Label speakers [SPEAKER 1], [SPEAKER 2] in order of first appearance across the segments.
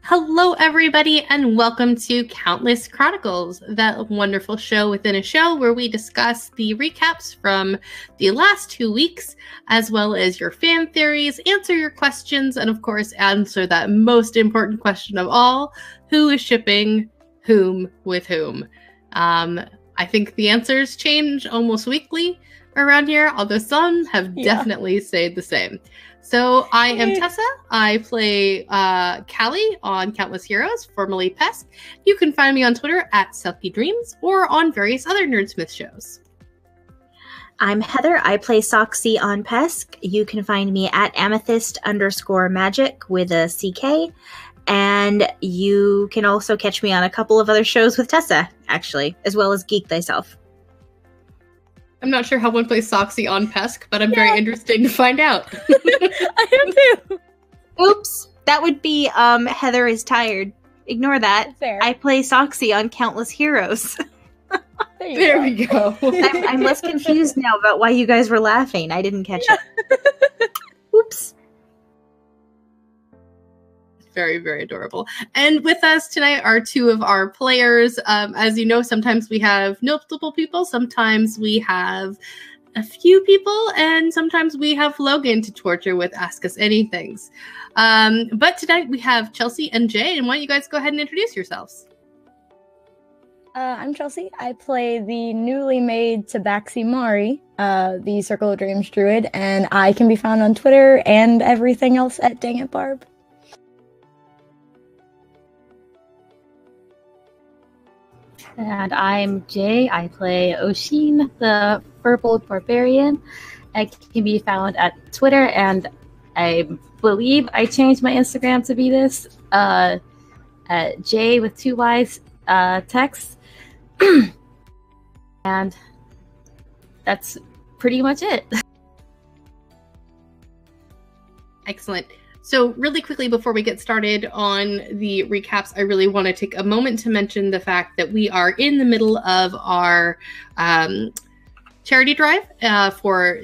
[SPEAKER 1] Hello, everybody, and welcome to Countless Chronicles, that wonderful show within a show where we discuss the recaps from the last 2 weeks, as well as your fan theories, answer your questions, and of course, answer that most important question of all, who is shipping whom with whom? I think the answers change almost weekly around here, although some have definitely stayed the same. So I am Tessa. I play Callie on Countless Heroes, formerly Pesk. You can find me on Twitter at SelfieDreams or on various other Nerdsmith shows.
[SPEAKER 2] I'm Heather. I play Soxy on Pesk. You can find me at amethyst_magic with a CK. And you can also catch me on a couple of other shows with Tessa, actually, as well as Geek Thyself.
[SPEAKER 1] I'm not sure how one plays Soxy on Pesk, but I'm very interested to find out.
[SPEAKER 3] I am too.
[SPEAKER 2] Oops. That would be Heather is tired. Ignore that.
[SPEAKER 3] Fair.
[SPEAKER 2] I play Soxy on Countless Heroes.
[SPEAKER 1] There we go.
[SPEAKER 2] I'm less confused now about why you guys were laughing. I didn't catch it. Oops.
[SPEAKER 1] Very, very adorable. And with us tonight are two of our players. As you know, sometimes we have multiple people, sometimes we have a few people, and sometimes we have Logan to torture with Ask Us Anythings. But tonight we have Chelsea and Jay, and why don't you guys go ahead and introduce yourselves?
[SPEAKER 3] I'm Chelsea. I play the newly made Tabaxi Mari, the Circle of Dreams druid, and I can be found on Twitter and everything else at Dang It Barb.
[SPEAKER 4] And I'm Jay. I play Oshin, the Purple Barbarian. I can be found at Twitter, and I believe I changed my Instagram to be this, at Jay with 2 Y's, text. And that's pretty much it.
[SPEAKER 1] Excellent. So really quickly before we get started on the recaps, I really want to take a moment to mention the fact that we are in the middle of our charity drive for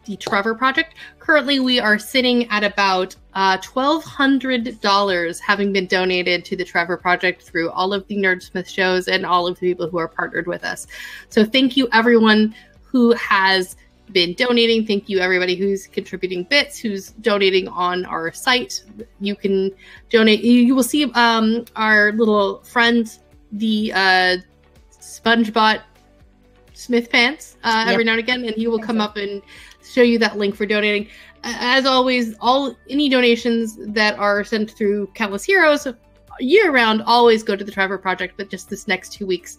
[SPEAKER 1] the Trevor Project. Currently, we are sitting at about $1,200 having been donated to the Trevor Project through all of the Nerdsmith shows and all of the people who are partnered with us. So thank you, everyone who has been donating. Thank you everybody who's contributing bits, who's donating on our site. You can donate. You will see our little friend, the SpongeBot Smith Pants, every now and again, and he will come up and show you that link for donating. As always, any donations that are sent through Countless Heroes year round always go to the Trevor Project, but just this next 2 weeks,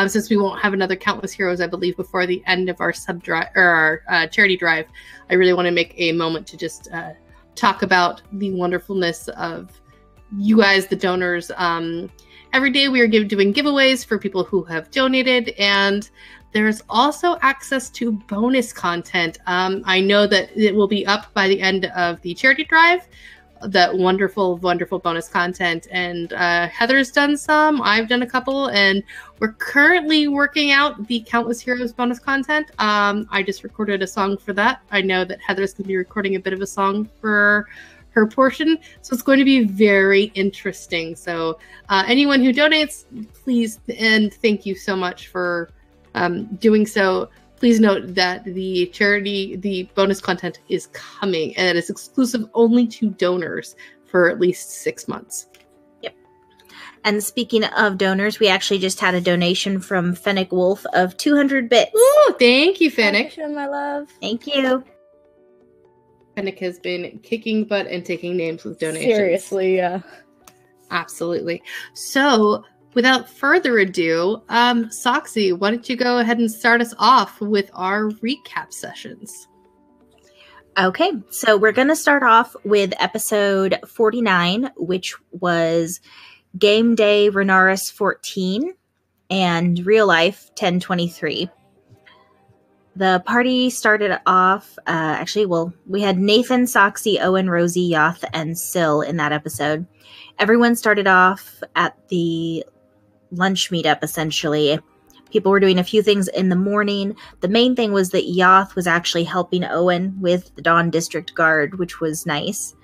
[SPEAKER 1] since we won't have another Countless Heroes, I believe, before the end of our charity drive, I really want to make a moment to just talk about the wonderfulness of you guys, the donors. Every day we are doing giveaways for people who have donated, and there's also access to bonus content. I know that it will be up by the end of the charity drive, that wonderful, wonderful bonus content. And Heather's done some, I've done a couple, and we're currently working out the Countless Heroes bonus content. I just recorded a song for that. I know that Heather's going to be recording a bit of a song for her portion, so it's going to be very interesting. So anyone who donates, please, and thank you so much for doing so. Please note that the bonus content is coming, and it is exclusive only to donors for at least 6 months.
[SPEAKER 2] Yep. And speaking of donors, we actually just had a donation from Fennec Wolf of 200 bits.
[SPEAKER 1] Ooh, thank you, Fennec.
[SPEAKER 3] My love.
[SPEAKER 2] Thank you.
[SPEAKER 1] Fennec has been kicking butt and taking names with donations.
[SPEAKER 3] Seriously, yeah.
[SPEAKER 1] Absolutely. So, without further ado, Soxy, why don't you go ahead and start us off with our recap sessions?
[SPEAKER 2] Okay, so we're going to start off with episode 49, which was Game Day Renaris 14 and Real Life 1023. The party started off, we had Nathan, Soxy, Owen, Rosie, Yoth, and Syl in that episode. Everyone started off at the lunch meetup, essentially. People were doing a few things in the morning. The main thing was that Yoth was actually helping Owen with the Dawn District Guard, which was nice.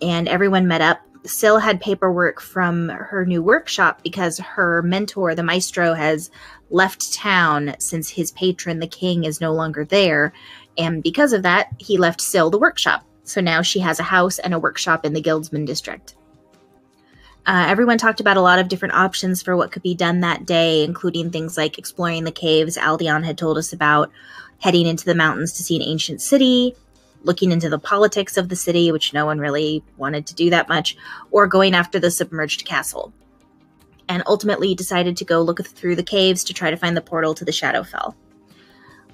[SPEAKER 2] And everyone met up Syl had paperwork from her new workshop because her mentor, the maestro, has left town since his patron, the king, is no longer there. And because of that, he left Syl the workshop. So now she has a house and a workshop in the Guildsman district. Everyone talked about a lot of different options for what could be done that day, including things like exploring the caves Aldeon had told us about, heading into the mountains to see an ancient city, looking into the politics of the city, which no one really wanted to do that much, or going after the submerged castle. And ultimately decided to go look through the caves to try to find the portal to the Shadowfell.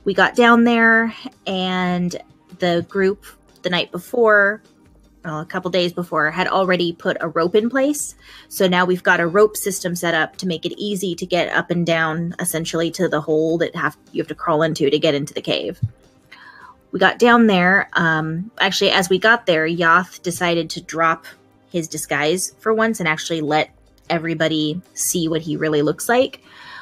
[SPEAKER 2] We got down there, and the group the night before, well, a couple days before, had already put a rope in place. So now we've got a rope system set up to make it easy to get up and down, essentially, to the hole that you have to crawl into to get into the cave. We got down there. Actually, as we got there, Yoth decided to drop his disguise for once and actually let everybody see what he really looks like,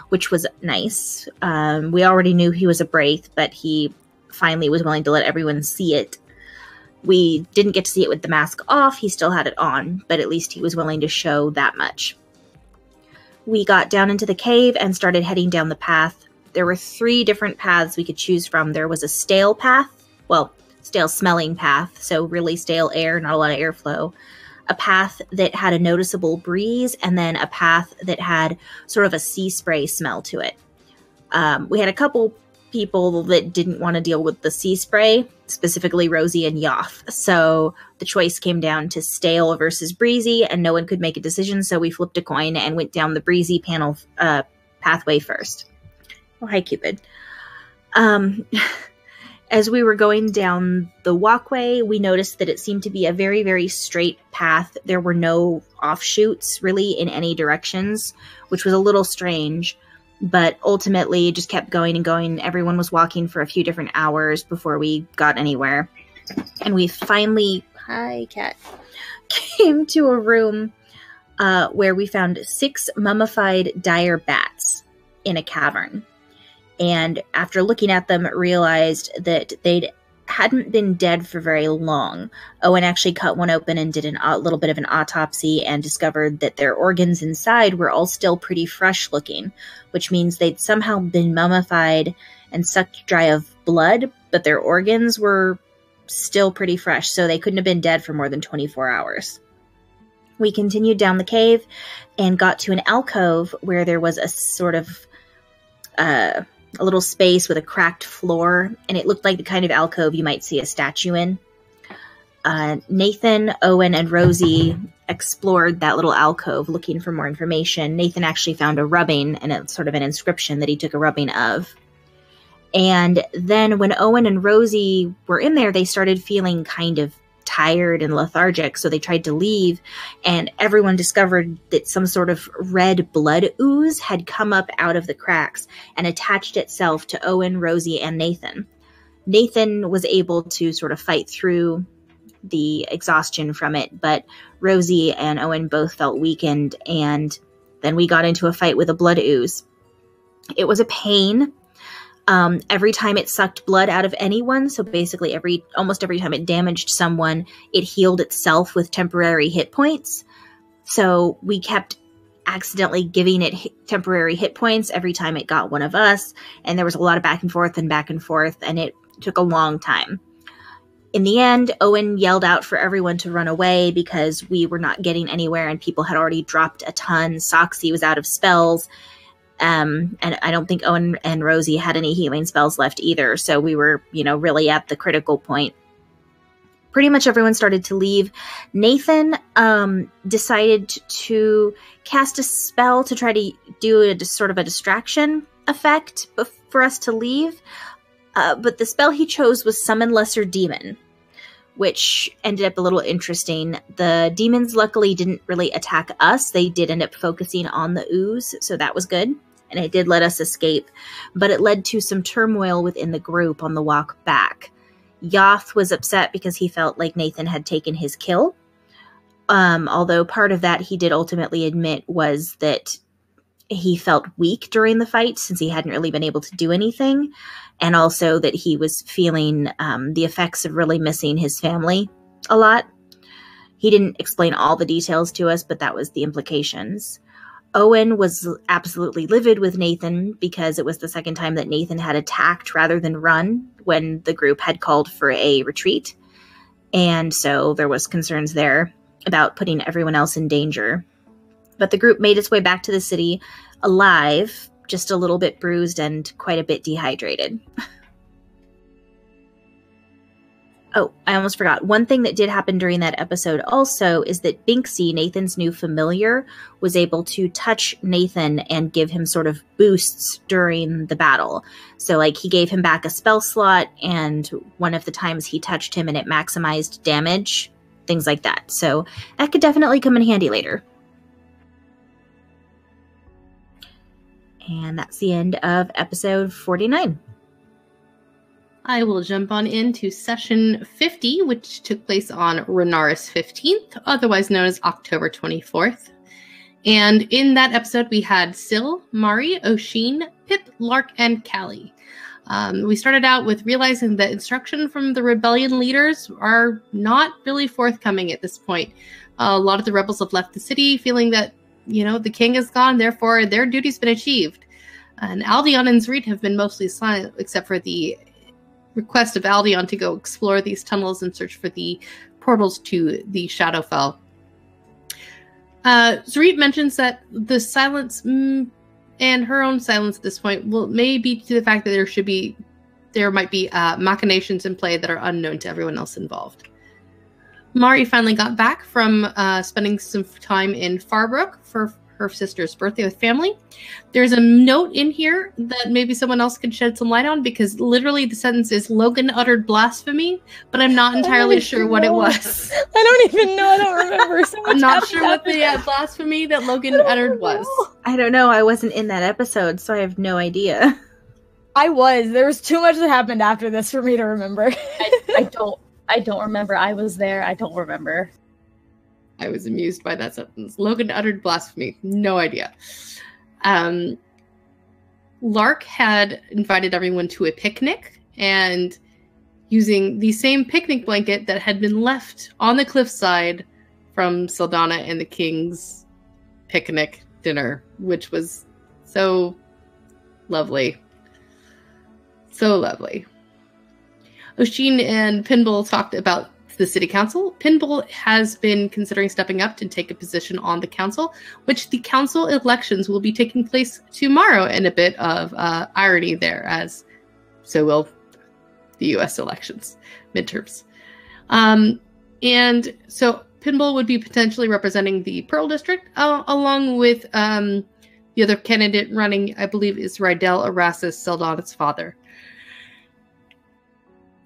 [SPEAKER 2] which was nice. We already knew he was a Braith, but he finally was willing to let everyone see it. We didn't get to see it with the mask off. He still had it on, but at least he was willing to show that much. We got down into the cave and started heading down the path. There were 3 different paths we could choose from. There was a stale path, well, stale smelling path, so really stale air, not a lot of airflow. A path that had a noticeable breeze, and then a path that had sort of a sea spray smell to it. We had a couple people that didn't want to deal with the sea spray, specifically Rosie and Yoth. So the choice came down to stale versus breezy, and no one could make a decision, so we flipped a coin and went down the breezy panel pathway first. Oh, hi, Cupid. As we were going down the walkway, we noticed that it seemed to be a very, very straight path. There were no offshoots, really, in any directions, which was a little strange. But ultimately, it just kept going and going. Everyone was walking for a few different hours before we got anywhere. And we finally, hi, cat, came to a room where we found 6 mummified dire bats in a cavern. And after looking at them, realized that they hadn't been dead for very long. Owen actually cut one open and did a little bit of an autopsy and discovered that their organs inside were all still pretty fresh looking, which means they'd somehow been mummified and sucked dry of blood, but their organs were still pretty fresh, so they couldn't have been dead for more than 24 hours. We continued down the cave and got to an alcove where there was a sort of a little space with a cracked floor, and it looked like the kind of alcove you might see a statue in. Nathan, Owen, and Rosie explored that little alcove looking for more information. Nathan actually found a rubbing and it's sort of an inscription that he took a rubbing of. And then when Owen and Rosie were in there, they started feeling kind of tired and lethargic, so they tried to leave, and everyone discovered that some sort of red blood ooze had come up out of the cracks and attached itself to Owen, Rosie, and Nathan. Nathan was able to sort of fight through the exhaustion from it, but Rosie and Owen both felt weakened, and then we got into a fight with a blood ooze. It was a pain. Every time it sucked blood out of anyone, so basically almost every time it damaged someone, it healed itself with temporary hit points. So we kept accidentally giving it temporary hit points every time it got one of us, and there was a lot of back and forth, and it took a long time. In the end, Owen yelled out for everyone to run away because we were not getting anywhere and people had already dropped a ton. Soxy was out of spells. And I don't think Owen and Rosie had any healing spells left either. So we were, really at the critical point. Pretty much everyone started to leave. Nathan decided to cast a spell to try to do sort of a distraction effect for us to leave. But the spell he chose was Summon Lesser Demon, which ended up a little interesting. The demons luckily didn't really attack us. They did end up focusing on the ooze, so that was good. And it did let us escape, but it led to some turmoil within the group on the walk back. Yoth was upset because he felt like Nathan had taken his kill. Although part of that he did ultimately admit was that he felt weak during the fight since he hadn't really been able to do anything. And also that he was feeling the effects of really missing his family a lot. He didn't explain all the details to us, but that was the implications. Owen was absolutely livid with Nathan because it was the second time that Nathan had attacked rather than run when the group had called for a retreat. And so there was concerns there about putting everyone else in danger. But the group made its way back to the city alive, just a little bit bruised and quite a bit dehydrated. Oh, I almost forgot. One thing that did happen during that episode also is that Binksy, Nathan's new familiar, was able to touch Nathan and give him sort of boosts during the battle. So, like, he gave him back a spell slot, and one of the times he touched him and it maximized damage, things like that. So that could definitely come in handy later. And that's the end of episode 49.
[SPEAKER 1] I will jump on into session 50, which took place on Renaris 15th, otherwise known as October 24th. And in that episode, we had Syl, Mari, Oshin, Pip, Lark, and Callie. We started out with realizing that instruction from the rebellion leaders are not really forthcoming at this point. A lot of the rebels have left the city, feeling that, the king is gone, therefore their duty's been achieved. And Aldion and Zreed have been mostly silent, except for the request of Aldion to go explore these tunnels and search for the portals to the Shadowfell. Zreed mentions that the silence and her own silence at this point may be to the fact that there might be machinations in play that are unknown to everyone else involved. Mari finally got back from spending some time in Farbrook for her sister's birthday with family. There's a note in here that maybe someone else could shed some light on, because literally the sentence is Logan uttered blasphemy, but I'm not entirely sure what it was.
[SPEAKER 3] I don't even know. I don't remember.
[SPEAKER 1] I'm not sure what the blasphemy that Logan uttered was.
[SPEAKER 2] I don't know. I wasn't in that episode, so I have no idea.
[SPEAKER 3] I was. There was too much that happened after this for me to remember.
[SPEAKER 4] I don't remember. I was there. I don't remember.
[SPEAKER 1] I was amused by that sentence. Logan uttered blasphemy. No idea. Lark had invited everyone to a picnic, and using the same picnic blanket that had been left on the cliffside from Saldana and the King's picnic dinner, which was so lovely. So lovely. Oshin and Pinball talked about the city council. Pinball has been considering stepping up to take a position on the council, which the council elections will be taking place tomorrow, in a bit of irony there, as so will the U.S. elections, midterms. And so Pinball would be potentially representing the Pearl District, along with the other candidate running, I believe, is Rydell Erasmus, Saldana's father.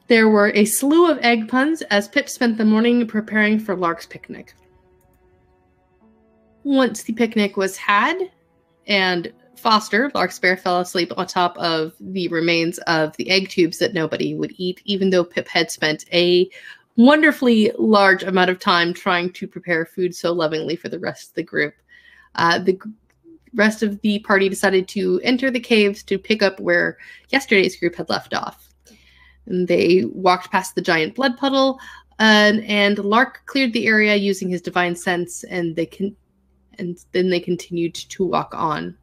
[SPEAKER 1] There were a slew of egg puns as Pip spent the morning preparing for Lark's picnic. Once the picnic was had, and Foster, Lark's bear, fell asleep on top of the remains of the egg tubes that nobody would eat, even though Pip had spent a wonderfully large amount of time trying to prepare food so lovingly for the rest of the group. The rest of the party decided to enter the caves to pick up where yesterday's group had left off. And they walked past the giant blood puddle, and Lark cleared the area using his divine sense, and then they continued to walk on.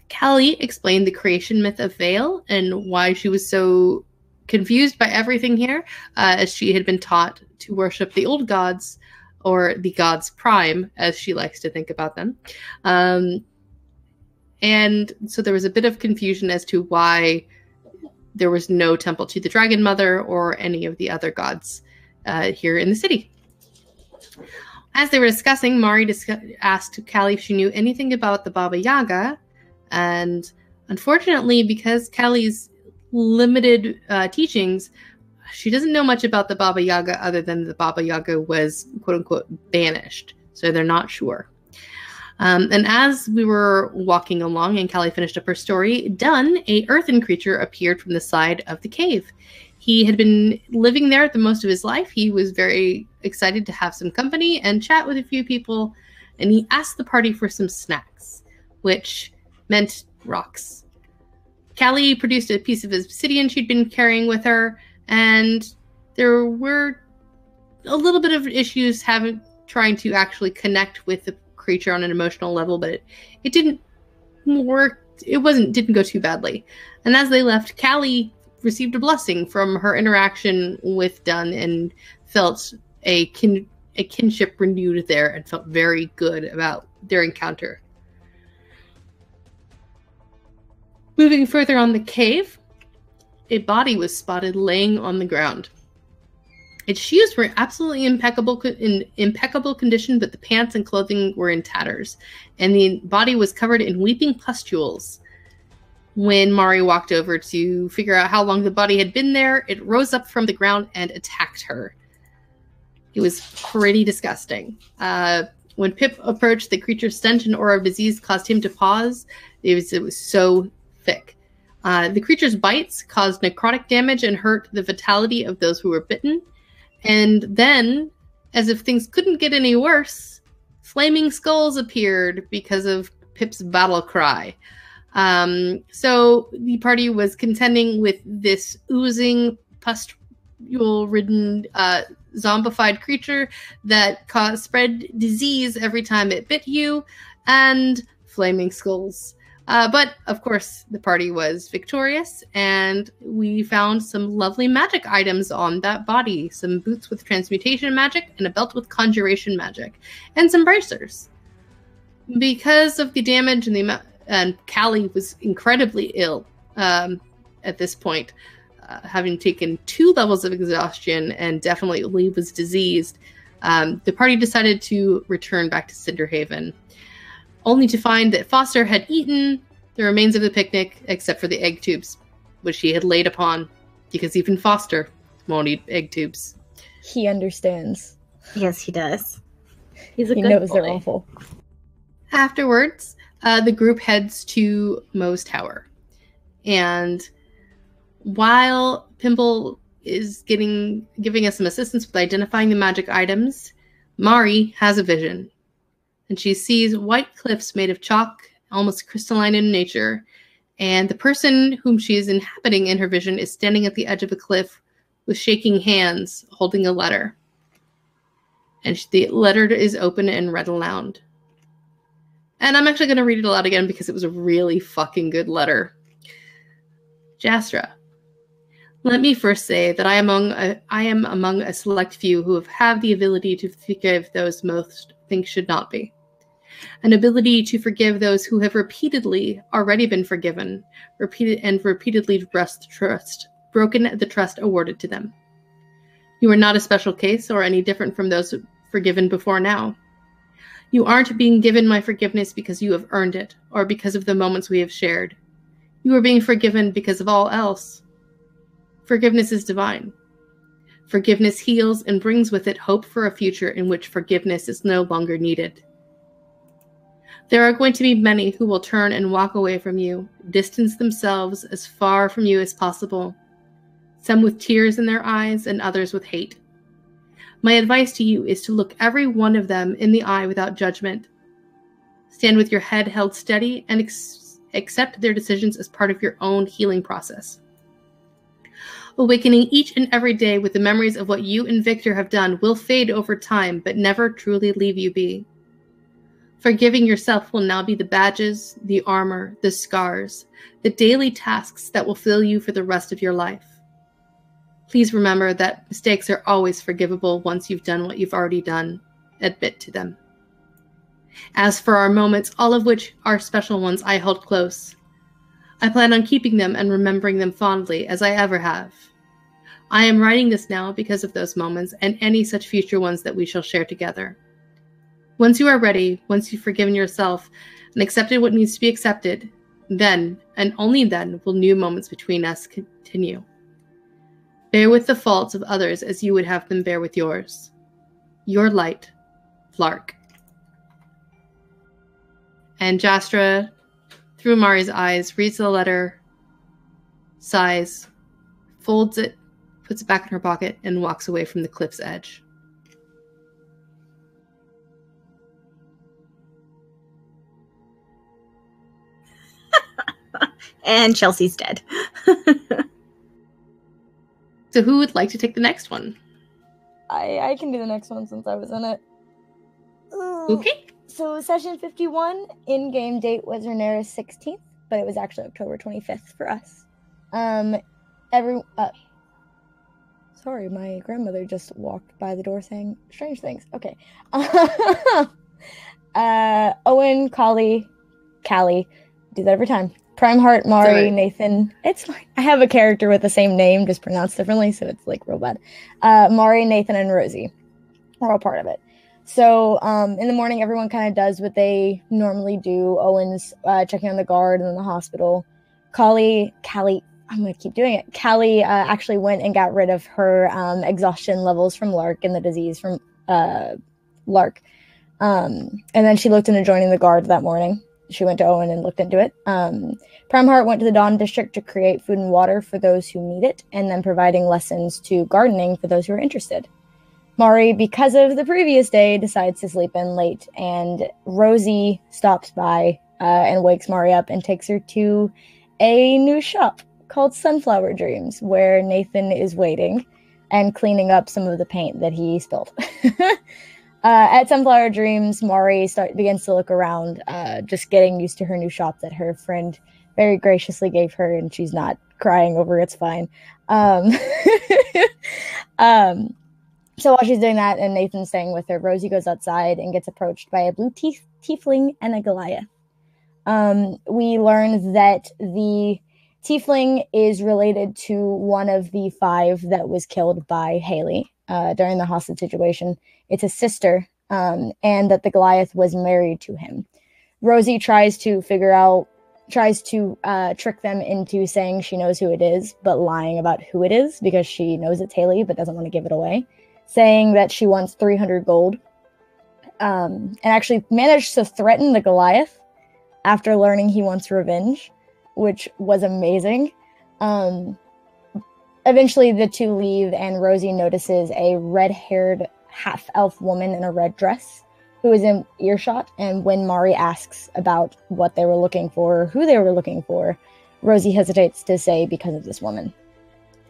[SPEAKER 1] Callie explained the creation myth of Vale and why she was so confused by everything here, as she had been taught to worship the old gods, or the gods prime, as she likes to think about them. And so there was a bit of confusion as to why there was no temple to the Dragon Mother or any of the other gods here in the city. As they were discussing, Mari asked Callie if she knew anything about the Baba Yaga, and unfortunately, because Callie's limited teachings, she doesn't know much about the Baba Yaga other than the Baba Yaga was, quote-unquote, banished, so they're not sure. And as we were walking along and Callie finished up her story, Dun, a earthen creature, appeared from the side of the cave. He had been living there the most of his life. He was very excited to have some company and chat with a few people, and he asked the party for some snacks, which meant rocks. Callie produced a piece of obsidian she'd been carrying with her, and there were a little bit of issues trying to actually connect with the creature on an emotional level, but it didn't work. Didn't go too badly. And as they left, Callie received a blessing from her interaction with Dunn and felt a kinship renewed there and felt very good about their encounter. Moving further on the cave, a body was spotted laying on the ground. Its shoes were absolutely in impeccable condition, but the pants and clothing were in tatters, and the body was covered in weeping pustules. When Mari walked over to figure out how long the body had been there, it rose up from the ground and attacked her. It was pretty disgusting. When Pip approached, the creature's stench and aura of disease caused him to pause. It was so thick. The creature's bites caused necrotic damage and hurt the vitality of those who were bitten. And then, as if things couldn't get any worse, flaming skulls appeared because of Pip's battle cry. So the party was contending with this oozing, pustule-ridden, zombified creature that spread disease every time it bit you, and flaming skulls. But, of course, the party was victorious, and we found some lovely magic items on that body. Some boots with transmutation magic, and a belt with conjuration magic, and some bracers. Because of the damage and Callie was incredibly ill at this point, having taken 2 levels of exhaustion and definitely was diseased, the party decided to return back to Cinderhaven, only to find that Foster had eaten the remains of the picnic, except for the egg tubes, which he had laid upon, because even Foster won't eat egg tubes.
[SPEAKER 3] He understands.
[SPEAKER 2] Yes, he does.
[SPEAKER 3] He knows they're awful.
[SPEAKER 1] Afterwards, the group heads to Moe's tower. And while Pimple is giving us some assistance with identifying the magic items, Mari has a vision. And she sees white cliffs made of chalk, almost crystalline in nature. And the person whom she is inhabiting in her vision is standing at the edge of a cliff with shaking hands, holding a letter. And the letter is open and read aloud. And I'm actually going to read it aloud again because it was a really fucking good letter. Jastra, let me first say that I am among a select few who have the ability to forgive those most think should not be. An ability to forgive those who have repeatedly already been forgiven, repeatedly broken the trust awarded to them. You are not a special case or any different from those forgiven before now. You aren't being given my forgiveness because you have earned it, or because of the moments we have shared. You are being forgiven because of all else. Forgiveness is divine. Forgiveness heals and brings with it hope for a future in which forgiveness is no longer needed. There are going to be many who will turn and walk away from you, distance themselves as far from you as possible, some with tears in their eyes and others with hate. My advice to you is to look every one of them in the eye without judgment. Stand with your head held steady and accept their decisions as part of your own healing process. Awakening each and every day with the memories of what you and Victor have done will fade over time, but never truly leave you be. Forgiving yourself will now be the badges, the armor, the scars, the daily tasks that will fill you for the rest of your life. Please remember that mistakes are always forgivable once you've done what you've already done. Admit to them. As for our moments, all of which are special ones I hold close, I plan on keeping them and remembering them fondly as I ever have. I am writing this now because of those moments and any such future ones that we shall share together. Once you are ready, once you've forgiven yourself and accepted what needs to be accepted, then, and only then, will new moments between us continue. Bear with the faults of others as you would have them bear with yours. Your light, Flark. And Jastra, through Mari's eyes, reads the letter, sighs, folds it, puts it back in her pocket, and walks away from the cliff's edge.
[SPEAKER 2] And Chelsea's dead.
[SPEAKER 1] So who would like to take the next one?
[SPEAKER 3] I can do the next one since I was in it.
[SPEAKER 1] Okay.
[SPEAKER 3] So session 51 in-game date was Rhaenyra's 16th, but it was actually October 25th for us. Sorry, my grandmother just walked by the door saying strange things. Okay. Owen, Callie, do that every time. Primeheart, Mari,
[SPEAKER 1] Sorry.
[SPEAKER 3] Nathan. It's fine. I have a character with the same name, just pronounced differently, so it's like real bad. Mari, Nathan, and Rosie are all part of it. So in the morning, everyone kind of does what they normally do. Owen's checking on the guard and then the hospital. Callie, I'm going to keep doing it. Callie actually went and got rid of her exhaustion levels from Lark and the disease from Lark. And then she looked into joining the guard that morning. She went to Owen and looked into it. Primeheart went to the Dawn District to create food and water for those who need it, and then providing lessons to gardening for those who are interested. Mari, because of the previous day, decides to sleep in late, and Rosie stops by and wakes Mari up and takes her to a new shop called Sunflower Dreams, where Nathan is waiting and cleaning up some of the paint that he spilled. At Sunflower Dreams, Mari begins to look around, just getting used to her new shop that her friend very graciously gave her, and she's not crying over it's fine. So while she's doing that and Nathan's staying with her, Rosie goes outside and gets approached by a blue tiefling and a Goliath. We learn that the tiefling is related to one of the 5 that was killed by Haley during the hostage situation. It's a sister, and that the Goliath was married to him. Rosie tries to trick them into saying she knows who it is, but lying about who it is because she knows it's Haley but doesn't want to give it away, saying that she wants 300 gold, and actually managed to threaten the Goliath after learning he wants revenge, which was amazing. Eventually the two leave, and Rosie notices a red-haired half-elf woman in a red dress who is in earshot, and when Mari asks about what they were looking for, or who they were looking for, Rosie hesitates to say because of this woman.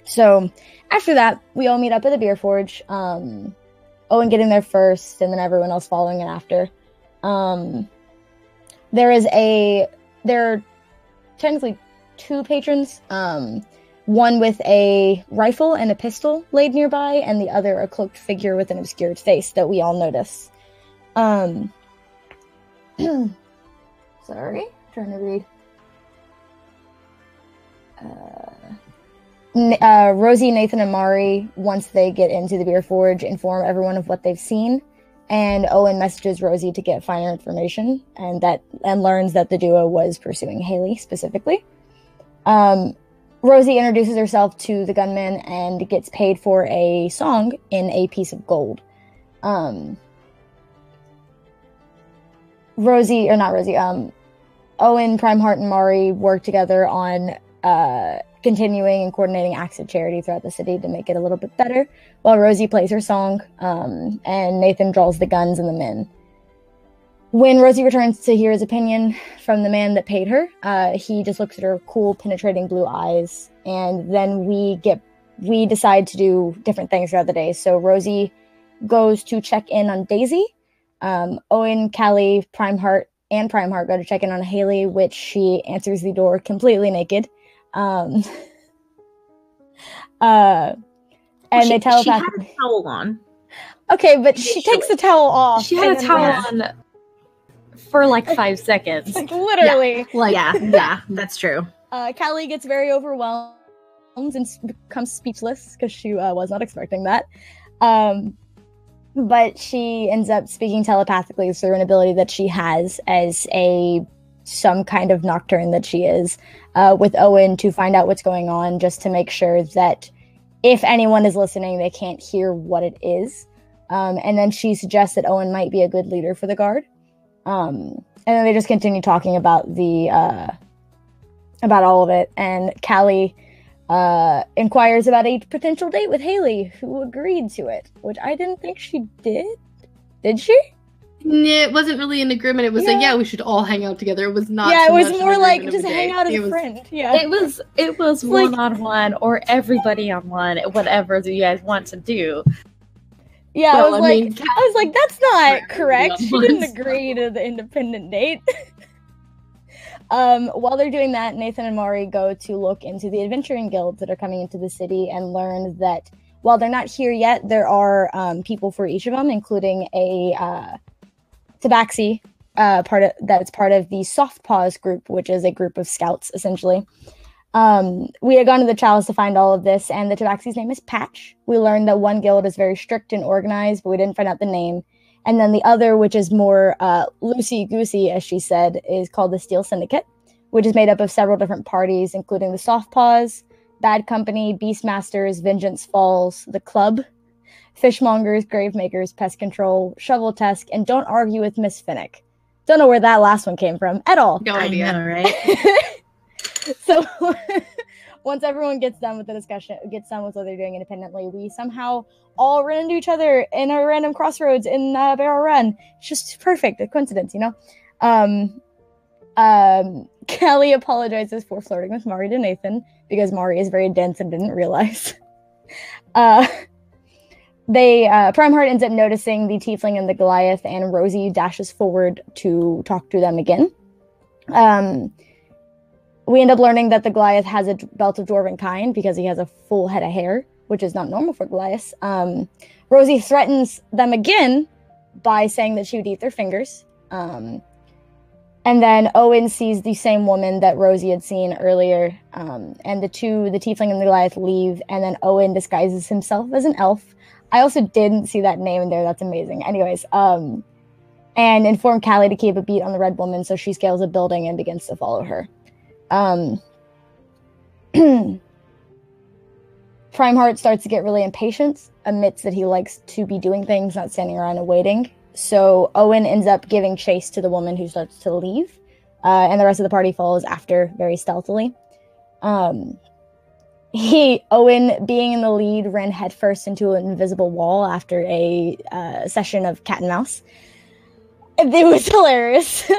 [SPEAKER 3] So after that, we all meet up at the Beer Forge, Owen getting there first, and then everyone else following it after. There are technically 2 patrons, one with a rifle and a pistol laid nearby, and the other a cloaked figure with an obscured face that we all notice. Sorry, trying to read. Rosie, Nathan, and Mari, once they get into the Beer Forge, inform everyone of what they've seen, and Owen messages Rosie to get finer information, and learns that the duo was pursuing Haley specifically. Rosie introduces herself to the gunman and gets paid for a song in a piece of gold. Owen, Primeheart, and Mari work together on continuing and coordinating acts of charity throughout the city to make it a little bit better, while Rosie plays her song, and Nathan draws the guns and the men. When Rosie returns to hear his opinion from the man that paid her, he just looks at her cool, penetrating blue eyes, and then we decide to do different things throughout the day. So Rosie goes to check in on Daisy. Owen, Callie, Primeheart go to check in on Haley, which she answers the door completely naked. And they telepath.
[SPEAKER 2] She had a towel on.
[SPEAKER 3] Okay, but she takes the towel off.
[SPEAKER 4] She had a towel on for like 5 seconds.
[SPEAKER 3] Like, literally.
[SPEAKER 2] Yeah, that's true.
[SPEAKER 3] Callie gets very overwhelmed and becomes speechless because she was not expecting that. But she ends up speaking telepathically through an ability that she has as some kind of nocturne that she is, with Owen to find out what's going on, just to make sure that if anyone is listening, they can't hear what it is. And then she suggests that Owen might be a good leader for the guard. And then they just continue talking about about all of it. And Callie inquires about a potential date with Haley, who agreed to it, which I didn't think she did. Did she?
[SPEAKER 1] It wasn't really an agreement. It was like, we should all hang out together. It was not.
[SPEAKER 3] Yeah,
[SPEAKER 1] so
[SPEAKER 3] it was
[SPEAKER 1] much
[SPEAKER 3] more
[SPEAKER 1] an
[SPEAKER 3] like
[SPEAKER 1] agreement
[SPEAKER 3] just
[SPEAKER 1] of a
[SPEAKER 3] hang
[SPEAKER 1] day.
[SPEAKER 3] out as a friend. Yeah,
[SPEAKER 4] it was one-on-one or everybody on one, whatever you guys want to do.
[SPEAKER 3] Yeah,
[SPEAKER 1] Well,
[SPEAKER 3] I was like, that's not correct. She didn't
[SPEAKER 1] ones.
[SPEAKER 3] agree to the independent date. While they're doing that, Nathan and Mari go to look into the adventuring guilds that are coming into the city and learn that while they're not here yet, there are people for each of them, including a tabaxi that's part of the Soft Paws group, which is a group of scouts, essentially. We had gone to the Chalice to find all of this, and the tabaxi's name is Patch. We learned that one guild is very strict and organized, but we didn't find out the name. And then the other, which is more loosey-goosey, as she said, is called the Steel Syndicate, which is made up of several different parties, including the Soft Paws, Bad Company, Beastmasters, Vengeance Falls, the Club, Fishmongers, Gravemakers, Pest Control, Shovel Tusk, and Don't Argue with Miss Finnick. Don't know where that last one came from at all.
[SPEAKER 1] No idea.
[SPEAKER 2] I know, right?
[SPEAKER 3] So once everyone gets done with the discussion, gets done with what they're doing independently, we somehow all run into each other in a random crossroads in Barrel Run. It's just perfect, a coincidence, you know? Kelly apologizes for flirting with Mari to Nathan because Mari is very dense and didn't realize. Primeheart ends up noticing the Tiefling and the Goliath, and Rosie dashes forward to talk to them again. We end up learning that the Goliath has a belt of dwarven kind because he has a full head of hair, which is not normal for Goliaths. Rosie threatens them again by saying that she would eat their fingers. And then Owen sees the same woman that Rosie had seen earlier. And the Tiefling and the Goliath leave, and then Owen disguises himself as an elf. I also didn't see that name in there. That's amazing. Anyways, and inform Callie to keep a beat on the red woman, so she scales a building and begins to follow her. Primeheart starts to get really impatient, admits that he likes to be doing things, not standing around and waiting. So Owen ends up giving chase to the woman who starts to leave, and the rest of the party follows after very stealthily. Owen, being in the lead, ran headfirst into an invisible wall after a session of cat and mouse. It was hilarious.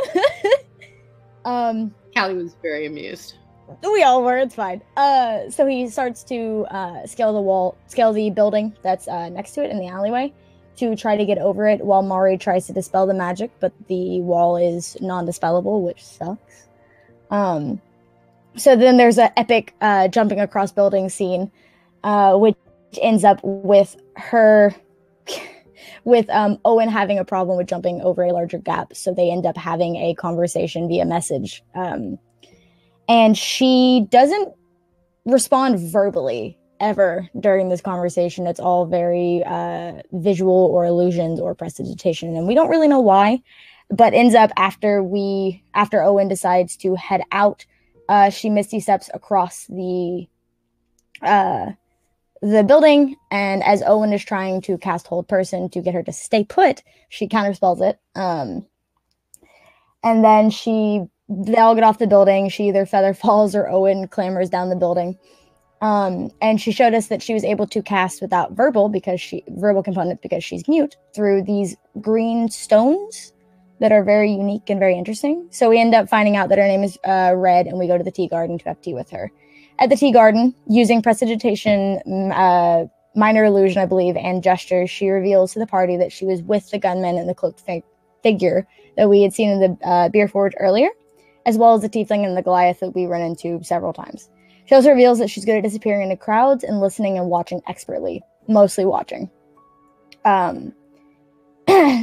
[SPEAKER 1] Callie was very amused.
[SPEAKER 3] We all were. It's fine. So he starts to scale the building that's next to it in the alleyway to try to get over it, while Mari tries to dispel the magic, but the wall is non-dispellable, which sucks. So then there's an epic jumping across building scene, which ends up with her, with Owen having a problem with jumping over a larger gap. So they end up having a conversation via message. And she doesn't respond verbally ever during this conversation. It's all very visual or illusions or prestidigitation. And we don't really know why, but ends up after Owen decides to head out, she misty steps across the building, and as Owen is trying to cast Hold Person to get her to stay put, she counterspells it. And then they all get off the building. She either feather falls or Owen clambers down the building. And she showed us that she was able to cast without verbal component because she's mute through these green stones that are very unique and very interesting. So we end up finding out that her name is Red, and we go to the tea garden to have tea with her. At the tea garden, using prestidigitation, minor illusion, I believe, and gestures, she reveals to the party that she was with the gunman and the cloaked figure that we had seen in the beer forge earlier, as well as the Tiefling and the Goliath that we run into several times. She also reveals that she's good at disappearing into crowds and listening and watching expertly, mostly watching.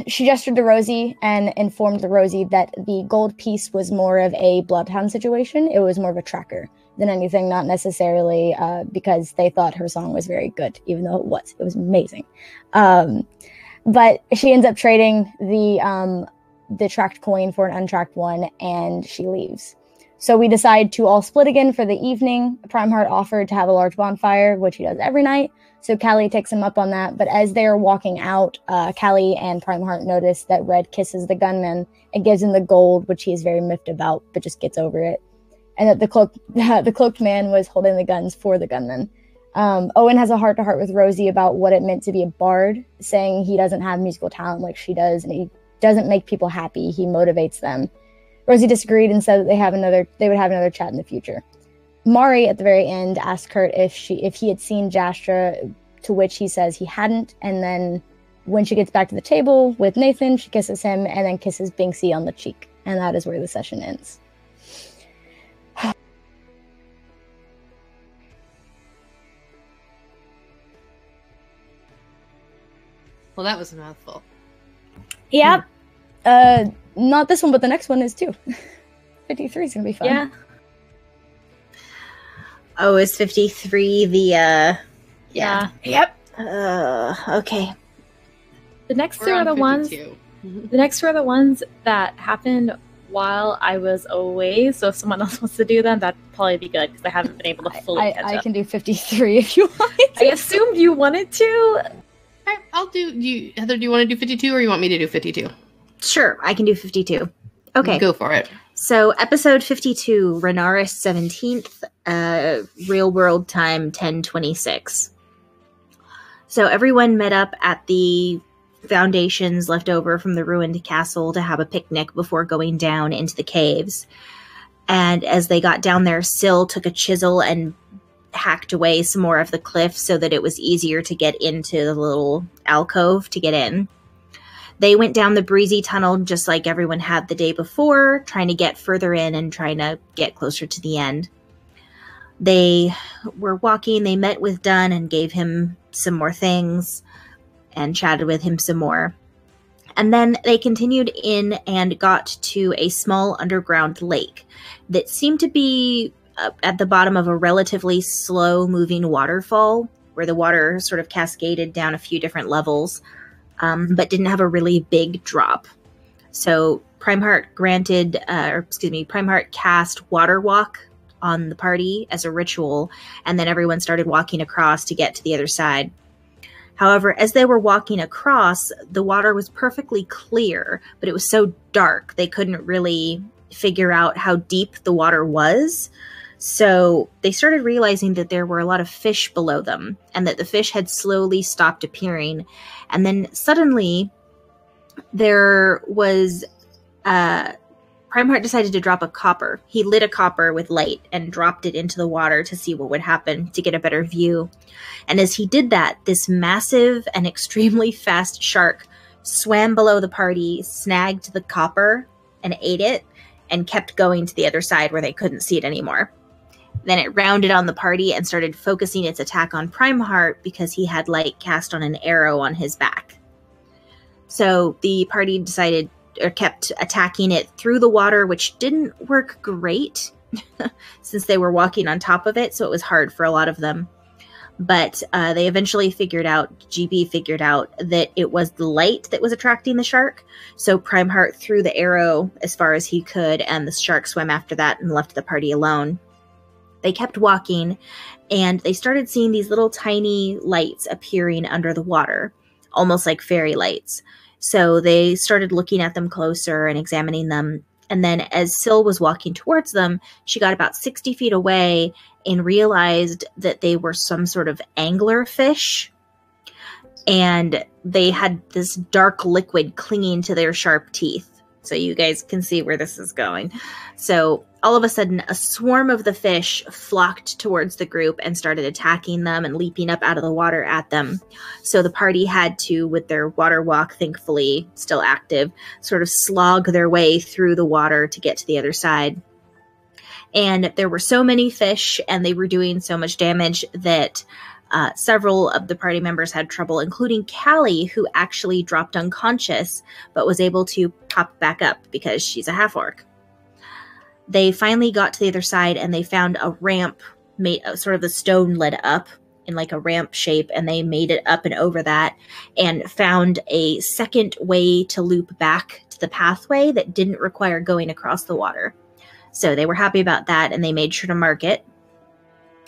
[SPEAKER 3] She gestured to Rosie and informed Rosie that the gold piece was more of a bloodhound situation. It was more of a tracker than anything, not necessarily because they thought her song was very good, even though it was. It was amazing. But she ends up trading the tracked coin for an untracked one, and she leaves. So we decide to all split again for the evening. Primeheart offered to have a large bonfire, which he does every night. So Callie takes him up on that. But as they are walking out, Callie and Primeheart notice that Red kisses the gunman and gives him the gold, which he is very miffed about, but just gets over it. And that the cloaked man was holding the guns for the gunman. Owen has a heart-to-heart with Rosie about what it meant to be a bard, saying he doesn't have musical talent like she does, and he doesn't make people happy. He motivates them. Rosie disagreed and said that they would have another chat in the future. Mari, at the very end, asked Kurt if he had seen Jastra, to which he says he hadn't, and then when she gets back to the table with Nathan, she kisses him and then kisses Binksy on the cheek. And that is where the session ends.
[SPEAKER 1] Well, that was a mouthful.
[SPEAKER 3] Yep. Not this one, but the next one is too. 53 is going to be fun.
[SPEAKER 4] Yeah.
[SPEAKER 2] Oh, is 53 the,
[SPEAKER 4] Yeah.
[SPEAKER 3] Yep.
[SPEAKER 2] okay.
[SPEAKER 4] The next
[SPEAKER 1] We're
[SPEAKER 4] two are
[SPEAKER 1] on
[SPEAKER 4] the ones.
[SPEAKER 1] 52.
[SPEAKER 4] The next two are the ones that happened while I was away. So if someone else wants to do them, that'd probably be good because I haven't been able to fully catch
[SPEAKER 3] I
[SPEAKER 4] up.
[SPEAKER 3] can do 53 if you want.
[SPEAKER 4] I assumed you wanted to.
[SPEAKER 1] Okay, I'll do. Heather, do you want to do 52 or you want me to do 52?
[SPEAKER 2] Sure, I can do 52. Okay.
[SPEAKER 1] Go for it.
[SPEAKER 2] So, episode 52, Renaris 17th, real world time 10:26. So, everyone met up at the foundations left over from the ruined castle to have a picnic before going down into the caves. And as they got down there, Syl took a chisel and hacked away some more of the cliff so that it was easier to get into the little alcove to get in. They went down the breezy tunnel just like everyone had the day before, trying to get further in and trying to get closer to the end. They were walking, they met with Dunn and gave him some more things and chatted with him some more. And then they continued in and got to a small underground lake that seemed to be at the bottom of a relatively slow-moving waterfall where the water sort of cascaded down a few different levels, but didn't have a really big drop. So Primeheart cast Water Walk on the party as a ritual, and then everyone started walking across to get to the other side. However, as they were walking across, the water was perfectly clear, but it was so dark they couldn't really figure out how deep the water was. So they started realizing that there were a lot of fish below them and that the fish had slowly stopped appearing. And then suddenly there was Primeheart decided to drop a copper. He lit a copper with light and dropped it into the water to see what would happen, to get a better view. And as he did that, this massive and extremely fast shark swam below the party, snagged the copper and ate it, and kept going to the other side where they couldn't see it anymore. Then it rounded on the party and started focusing its attack on Primeheart because he had light cast on an arrow on his back. So the party kept attacking it through the water, which didn't work great since they were walking on top of it, so it was hard for a lot of them. But they eventually GB figured out that it was the light that was attracting the shark. So Primeheart threw the arrow as far as he could, and the shark swam after that and left the party alone. They kept walking, and they started seeing these little tiny lights appearing under the water, almost like fairy lights. So they started looking at them closer and examining them. And then as Syl was walking towards them, she got about 60 feet away and realized that they were some sort of anglerfish. And they had this dark liquid clinging to their sharp teeth. So you guys can see where this is going. So all of a sudden, a swarm of the fish flocked towards the group and started attacking them and leaping up out of the water at them. So the party had to, with their water walk, thankfully still active, sort of slog their way through the water to get to the other side. And there were so many fish and they were doing so much damage that several of the party members had trouble, including Callie, who actually dropped unconscious, but was able to pop back up because she's a half-orc. They finally got to the other side and they found a ramp made sort of the stone led up in like a ramp shape, and they made it up and over that and found a second way to loop back to the pathway that didn't require going across the water. So they were happy about that and they made sure to mark it.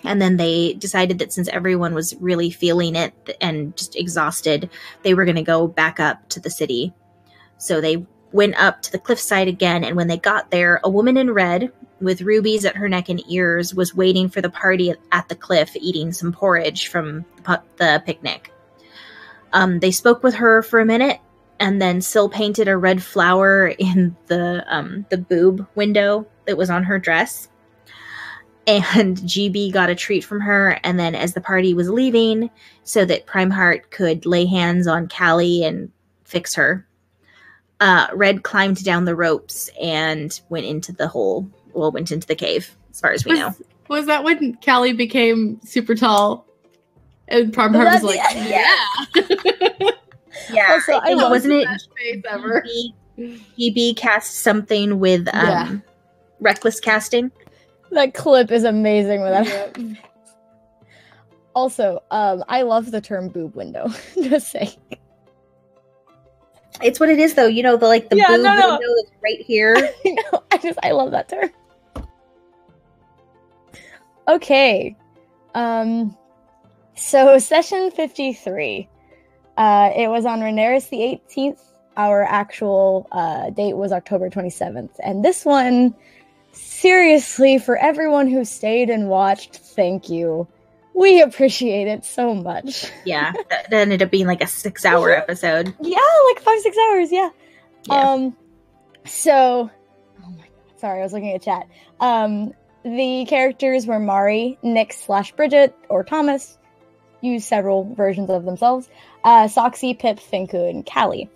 [SPEAKER 2] And then they decided that since everyone was really feeling it and just exhausted, they were going to go back up to the city. So they went up to the cliffside again, and when they got there, a woman in red with rubies at her neck and ears was waiting for the party at the cliff, eating some porridge from the picnic. They spoke with her for a minute, and then Syl painted a red flower in the boob window that was on her dress. and GB got a treat from her. And then as the party was leaving, so that Primeheart could lay hands on Callie and fix her, Red climbed down the ropes and went into the cave, as far as we know.
[SPEAKER 1] Was that when Callie became super tall? And Primeheart was like, yeah.
[SPEAKER 2] Yeah.
[SPEAKER 3] Also, I love
[SPEAKER 2] wasn't it
[SPEAKER 1] best face ever.
[SPEAKER 2] GB cast something with reckless casting?
[SPEAKER 3] That clip is amazing with that. Also, I love the term boob window. Just saying.
[SPEAKER 2] It's what it is, though. The boob window that's right here.
[SPEAKER 3] I love that term. Okay. So session 53. It was on Rhaenyra the 18th. Our actual date was October 27th. And this one, seriously, for everyone who stayed and watched, thank you. We appreciate it so much.
[SPEAKER 2] Yeah, that ended up being like a 6-hour episode.
[SPEAKER 3] Yeah, like 5-6 hours, yeah. So, oh my god, sorry, I was looking at chat. The characters were Mari, Nyx/Bridget, or Thomas, use several versions of themselves, Soxy, Pip, Finku, and Callie.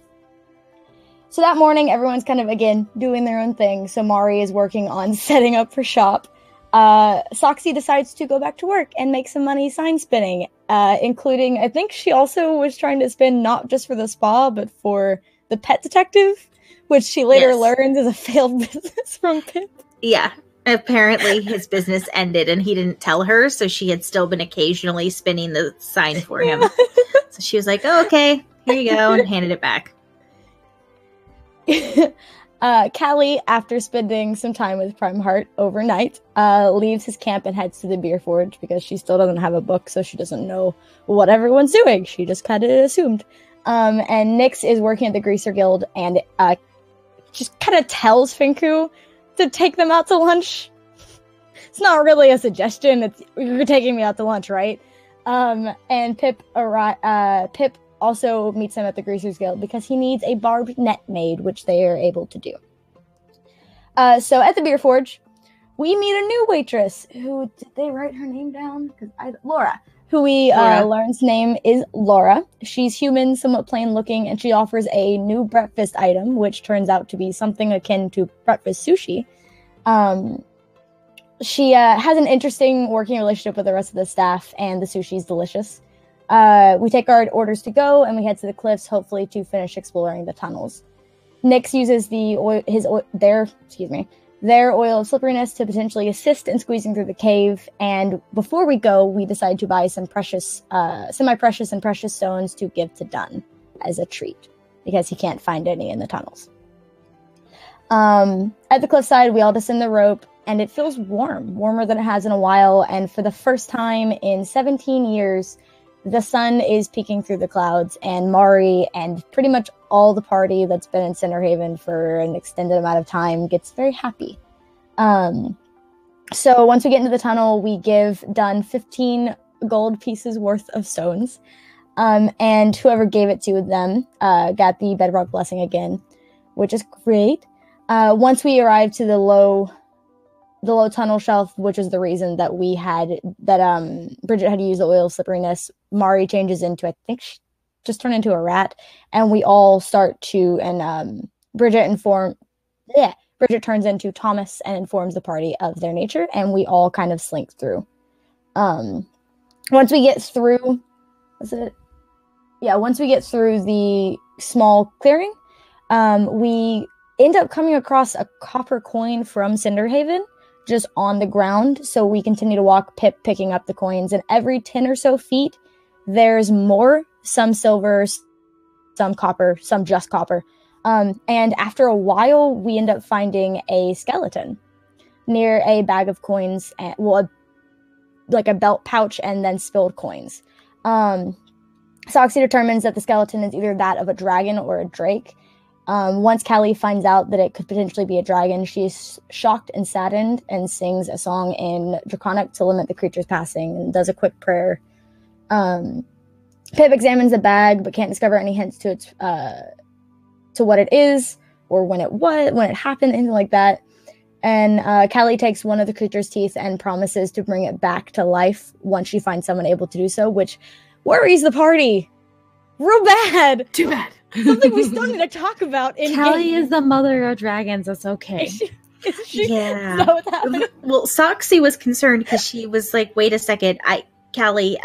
[SPEAKER 3] So that morning, everyone's kind of, again, doing their own thing. So Mari is working on setting up for shop. Soxy decides to go back to work and make some money sign spinning, including, I think she also was trying to spin not just for the spa, but for the pet detective, which she later learns is a failed business from Pip.
[SPEAKER 2] Yeah. Apparently his business ended and he didn't tell her, so she had still been occasionally spinning the sign for him. So she was like, oh, okay, here you go, and handed it back.
[SPEAKER 3] Callie, after spending some time with Primeheart overnight, leaves his camp and heads to the beer forge because she still doesn't have a book, so she doesn't know what everyone's doing. She just kind of assumed. And Nyx is working at the Greaser Guild and just kind of tells Finku to take them out to lunch. It's not really a suggestion. It's, you're taking me out to lunch, right? And Pip also meets him at the Greasers Guild because he needs a barbed net made, which they are able to do. So at the beer forge, we meet a new waitress who, did they write her name down? Laura, who we learn's name is Laura. She's human, somewhat plain looking, and she offers a new breakfast item, which turns out to be something akin to breakfast sushi. She has an interesting working relationship with the rest of the staff, and the sushi's delicious. We take our orders to go, and we head to the cliffs, hopefully to finish exploring the tunnels. Nyx uses their oil of slipperiness to potentially assist in squeezing through the cave, and before we go, we decide to buy some semi-precious and precious stones to give to Dunn as a treat, because he can't find any in the tunnels. At the cliffside, we all descend the rope, and it feels warmer than it has in a while, and for the first time in 17 years, the sun is peeking through the clouds, and Mari and pretty much all the party that's been in Cinderhaven for an extended amount of time gets very happy. So once we get into the tunnel, we give Dunn 15 gold pieces worth of stones, and whoever gave it to them got the bedrock blessing again, which is great. Once we arrive to the low tunnel shelf, which is the reason that Bridget had to use the oil of slipperiness, Mari changes into, I think she just turned into a rat, and we all start to, and Bridget turns into Thomas and informs the party of their nature, and we all kind of slink through. Once we get through the small clearing, we end up coming across a copper coin from Cinderhaven just on the ground, so we continue to walk, Pip picking up the coins, and every 10 or so feet there's more, some silver, some copper, some just copper, and after a while we end up finding a skeleton near a bag of coins, and like a belt pouch, and then spilled coins. Soxy determines that the skeleton is either that of a dragon or a drake. Once Callie finds out that it could potentially be a dragon, she is shocked and saddened and sings a song in Draconic to limit the creature's passing and does a quick prayer. Pip examines the bag but can't discover any hints to its to what it is or when it happened, anything like that. And Callie takes one of the creature's teeth and promises to bring it back to life once she finds someone able to do so, which worries the party real bad.
[SPEAKER 1] Too bad.
[SPEAKER 3] Something we still need to talk about.
[SPEAKER 4] Callie is the mother of dragons. That's okay.
[SPEAKER 3] Is she?
[SPEAKER 2] Yeah.
[SPEAKER 3] Is that what's happening?
[SPEAKER 2] Well, Soxy was concerned because she was like, wait a second, Callie,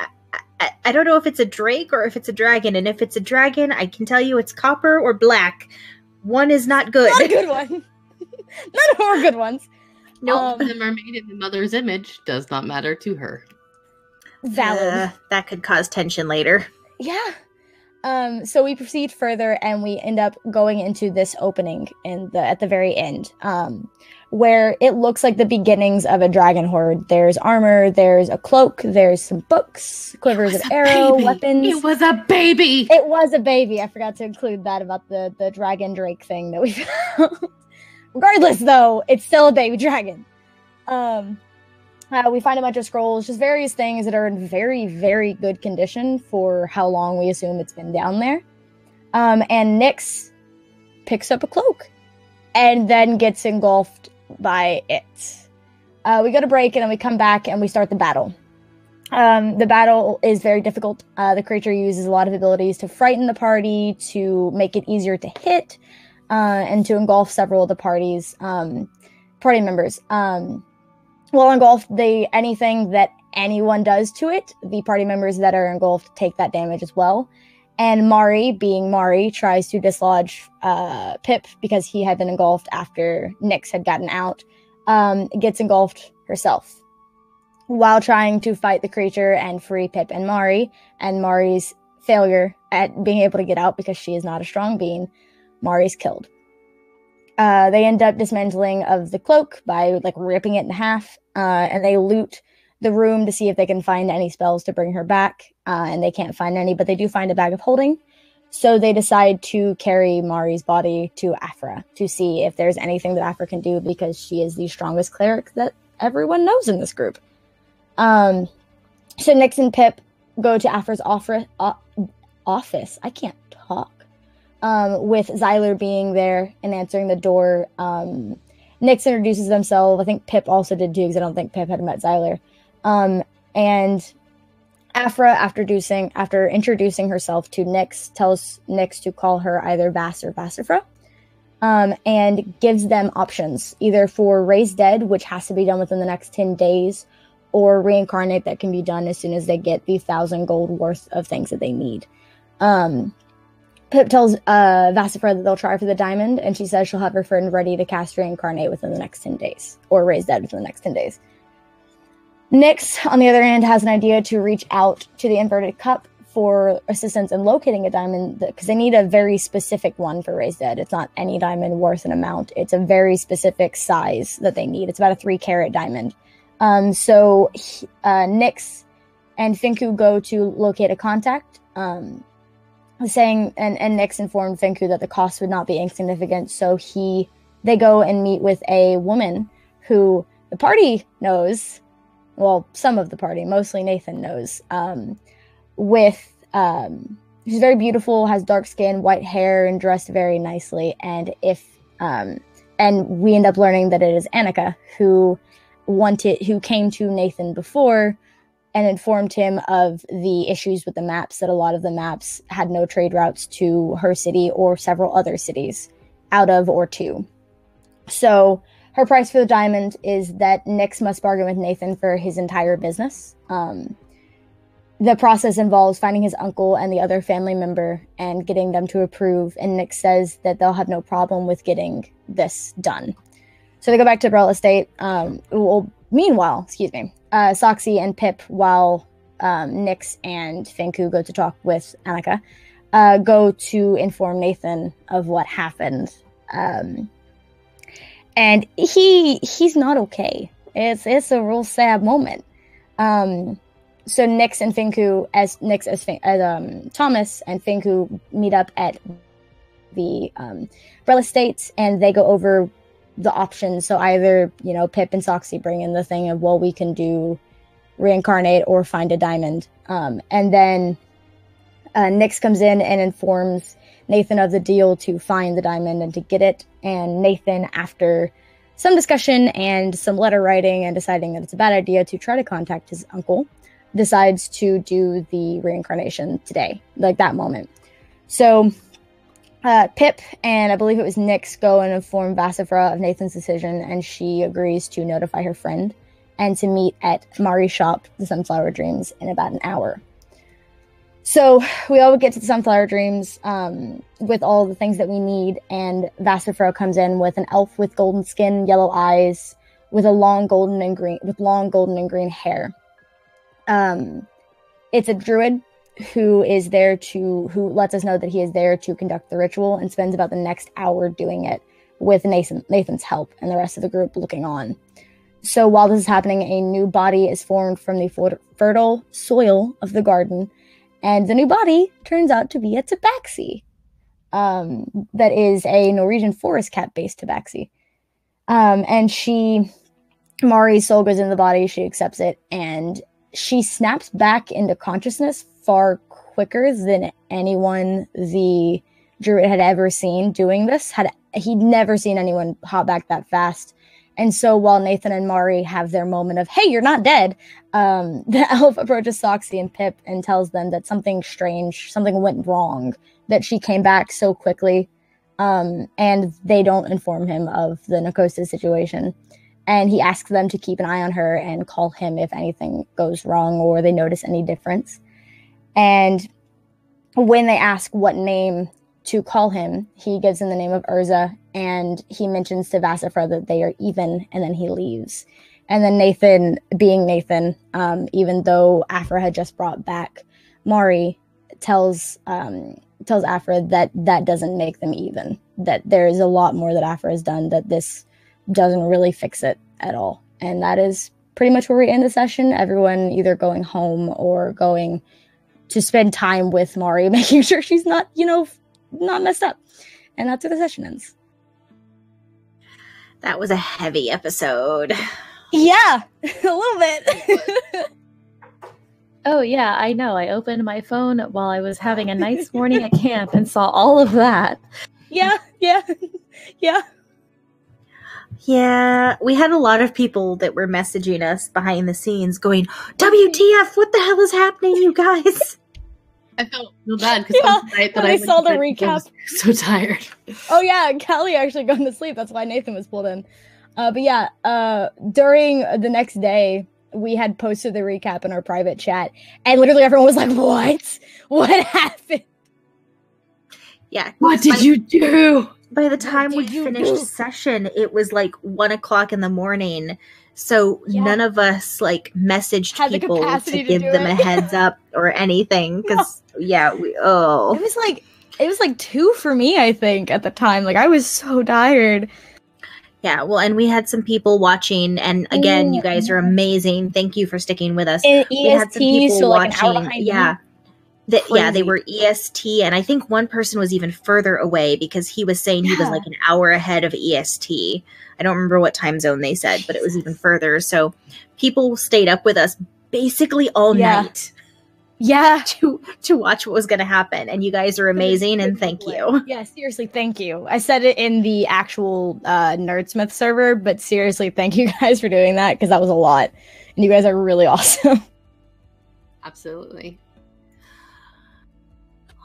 [SPEAKER 2] I don't know if it's a drake or if it's a dragon. And if it's a dragon, I can tell you it's copper or black. One is not good.
[SPEAKER 3] Not a good one. None of them are good ones.
[SPEAKER 2] Nope.
[SPEAKER 1] All of them are made in the mother's image. Does not matter to her.
[SPEAKER 3] Valid.
[SPEAKER 2] That could cause tension later.
[SPEAKER 3] Yeah. So we proceed further and we end up going into this opening at the very end, where it looks like the beginnings of a dragon horde. There's armor, there's a cloak, there's some books, quivers of arrow, weapons.
[SPEAKER 1] It was a baby.
[SPEAKER 3] It was a baby. I forgot to include that about the dragon drake thing that we found. Regardless, though, it's still a baby dragon. We find a bunch of scrolls, just various things that are in very, very good condition for how long we assume it's been down there. And Nyx picks up a cloak and then gets engulfed by it. We go to break and then we come back and we start the battle. The battle is very difficult. The creature uses a lot of abilities to frighten the party, to make it easier to hit, and to engulf several of the party members. While engulfed, anything that anyone does to it, the party members that are engulfed take that damage as well. And Mari, being Mari, tries to dislodge Pip because he had been engulfed after Nyx had gotten out, gets engulfed herself. While trying to fight the creature and free Pip and Mari's failure at being able to get out because she is not a strong being, Mari's killed. They end up dismantling of the cloak by ripping it in half, and they loot the room to see if they can find any spells to bring her back, and they can't find any, but they do find a bag of holding. So they decide to carry Mari's body to Aphra to see if there's anything that Aphra can do, because she is the strongest cleric that everyone knows in this group. So Nyx and Pip go to Aphra's office. I can't talk. With Xyler being there and answering the door. Nyx introduces themselves. I think Pip also did too, because I don't think Pip had met Xyler. And Aphra, after introducing herself to Nyx, tells Nyx to call her either Vass or Vassifra, and gives them options, either for Raise Dead, which has to be done within the next 10 days, or Reincarnate, that can be done as soon as they get the 1,000 gold worth of things that they need. Pip tells Vassifra that they'll try for the diamond, and she says she'll have her friend ready to cast Reincarnate within the next 10 days, or Raise Dead within the next 10 days. Nyx, on the other hand, has an idea to reach out to the Inverted Cup for assistance in locating a diamond, because they need a very specific one for Raise Dead. It's not any diamond worth an amount. It's a very specific size that they need. It's about a 3-carat diamond. So Nyx and Finku go to locate a contact, saying, and Nyx informed Finku that the cost would not be insignificant, so they go and meet with a woman who the party knows, well, some of the party, mostly Nathan knows, she's very beautiful, has dark skin, white hair, and dressed very nicely, and we end up learning that it is Annika, who came to Nathan before and informed him of the issues with the maps, that a lot of the maps had no trade routes to her city or several other cities out of or to. So her price for the diamond is that Nyx must bargain with Nathan for his entire business. The process involves finding his uncle and the other family member and getting them to approve, and Nyx says that they'll have no problem with getting this done. So they go back to Brell Estate. Meanwhile, Soxy and Pip, while Nyx and Finku go to talk with Annika, go to inform Nathan of what happened. And he's not okay. It's a real sad moment. So Nyx and Finku, as Thomas and Finku meet up at the Brell Estate, and they go over the options. So either, Pip and Soxy bring in the thing of, well, we can do Reincarnate or find a diamond. And then Nyx comes in and informs Nathan of the deal to find the diamond and to get it. And Nathan, after some discussion and some letter writing and deciding that it's a bad idea to try to contact his uncle, decides to do the reincarnation today, like that moment. So Pip and I believe it was Nyx go and inform Vassifra of Nathan's decision, and she agrees to notify her friend and to meet at Mari's shop, the Sunflower Dreams, in about an hour. So we all get to the Sunflower Dreams with all the things that we need, and Vassifra comes in with an elf with golden skin, yellow eyes, with long golden and green hair. It's a druid who lets us know that he is there to conduct the ritual and spends about the next hour doing it with Nathan's help and the rest of the group looking on. So while this is happening, a new body is formed from the fertile soil of the garden, and the new body turns out to be a tabaxi. That is a Norwegian forest cat-based tabaxi. And Mari's soul goes into the body, she accepts it, and she snaps back into consciousness far quicker than anyone the druid had ever seen doing this. He'd never seen anyone hop back that fast. And so while Nathan and Mari have their moment of, hey, you're not dead, the elf approaches Soxy and Pip and tells them that something went wrong, that she came back so quickly, and they don't inform him of the Nakosta situation. And he asks them to keep an eye on her and call him if anything goes wrong or they notice any difference. And when they ask what name to call him, he gives them the name of Urza, and he mentions to Vassifra that they are even, and then he leaves. And then Nathan, being Nathan, even though Afra had just brought back Mari, tells Afra that doesn't make them even, that there is a lot more that Afra has done, that this doesn't really fix it at all. And that is pretty much where we end the session. Everyone either going home or going to spend time with Mari, making sure she's not messed up. And that's where the session ends.
[SPEAKER 2] That was a heavy episode.
[SPEAKER 3] Yeah, a little bit.
[SPEAKER 4] Oh, yeah, I know. I opened my phone while I was having a nice morning at camp and saw all of that.
[SPEAKER 3] Yeah.
[SPEAKER 2] Yeah, we had a lot of people that were messaging us behind the scenes going, WTF, what the hell is happening, you guys?
[SPEAKER 1] I felt real bad because
[SPEAKER 3] I saw the recap.
[SPEAKER 1] I was so tired.
[SPEAKER 3] Oh yeah, Callie actually going to sleep. That's why Nathan was pulled in. But yeah, during the next day, we had posted the recap in our private chat, and literally everyone was like, "What? What happened?
[SPEAKER 2] Yeah,
[SPEAKER 1] what did you do?"
[SPEAKER 2] By the time we finished session, it was like 1:00 in the morning. So none of us messaged people to give them a heads up or anything. Because
[SPEAKER 3] it was like 2 for me, I think, at the time. Like, I was so tired.
[SPEAKER 2] Yeah, well, and we had some people watching, and again, you guys are amazing. Thank you for sticking with us.
[SPEAKER 3] And
[SPEAKER 2] we had some people
[SPEAKER 3] so
[SPEAKER 2] watching.
[SPEAKER 3] An hour behind
[SPEAKER 2] me. They were EST, and I think one person was even further away because he was saying he was like an hour ahead of EST. I don't remember what time zone they said, but it was even further. So people stayed up with us basically all night.
[SPEAKER 3] Yeah.
[SPEAKER 2] To watch what was going to happen. And you guys are amazing, and thank you.
[SPEAKER 3] Yeah, seriously, thank you. I said it in the actual Nerdsmith server, but seriously, thank you guys for doing that, because that was a lot. And you guys are really awesome.
[SPEAKER 1] Absolutely.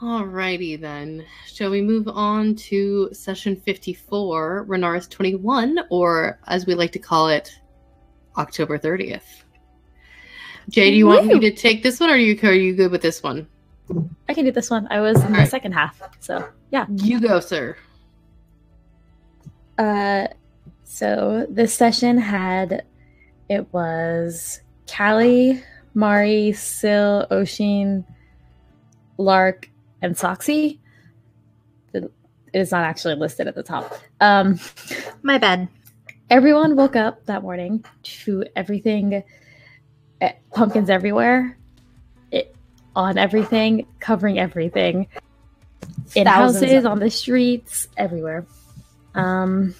[SPEAKER 1] Alrighty then. Shall we move on to session 54, Renaris 21, or as we like to call it, October 30th. Jay, do you want me to take this one, or are you good with this one?
[SPEAKER 4] I can do this one. I was in the second half, so yeah.
[SPEAKER 1] You go, sir.
[SPEAKER 4] So this session was Callie, Mari, Sil, Oshin, Lark, and Soxy. It is not actually listed at the top.
[SPEAKER 2] My bad.
[SPEAKER 4] Everyone woke up that morning to everything, pumpkins everywhere, on everything, covering everything, in houses, on the streets, everywhere. And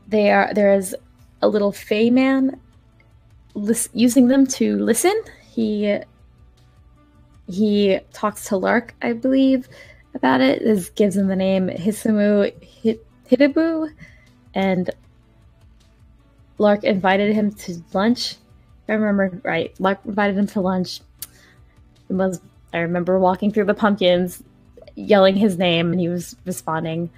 [SPEAKER 4] there is a little Fey man using them to listen. He talks to Lark, I believe, about it gives him the name Hisamu Hitabu, and Lark invited him to lunch. If I remember right, Lark invited him to lunch. I remember walking through the pumpkins, yelling his name, and he was responding.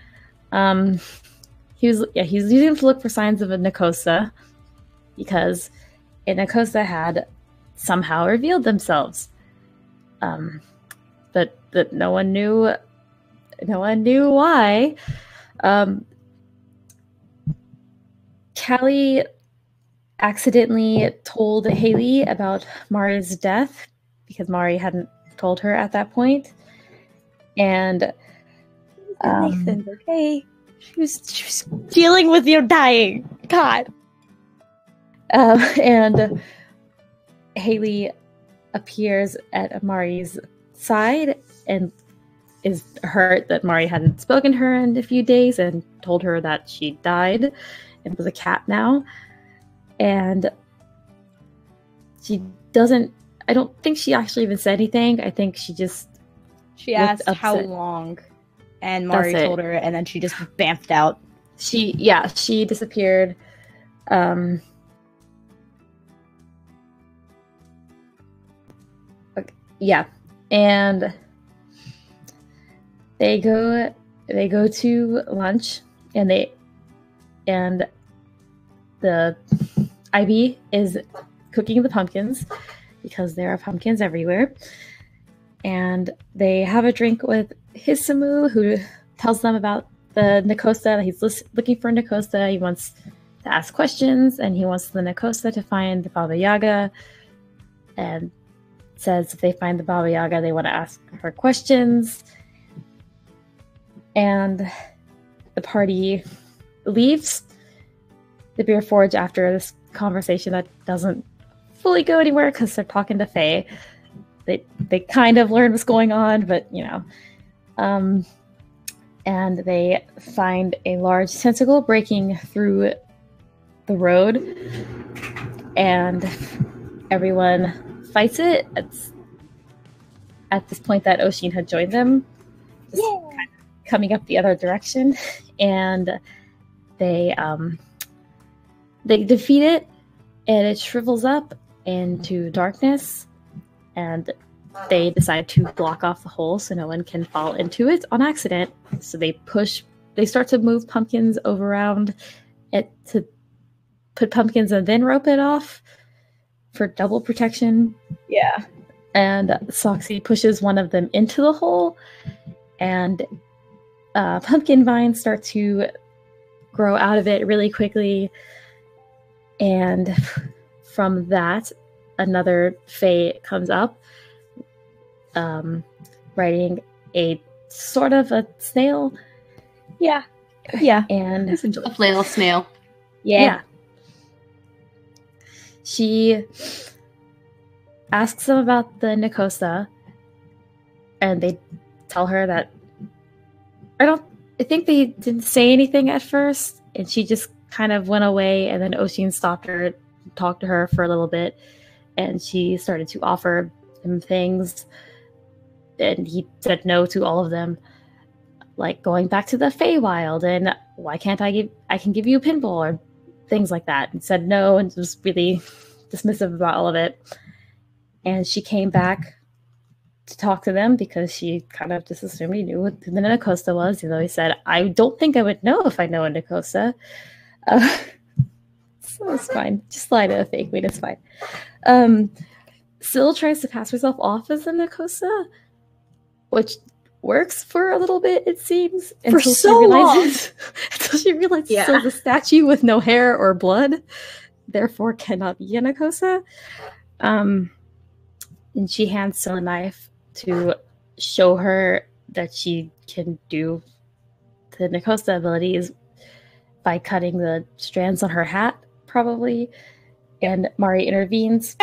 [SPEAKER 4] He's using him to look for signs of a Nakosa, because a Nakosa had somehow revealed themselves. But no one knew why. Callie accidentally told Haley about Mari's death because Mari hadn't told her at that point. And
[SPEAKER 2] Nathan, okay.
[SPEAKER 3] She was dealing with your dying. God.
[SPEAKER 4] And Haley appears at Mari's side and is hurt that Mari hadn't spoken to her in a few days and told her that she died and was a cat now. And she doesn't, I don't think she actually even said anything. I think she
[SPEAKER 3] asked
[SPEAKER 4] upset.
[SPEAKER 3] how long, and Mari told her, and then she just bamfed out.
[SPEAKER 4] She disappeared. Yeah, and they go to lunch, and the Ivy is cooking the pumpkins because there are pumpkins everywhere. And they have a drink with Hisamu, who tells them about the Nakosa. He's looking for Nakosa. He wants to ask questions, and he wants the Nakosa to find the Baba Yaga. And says if they find the Baba Yaga, they want to ask her questions. And the party leaves the Beer Forge after this conversation that doesn't fully go anywhere because they're talking to Faye. They kind of learn what's going on, but and they find a large tentacle breaking through the road, and everyone fights it. It's at this point that Oshin had joined them, just kind of coming up the other direction, and they defeat it, and it shrivels up into darkness, and they decide to block off the hole so no one can fall into it on accident. So they start to move pumpkins around it to put pumpkins and then rope it off for double protection.
[SPEAKER 3] Yeah.
[SPEAKER 4] And Soxy pushes one of them into the hole, and pumpkin vines start to grow out of it really quickly. And from that, another Fae comes up, riding a sort of a snail.
[SPEAKER 3] Yeah.
[SPEAKER 4] And
[SPEAKER 1] A flail snail.
[SPEAKER 4] Yeah. She asks them about the Nakosa, and they tell her that I think they didn't say anything at first, and she just kind of went away, and then Oshin stopped her, talked to her for a little bit, and she started to offer him things, and he said no to all of them, like going back to the Feywild, and why can't I can give you a pinball, or things like that, and said no, and was really dismissive about all of it. And she came back to talk to them because she kind of just assumed he knew who the Nakosa was, even though he said, I don't think I would know if I know a Nakosa. So it's fine. Just lie to a fake queen, it's fine. Syl tries to pass herself off as a Nakosa, which works for a little bit, it seems.
[SPEAKER 3] Until
[SPEAKER 4] she realizes Syl's a statue with no hair or blood, therefore cannot be a Nakosa. And she hands Syl a knife to show her that she can do the Nakosa abilities by cutting the strands on her hat, probably. And Mari intervenes.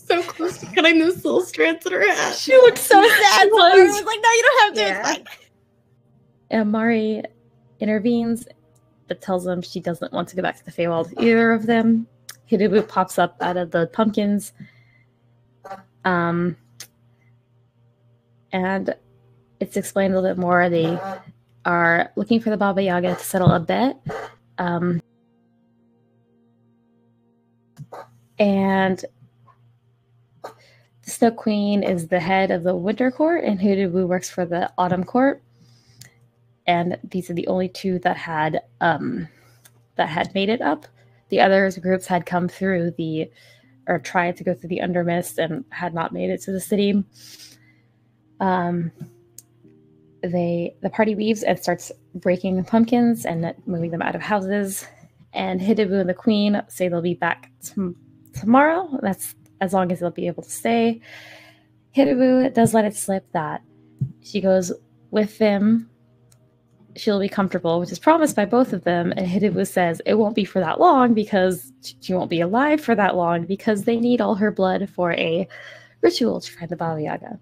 [SPEAKER 1] So close to cutting those little strands in her hat.
[SPEAKER 3] She looked so sad. So I was like, no, you don't have to.
[SPEAKER 2] Yeah.
[SPEAKER 3] It's fine.
[SPEAKER 4] And Mari intervenes, but tells them she doesn't want to go back to the Feywild with either of them. Hidebu pops up out of the pumpkins. And it's explained a little bit more. They are looking for the Baba Yaga to settle a bet. And the Snow Queen is the head of the Winter Court, and Hoodoo works for the Autumn Court. And these are the only two that had made it up. The other groups had come through or tried to go through the Undermist and had not made it to the city. The party leaves and starts breaking pumpkins and moving them out of houses. And Hidibu and the Queen say they'll be back tomorrow. That's as long as they'll be able to stay. Hidibu does let it slip that she goes with them. She'll be comfortable, which is promised by both of them. And Hidibu says it won't be for that long because she won't be alive for that long because they need all her blood for a ritual to find the Baba Yaga.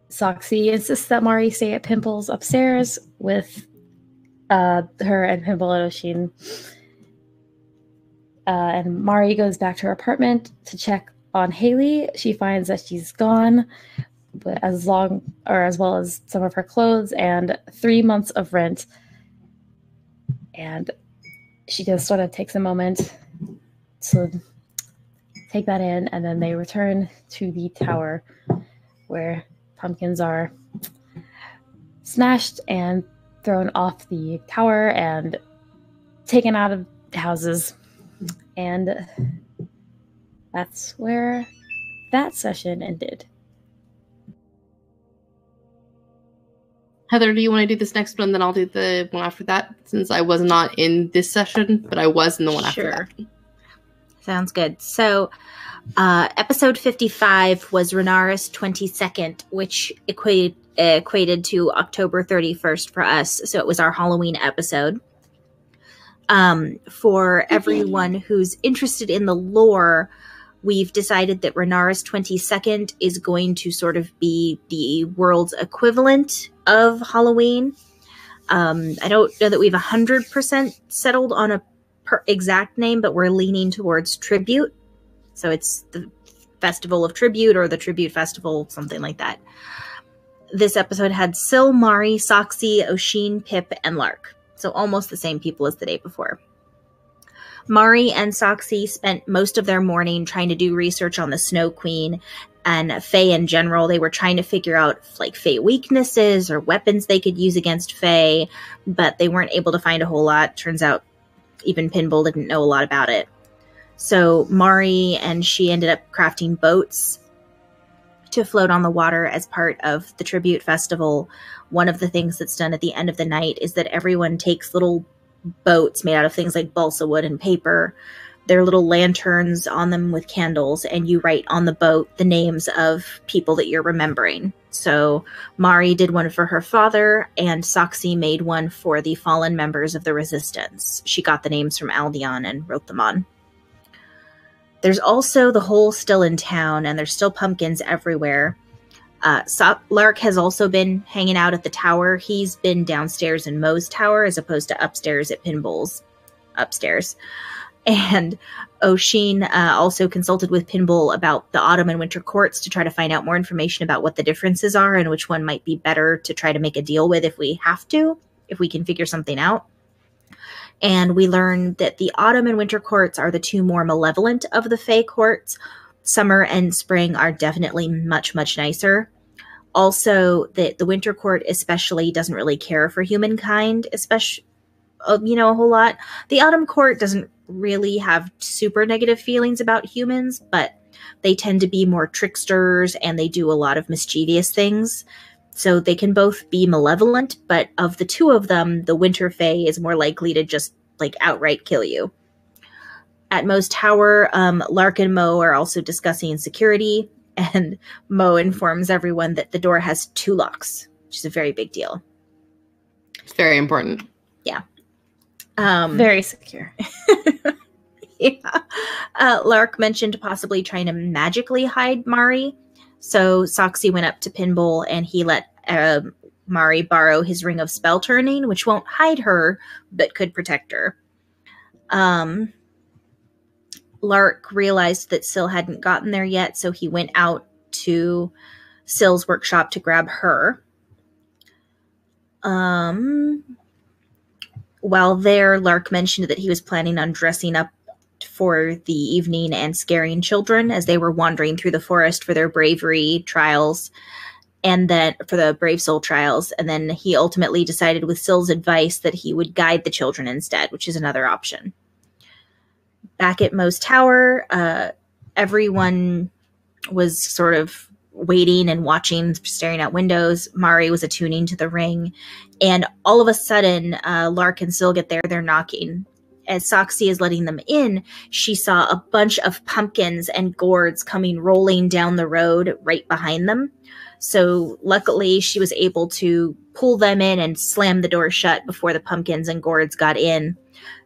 [SPEAKER 4] Soxy insists that Mari stay at Pimple's upstairs with her and Pimple and Oshin. And Mari goes back to her apartment to check on Haley. She finds that she's gone, but as well as some of her clothes and 3 months of rent. And she just sort of takes a moment to take that in, and then they return to the tower where pumpkins are smashed and thrown off the tower and taken out of houses. And that's where that session ended.
[SPEAKER 1] Heather, do you want to do this next one? Then I'll do the one after that, since I was not in this session, but I was in the one after that.
[SPEAKER 2] Sounds good. So episode 55 was Renaris 22nd, which equated to October 31st for us. So it was our Halloween episode. For everyone who's interested in the lore, we've decided that Renaris 22nd is going to sort of be the world's equivalent of Halloween. I don't know that we've 100% settled on a exact name, but we're leaning towards Tribute. So it's the Festival of Tribute or the Tribute Festival, something like that. This episode had Sil, Mari, Soxy, Oshin, Pip, and Lark. So almost the same people as the day before. Mari and Soxy spent most of their morning trying to do research on the Snow Queen and Fae in general. They were trying to figure out like Fae weaknesses or weapons they could use against Fae, but they weren't able to find a whole lot. Turns out even Pinball didn't know a lot about it. So Mari and she ended up crafting boats to float on the water as part of the Tribute Festival. One of the things that's done at the end of the night is that everyone takes little boats made out of things like balsa wood and paper. There are little lanterns on them with candles, and you write on the boat the names of people that you're remembering. So Mari did one for her father, and Soxy made one for the fallen members of the Resistance. She got the names from Aldeon and wrote them on. There's also the hole still in town, and there's still pumpkins everywhere. Lark has also been hanging out at the tower. He's been downstairs in Moe's tower as opposed to upstairs at Pinball's upstairs. And Oshin also consulted with Pinball about the autumn and winter courts to try to find out more information about what the differences are and which one might be better to try to make a deal with if we have to, if we can figure something out. And we learned that the autumn and winter courts are the two more malevolent of the Fae courts. Summer and spring are definitely much, much nicer. Also, the winter court especially doesn't really care for humankind, especially, a whole lot. The autumn court doesn't really have super negative feelings about humans, but they tend to be more tricksters and they do a lot of mischievous things. So they can both be malevolent, but of the two of them, the winter fae is more likely to just like outright kill you. At Moe's tower, Lark and Moe are also discussing security, and Moe informs everyone that the door has 2 locks, which is a very big deal.
[SPEAKER 1] It's very important.
[SPEAKER 2] Yeah.
[SPEAKER 4] Very secure.
[SPEAKER 2] Yeah. Lark mentioned possibly trying to magically hide Mari. So Soxy went up to Pinball and he let Mari borrow his ring of spell turning, which won't hide her, but could protect her. Lark realized that Sil hadn't gotten there yet, so he went out to Syl's workshop to grab her. While there, Lark mentioned that he was planning on dressing up for the evening and scaring children as they were wandering through the forest for their bravery trials, and then for the Brave Soul trials. And then he ultimately decided, with Syl's advice, that he would guide the children instead, which is another option. Back at Moe's Tower, everyone was sort of waiting and watching, staring out windows. Mari was attuning to the ring, and all of a sudden, Lark and Syl get there. They're knocking. As Soxy is letting them in, she saw a bunch of pumpkins and gourds coming rolling down the road right behind them. So luckily, she was able to pull them in and slam the door shut before the pumpkins and gourds got in.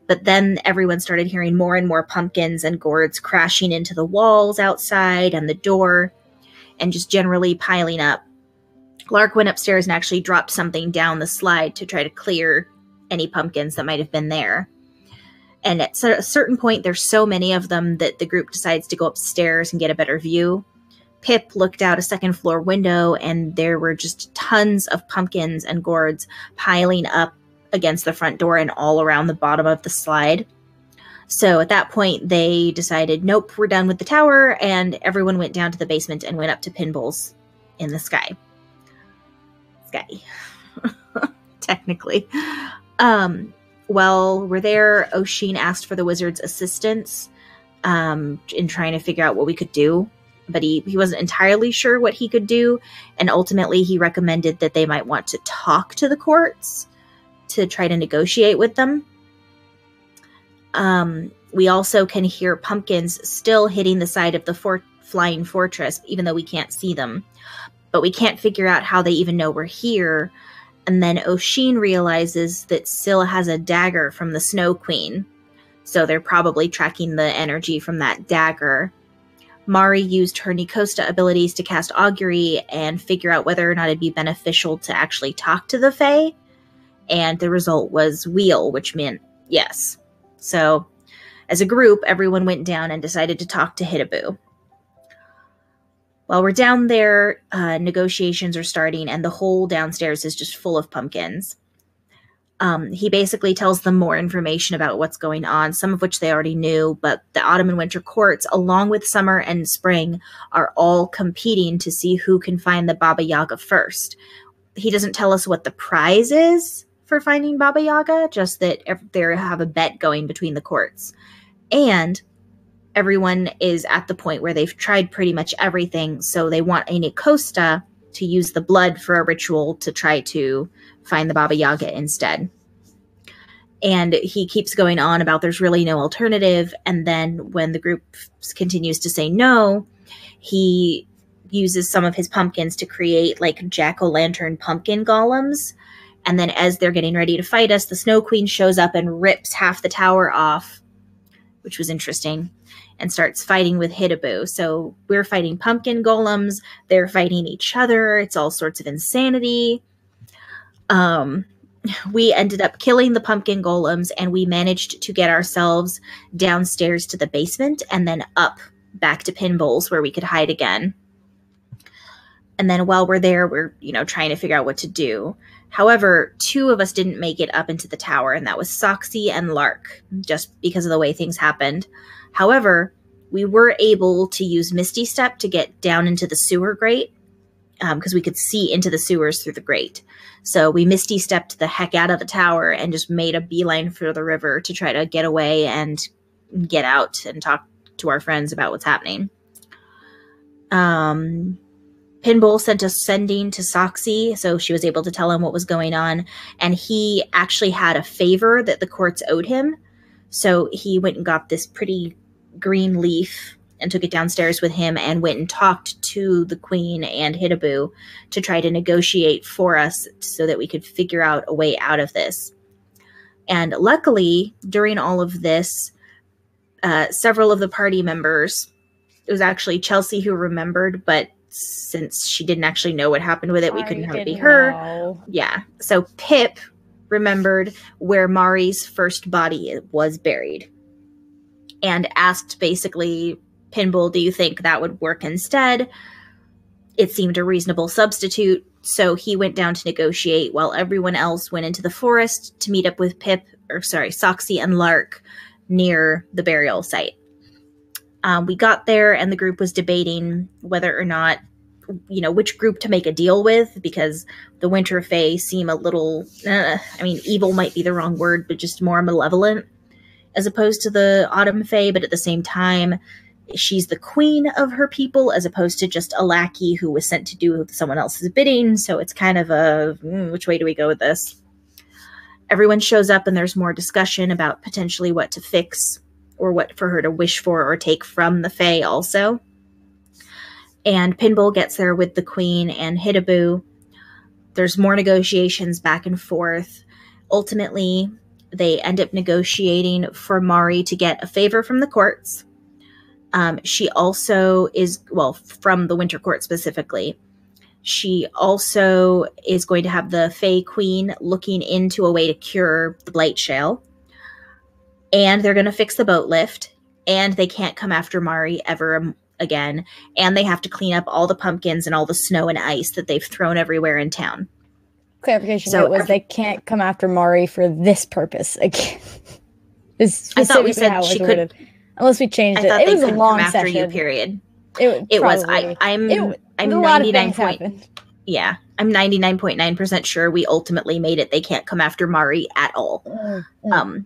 [SPEAKER 2] But then everyone started hearing more and more pumpkins and gourds crashing into the walls outside and the door, and just generally piling up. Lark went upstairs and actually dropped something down the slide to try to clear any pumpkins that might have been there. And at a certain point, there's so many of them that the group decides to go upstairs and get a better view. Pip looked out a second floor window, and there were just tons of pumpkins and gourds piling up against the front door and all around the bottom of the slide. So at that point, they decided, nope, we're done with the tower, and everyone went down to the basement and went up to pinballs in the sky. Technically. While we're there, Oshin asked for the wizard's assistance in trying to figure out what we could do, but he wasn't entirely sure what he could do, and ultimately he recommended that they might want to talk to the courts to try to negotiate with them. We also can hear pumpkins still hitting the side of the flying fortress, even though we can't see them. But we can't figure out how they even know we're here. And then Oshin realizes that Syl has a dagger from the Snow Queen. So they're probably tracking the energy from that dagger. Mari used her Nicosta abilities to cast Augury and figure out whether or not it'd be beneficial to actually talk to the Fae. And the result was wheel, which meant yes. So as a group, everyone went down and decided to talk to Hidaboo. While we're down there, negotiations are starting, and the whole downstairs is just full of pumpkins. He basically tells them more information about what's going on, some of which they already knew, but the autumn and winter courts, along with summer and spring, are all competing to see who can find the Baba Yaga first. He doesn't tell us what the prize is for finding Baba Yaga, just that they have a bet going between the courts. And everyone is at the point where they've tried pretty much everything, so they want a Nicosta to use the blood for a ritual to try to find the Baba Yaga instead. And he keeps going on about there's really no alternative, and then when the group continues to say no, he uses some of his pumpkins to create like jack-o'-lantern pumpkin golems. And then as they're getting ready to fight us, the Snow Queen shows up and rips half the tower off, which was interesting, and starts fighting with Hidaboo. So we're fighting pumpkin golems, they're fighting each other, it's all sorts of insanity. We ended up killing the pumpkin golems, and we managed to get ourselves downstairs to the basement and then up back to Pinballs where we could hide again. And then while we're there, we're, trying to figure out what to do. However, two of us didn't make it up into the tower, and that was Soxy and Lark, just because of the way things happened. However, we were able to use Misty Step to get down into the sewer grate, because we could see into the sewers through the grate. So we Misty Stepped the heck out of the tower and just made a beeline for the river to try to get away and get out and talk to our friends about what's happening. Pinball sent us sending to Soxy, so she was able to tell him what was going on, and he actually had a favor that the courts owed him, so he went and got this pretty green leaf and took it downstairs with him and went and talked to the Queen and Hidaboo to try to negotiate for us so that we could figure out a way out of this. And luckily, during all of this, several of the party members, it was actually Chelsea who remembered, but since she didn't actually know what happened with it, we couldn't have it be her.
[SPEAKER 3] Know.
[SPEAKER 2] Yeah. So Pip remembered where Mari's first body was buried and asked basically, Pinball, do you think that would work instead? it seemed a reasonable substitute, so he went down to negotiate while everyone else went into the forest to meet up with Soxy and Lark near the burial site. We got there and the group was debating whether or not, which group to make a deal with, because the Winter Fae seem a little, evil might be the wrong word, but just more malevolent as opposed to the Autumn Fae, but at the same time, she's the queen of her people as opposed to just a lackey who was sent to do someone else's bidding, so it's kind of which way do we go with this? Everyone shows up and there's more discussion about potentially what to fix or what for her to wish for or take from the Fae also. And Pinball gets there with the queen and Hidaboo. There's more negotiations back and forth. Ultimately, they end up negotiating for Mari to get a favor from the courts. She also is, from the Winter Court specifically, she also is going to have the Fae Queen looking into a way to cure the Blight Shale. And they're going to fix the boat lift. And they can't come after Mari ever again. And they have to clean up all the pumpkins and all the snow and ice that they've thrown everywhere in town.
[SPEAKER 3] Clarification, so was they can't come after Mari for this purpose again.
[SPEAKER 2] I thought we said she could...
[SPEAKER 3] Unless we changed it. It was a long session.
[SPEAKER 2] After you, period.
[SPEAKER 3] It
[SPEAKER 2] was. I'm 99. Yeah, I'm 99.9% sure we ultimately made it. They can't come after Mari at all.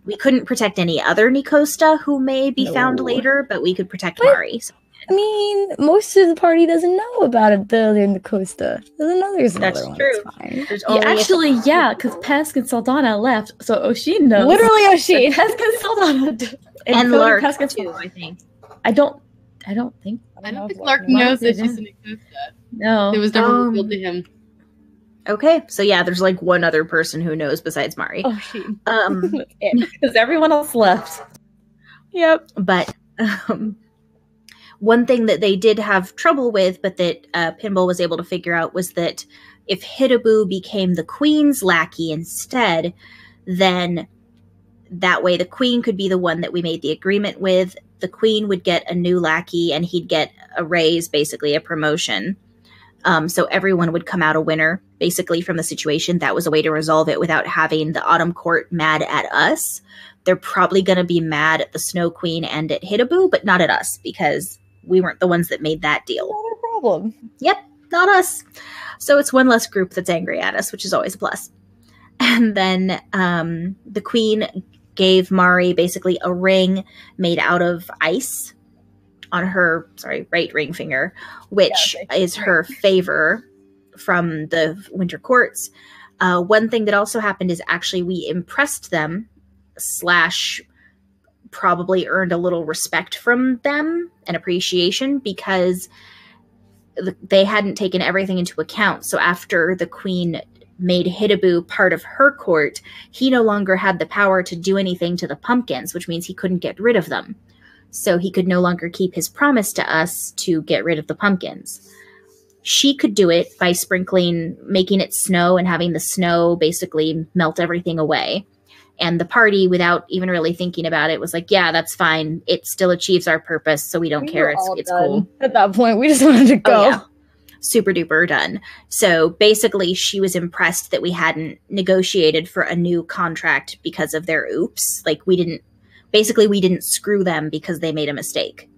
[SPEAKER 2] We couldn't protect any other Nicosta who may be found later, but we could protect Mari. So.
[SPEAKER 3] I mean, most of the party doesn't know about it. The other Nicosta doesn't know there's another one.
[SPEAKER 2] True.
[SPEAKER 3] That's fine.
[SPEAKER 4] Because Pesk and Saldana left, so Oshin knows.
[SPEAKER 3] Literally Oshin.
[SPEAKER 4] Pesk and Saldana.
[SPEAKER 2] And Lark too, I think.
[SPEAKER 4] I don't think
[SPEAKER 1] Lark knows that she's a Nicosta.
[SPEAKER 4] No.
[SPEAKER 1] It was never revealed to him.
[SPEAKER 2] Okay, so yeah, there's like one other person who knows besides Mari.
[SPEAKER 4] Because everyone else left.
[SPEAKER 2] Yep. But one thing that they did have trouble with, but that Pinball was able to figure out, was that if Hidaboo became the queen's lackey instead, then that way the queen could be the one that we made the agreement with. The queen would get a new lackey and he'd get a raise, basically a promotion. So everyone would come out a winner, basically, from the situation. That was a way to resolve it without having the Autumn Court mad at us. They're probably going to be mad at the Snow Queen and at Hidaboo, but not at us, because we weren't the ones that made that deal.
[SPEAKER 3] Not a problem.
[SPEAKER 2] Yep, not us. So it's one less group that's angry at us, which is always a plus. And then the queen gave Mari basically a ring made out of ice on her, right ring finger, which is her favor from the Winter Courts. One thing that also happened is actually we impressed them / probably earned a little respect from them and appreciation, because they hadn't taken everything into account. So after the queen made Hidaboo part of her court, he no longer had the power to do anything to the pumpkins, which means he couldn't get rid of them. So he could no longer keep his promise to us to get rid of the pumpkins. She could do it by making it snow and having the snow basically melt everything away. And the party, without even really thinking about it, was like, yeah, that's fine. It still achieves our purpose, so we don't care. It's cool.
[SPEAKER 3] At that point, we just wanted to go.
[SPEAKER 2] Oh, yeah. Super duper done. So basically, she was impressed that we hadn't negotiated for a new contract because of their oops. Like, we didn't screw them because they made a mistake.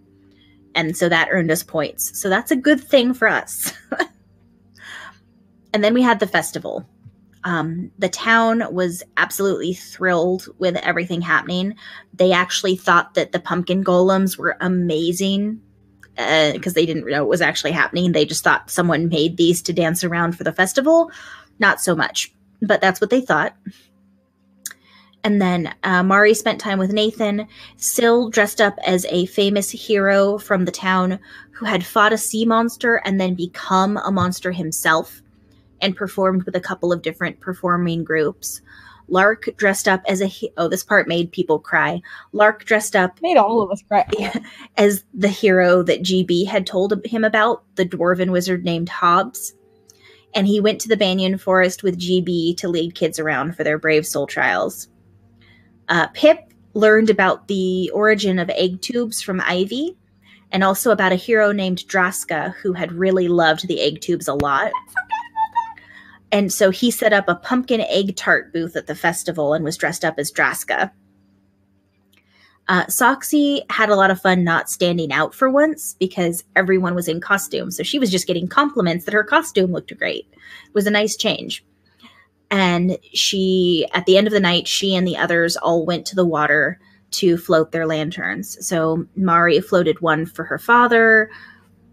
[SPEAKER 2] And so that earned us points. So that's a good thing for us. And then we had the festival. The town was absolutely thrilled with everything happening. They actually thought that the pumpkin golems were amazing because they didn't know it was actually happening. They just thought someone made these to dance around for the festival. Not so much, but that's what they thought. And then Mari spent time with Nathan, Syl dressed up as a famous hero from the town who had fought a sea monster and then become a monster himself, and performed with a couple of different performing groups. Lark dressed up as this part made people cry. Lark dressed up...
[SPEAKER 3] Made all of us cry.
[SPEAKER 2] As the hero that GB had told him about, the dwarven wizard named Hobbs. And he went to the Banyan Forest with GB to lead kids around for their brave soul trials. Pip learned about the origin of egg tubes from Ivy, and also about a hero named Draska who had really loved the egg tubes a lot. And so he set up a pumpkin egg tart booth at the festival and was dressed up as Draska. Soxy had a lot of fun not standing out for once because everyone was in costume. So she was just getting compliments that her costume looked great. It was a nice change. And at the end of the night, she and the others all went to the water to float their lanterns. So Mari floated one for her father.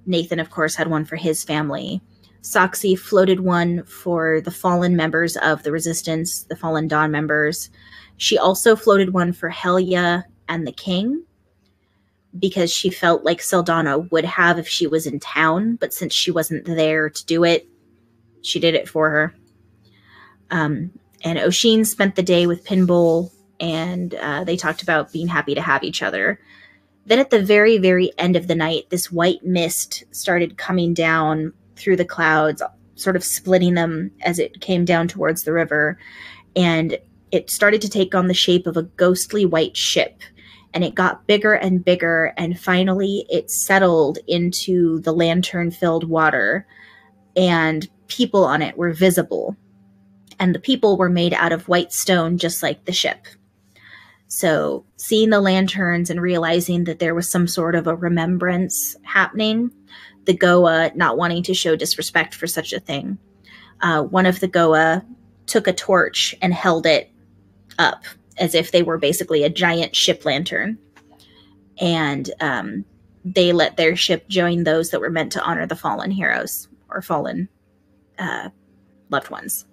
[SPEAKER 2] Nathan, of course, had one for his family. Soxy floated one for the fallen members of the Resistance, the fallen Dawn members. She also floated one for Helia and the king, because she felt like Sildana would have if she was in town, but since she wasn't there to do it, she did it for her. And Oshin spent the day with Pinball, and they talked about being happy to have each other. Then at the very, very end of the night, this white mist started coming down through the clouds, sort of splitting them as it came down towards the river, and it started to take on the shape of a ghostly white ship. And it got bigger and bigger, and finally it settled into the lantern-filled water, and people on it were visible. And the people were made out of white stone, just like the ship. So seeing the lanterns and realizing that there was some sort of a remembrance happening, the Goa, not wanting to show disrespect for such a thing, one of the Goa took a torch and held it up, as if they were basically a giant ship lantern. And they let their ship join those that were meant to honor the fallen heroes or fallen loved ones.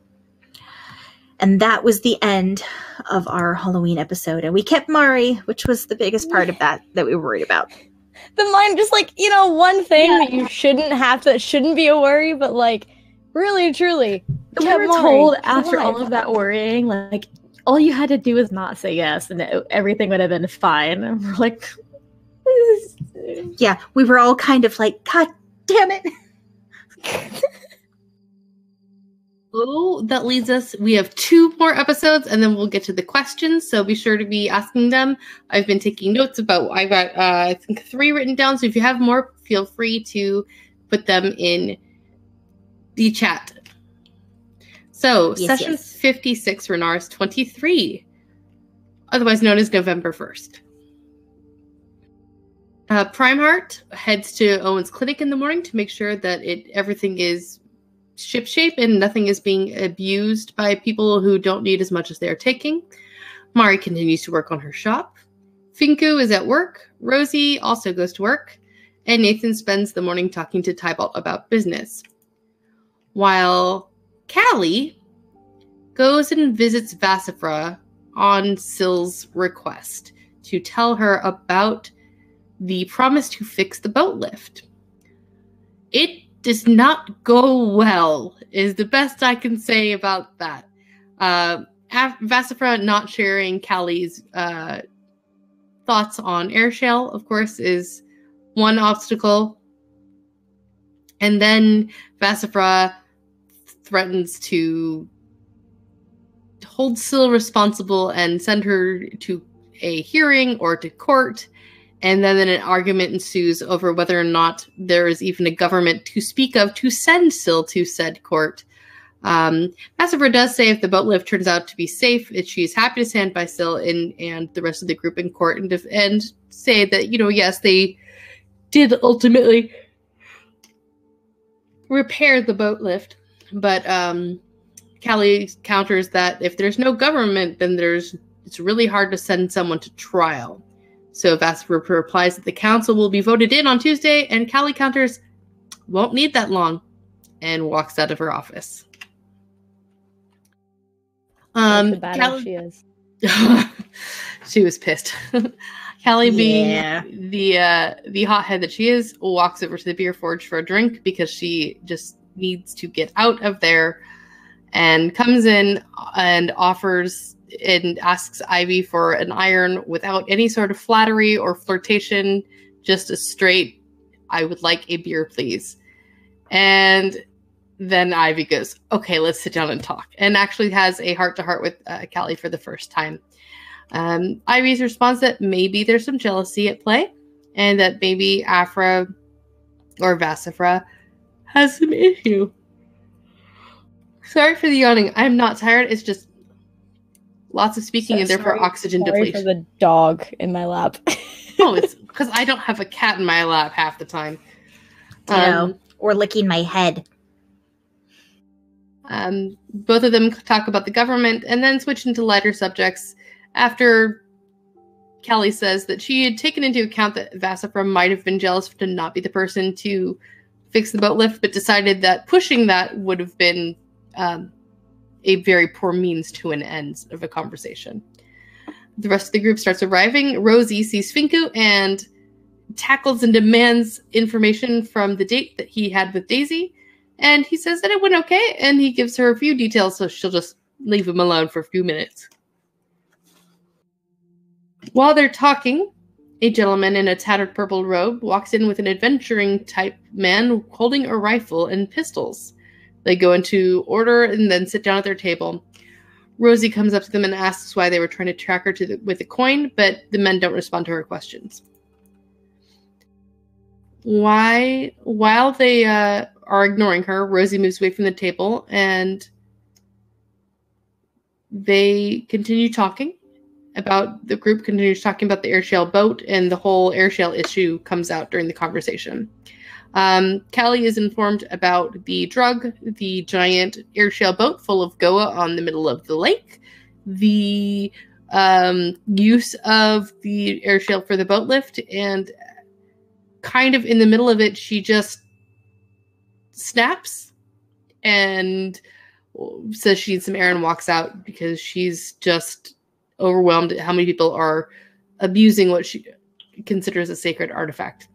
[SPEAKER 2] And that was the end of our Halloween episode. And we kept Mari, which was the biggest part of that we were worried about.
[SPEAKER 3] The mind, just like, one thing that you shouldn't be a worry, but like, really, truly.
[SPEAKER 4] We were told after all of that worrying, like, all you had to do was not say yes, and everything would have been fine. And we're like,
[SPEAKER 2] yeah, we were all kind of like, God damn it.
[SPEAKER 1] Oh, that leads us. We have 2 more episodes, and then we'll get to the questions. So be sure to be asking them. I've been taking notes about. I've got I think 3 written down. So if you have more, feel free to put them in the chat. So, session 56, Renaris 23, otherwise known as November 1st. Primeheart heads to Owen's clinic in the morning to make sure that everything is shipshape and nothing is being abused by people who don't need as much as they're taking. Mari continues to work on her shop. Finku is at work. Rosie also goes to work. And Nathan spends the morning talking to Tybalt about business. While Callie goes and visits Vassifra on Syl's request to tell her about the promise to fix the boat lift. It does not go well, is the best I can say about that. Vassifra not sharing Callie's thoughts on Airshell, of course, is one obstacle. And then Vassifra threatens to hold Syl responsible and send her to a hearing or to court. And then an argument ensues over whether or not there is even a government to speak of to send Syl to said court. Vassifra does say if the boat lift turns out to be safe, she's happy to stand by Syl and the rest of the group in court and say that, yes, they did ultimately repair the boat lift. But Callie counters that if there's no government, then it's really hard to send someone to trial. So Vassifra replies that the council will be voted in on Tuesday, and Callie counters, won't need that long, and walks out of her office.
[SPEAKER 3] Callie, she is.
[SPEAKER 1] She was pissed. Callie, being the hothead that she is, walks over to the beer forge for a drink because she just needs to get out of there, and comes in and offers and asks Ivy for an iron without any sort of flattery or flirtation, just a straight, I would like a beer, please. And then Ivy goes, okay, let's sit down and talk, and actually has a heart-to-heart with Callie for the first time. Ivy's response that maybe there's some jealousy at play, and that maybe Afra or Vassifra has some issue. Sorry for the yawning. I'm not tired. It's just lots of speaking and therefore oxygen depletion.
[SPEAKER 3] Sorry for the dog in my lap.
[SPEAKER 1] Oh, it's because I don't have a cat in my lap half the time.
[SPEAKER 2] Or licking my head.
[SPEAKER 1] Both of them talk about the government and then switch into lighter subjects after Callie says that she had taken into account that Vassifra might have been jealous to not be the person to fix the boat lift, but decided that pushing that would have been a very poor means to an end of a conversation. The rest of the group starts arriving. Rosie sees Finku and tackles and demands information from the date that he had with Daisy. And he says that it went okay, and he gives her a few details, so she'll just leave him alone for a few minutes. While they're talking, a gentleman in a tattered purple robe walks in with an adventuring-type man holding a rifle and pistols. They go into order and then sit down at their table. Rosie comes up to them and asks why they were trying to track her with a coin, but the men don't respond to her questions. While they are ignoring her, Rosie moves away from the table and the group continues talking about the airshell boat, and the whole airshell issue comes out during the conversation. Callie is informed about the giant airshell boat full of Goa on the middle of the lake, the use of the airshell for the boat lift, and kind of in the middle of it, she just snaps and says she needs some air and walks out because she's just overwhelmed at how many people are abusing what she considers a sacred artifact.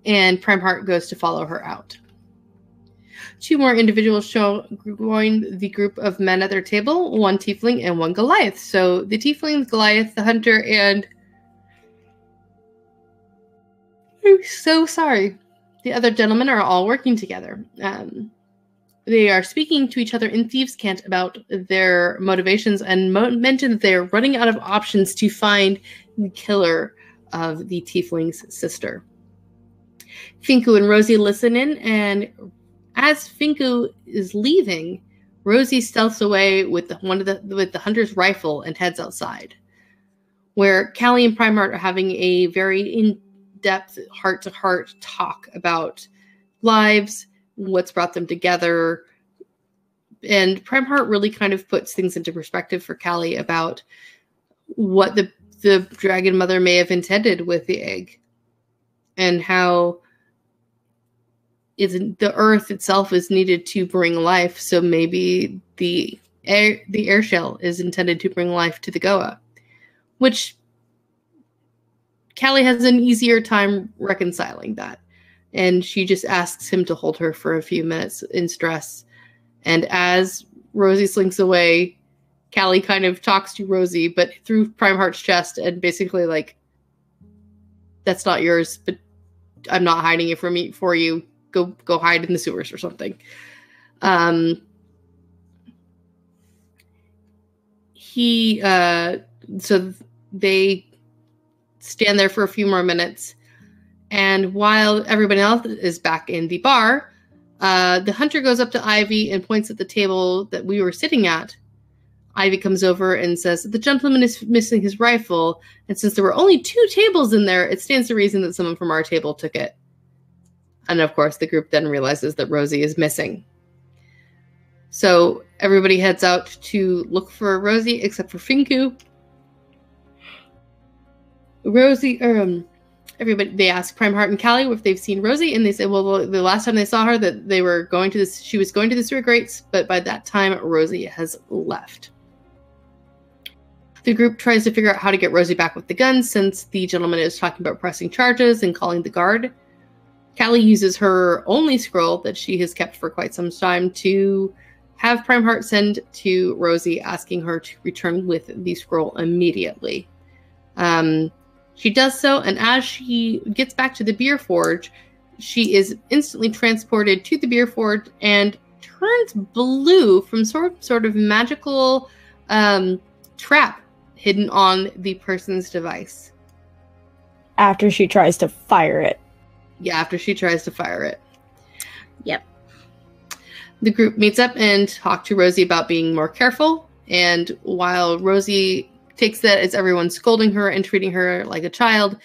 [SPEAKER 1] And Primeheart goes to follow her out. Two more individuals join the group of men at their table, one tiefling and one Goliath. So the tiefling, Goliath, the hunter, and I'm so sorry. The other gentlemen are all working together. They are speaking to each other in Thieves' Cant about their motivations and mention that they are running out of options to find the killer of the tiefling's sister. Finku and Rosie listen in, and as Finku is leaving, Rosie stealths away with the hunter's rifle and heads outside, where Callie and Primeheart are having a very in-depth, heart-to-heart talk about lives, what's brought them together, and Primeheart really kind of puts things into perspective for Callie about what the Dragon Mother may have intended with the egg, and how the earth itself is needed to bring life, so maybe the air shell is intended to bring life to the Goa, which Callie has an easier time reconciling that. And she just asks him to hold her for a few minutes in stress. And as Rosie slinks away, Callie kind of talks to Rosie, but through Primeheart's chest, and basically like, that's not yours, but I'm not hiding it for you. Go hide in the sewers or something. So they stand there for a few more minutes. And while everybody else is back in the bar, the hunter goes up to Ivy and points at the table that we were sitting at. Ivy comes over and says that the gentleman is missing his rifle, and since there were only 2 tables in there, it stands to reason that someone from our table took it. And of course, the group then realizes that Rosie is missing. So everybody heads out to look for Rosie, except for Finku. They ask Primeheart and Callie if they've seen Rosie, and they say, well, the last time they saw her, that she was going to the sewer grates, but by that time, Rosie has left. The group tries to figure out how to get Rosie back with the gun, since the gentleman is talking about pressing charges and calling the guard. Callie uses her only scroll that she has kept for quite some time to have Primeheart send to Rosie, asking her to return with the scroll immediately. She does so, and as she gets back to the beer forge, she is instantly transported to the beer forge and turns blue from sort of magical trap hidden on the person's device.
[SPEAKER 3] After she tries to fire it.
[SPEAKER 1] Yeah, after she tries to fire it.
[SPEAKER 2] Yep.
[SPEAKER 1] The group meets up and talks to Rosie about being more careful. And while Rosie takes that as everyone scolding her and treating her like a child,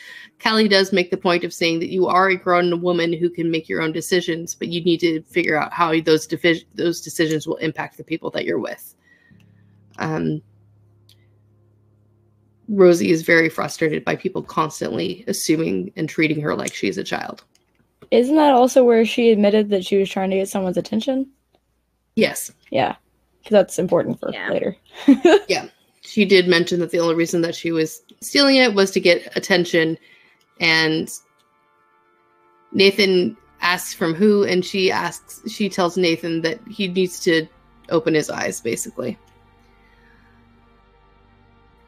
[SPEAKER 1] Callie does make the point of saying that you are a grown woman who can make your own decisions, but you need to figure out how those decisions will impact the people that you're with. Rosie is very frustrated by people constantly assuming and treating her like she's a child.
[SPEAKER 3] Isn't that also where she admitted that she was trying to get someone's attention?
[SPEAKER 1] Yes.
[SPEAKER 3] Yeah, because that's important for later.
[SPEAKER 1] Yeah. She did mention that the only reason that she was stealing it was to get attention, and Nathan asks from who, and she tells Nathan that he needs to open his eyes, basically.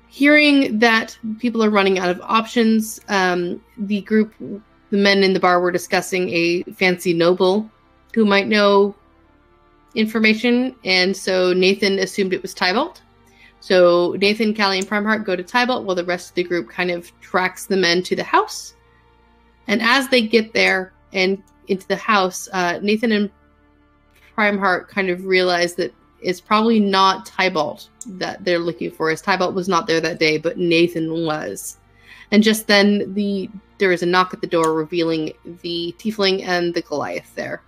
[SPEAKER 1] Hearing that people are running out of options, the men in the bar were discussing a fancy noble who might know information, and so Nathan assumed it was Tybalt. So Nathan, Callie, and Primeheart go to Tybalt while the rest of the group kind of tracks the men to the house. And as they get there and into the house, Nathan and Primeheart kind of realize that it's probably not Tybalt that they're looking for, as Tybalt was not there that day, but Nathan was. And just then there is a knock at the door revealing the Tiefling and the Goliath there.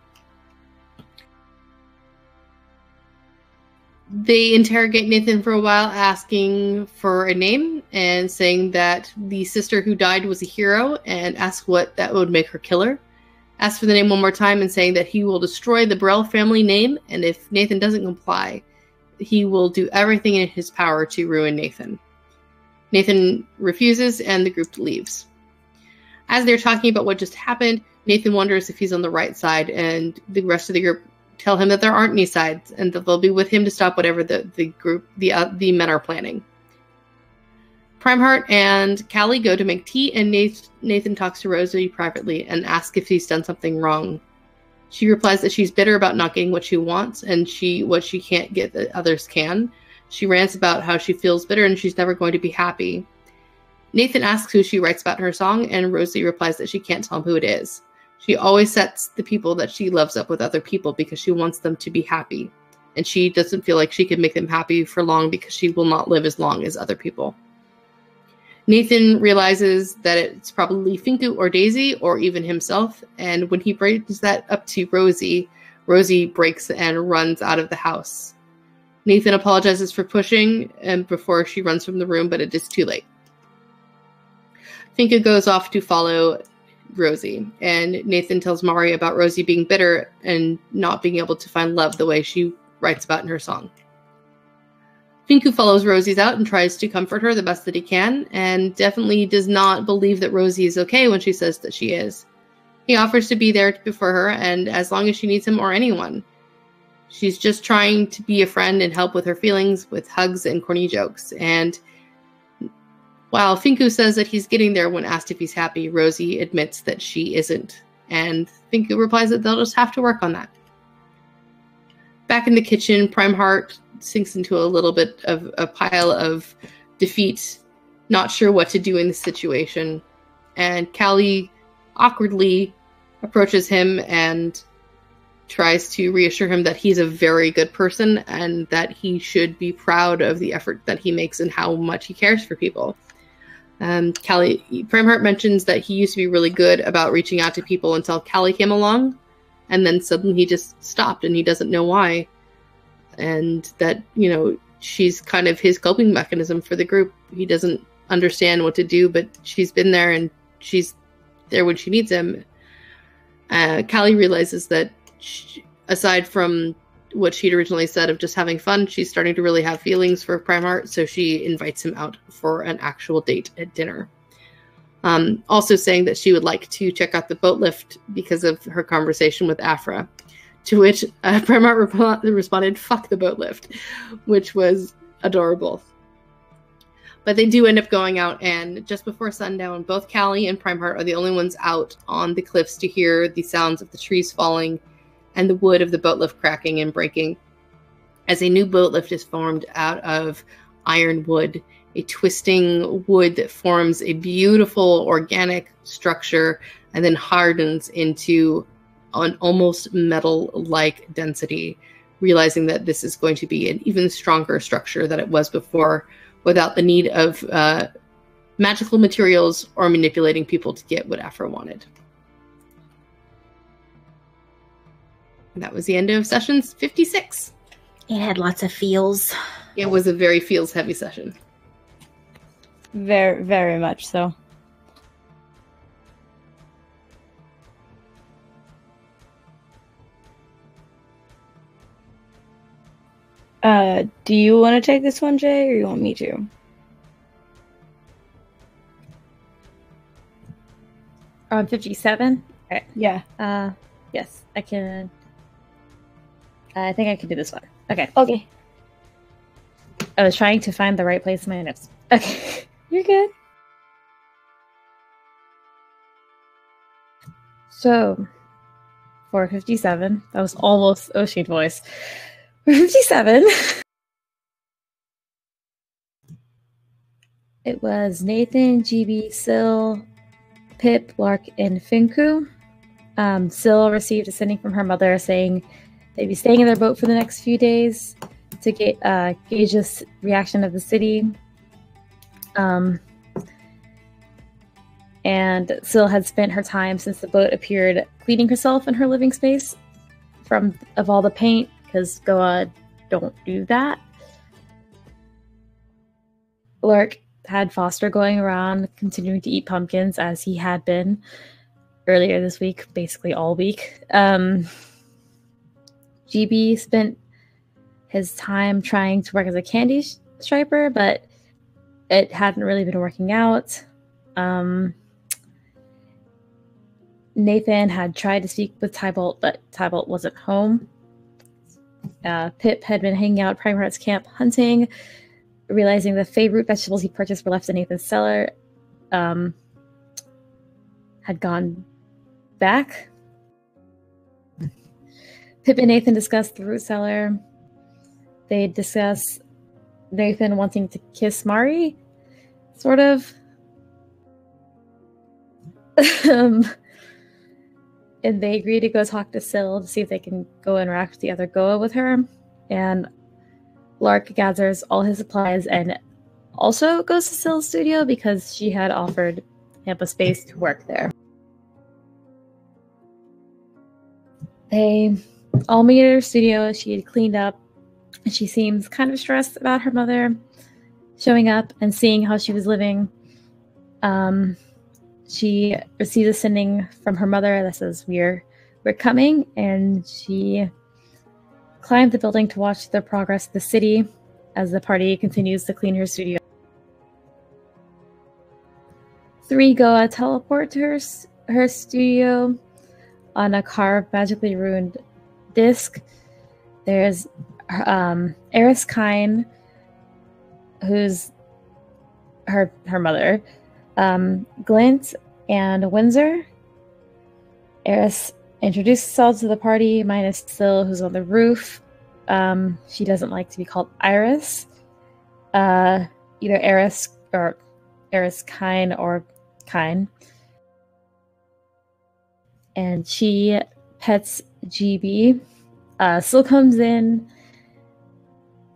[SPEAKER 1] They interrogate Nathan for a while, asking for a name and saying that the sister who died was a hero, and ask what that would make her kill her. Ask for the name one more time and saying that he will destroy the Burrell family name, and if Nathan doesn't comply, he will do everything in his power to ruin Nathan. Nathan refuses, and the group leaves. As they're talking about what just happened, Nathan wonders if he's on the right side, and the rest of the group tell him that there aren't any sides, and that they'll be with him to stop whatever the men are planning. Primeheart and Callie go to make tea, and Nathan talks to Rosie privately and asks if he's done something wrong. She replies that she's bitter about not getting what she wants, and what she can't get that others can. She rants about how she feels bitter and she's never going to be happy. Nathan asks who she writes about in her song, and Rosie replies that she can't tell him who it is. She always sets the people that she loves up with other people because she wants them to be happy. And she doesn't feel like she can make them happy for long because she will not live as long as other people. Nathan realizes that it's probably Finku or Daisy or even himself. And when he brings that up to Rosie, Rosie breaks and runs out of the house. Nathan apologizes for pushing and before she runs from the room, but it is too late. Finku goes off to follow Rosie, and Nathan tells Mari about Rosie being bitter and not being able to find love the way she writes about in her song. Finku follows Rosie's out and tries to comfort her the best that he can, and definitely does not believe that Rosie is okay when she says that she is. He offers to be there for her, and as long as she needs him or anyone. She's just trying to be a friend and help with her feelings with hugs and corny jokes, and while Finku says that he's getting there when asked if he's happy, Rosie admits that she isn't, and Finku replies that they'll just have to work on that. Back in the kitchen, Primeheart sinks into a little bit of a pile of defeat, not sure what to do in this situation, and Callie awkwardly approaches him and tries to reassure him that he's a very good person and that he should be proud of the effort that he makes and how much he cares for people. Primeheart mentions that he used to be really good about reaching out to people until Callie came along, and then suddenly he just stopped and he doesn't know why. And that, she's kind of his coping mechanism for the group. He doesn't understand what to do, but she's been there and she's there when she needs him. Callie realizes that aside from what she'd originally said of just having fun, she's starting to really have feelings for Primeheart, so she invites him out for an actual date at dinner. Also saying that she would like to check out the boat lift because of her conversation with Afra, to which Primeheart responded, "Fuck the boat lift," which was adorable. But they do end up going out, and just before sundown, both Callie and Primeheart are the only ones out on the cliffs to hear the sounds of the trees falling and the wood of the boat lift cracking and breaking, as a new boat lift is formed out of iron wood a twisting wood that forms a beautiful organic structure and then hardens into an almost metal-like density, realizing that this is going to be an even stronger structure than it was before, without the need of magical materials or manipulating people to get what Aphra wanted. And that was the end of session 56.
[SPEAKER 2] It had lots of feels.
[SPEAKER 1] It was a very feels-heavy session.
[SPEAKER 3] Very, very much so. Do you want to take this one, Jay, or you want me to?
[SPEAKER 4] On 57? Okay.
[SPEAKER 3] Yeah.
[SPEAKER 4] Yes, I can. I think I can do this one. Okay.
[SPEAKER 3] Okay.
[SPEAKER 4] I was trying to find the right place in my notes. Okay.
[SPEAKER 3] You're good.
[SPEAKER 4] So, for 57, that was almost Ocean voice. For 57, it was Nathan, GB, Syl, Pip, Lark, and Finku. Syl received a sending from her mother saying they'd be staying in their boat for the next few days to gauge the reaction of the city. And Syl had spent her time since the boat appeared cleaning herself in her living space of all the paint, because Goa don't do that. Lark had Foster going around continuing to eat pumpkins as he had been earlier this week, basically all week. GB spent his time trying to work as a candy striper, but it hadn't really been working out. Nathan had tried to speak with Tybalt, but Tybalt wasn't home. Pip had been hanging out at Prime Heart's camp hunting, realizing the favorite vegetables he purchased were left in Nathan's cellar. Had gone back. Pip and Nathan discussed the root cellar. They discuss Nathan wanting to kiss Mari, sort of. And they agree to go talk to Syl to see if they can go interact with the other Goa with her. And Lark gathers all his supplies and also goes to Syl's studio because she had offered him a space to work there. They all meet at her studio. She had cleaned up, and she seems kind of stressed about her mother showing up and seeing how she was living. She receives a sending from her mother that says, we're coming, and she climbed the building to watch the progress of the city as the party continues to clean her studio. 3 Goa teleport to her studio on a carved, magically ruined disc. There's Eris Kine, who's her mother, Glint, and Windsor. Eris introduces herself to the party, minus Syl, who's on the roof. She doesn't like to be called Iris. Either Eris or Eris Kine or Kine. And she pets GB. Syl comes in,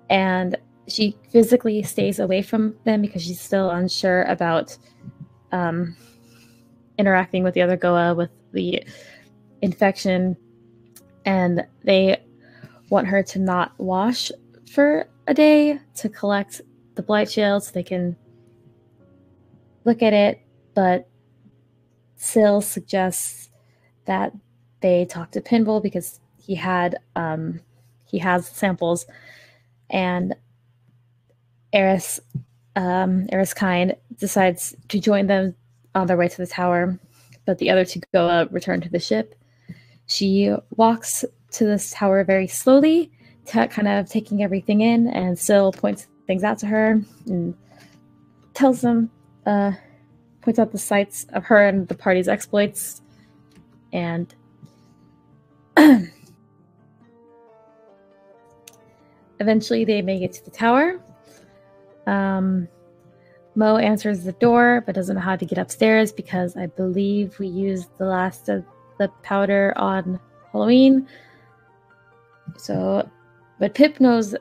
[SPEAKER 4] and she physically stays away from them because she's still unsure about interacting with the other Goa with the infection, and they want her to not wash for a day to collect the blight shield so they can look at it, but Syl suggests that they talk to Pinball because he has samples, and Eris Kine decides to join them on their way to the tower, but the other 2 Goa return to the ship. She walks to this tower very slowly, kind of taking everything in, and Syl points things out to her and tells them, points out the sights of her and the party's exploits, and eventually they make it to the tower. Mo answers the door, but doesn't know how to get upstairs because I believe we used the last of the powder on Halloween. So, but Pip knows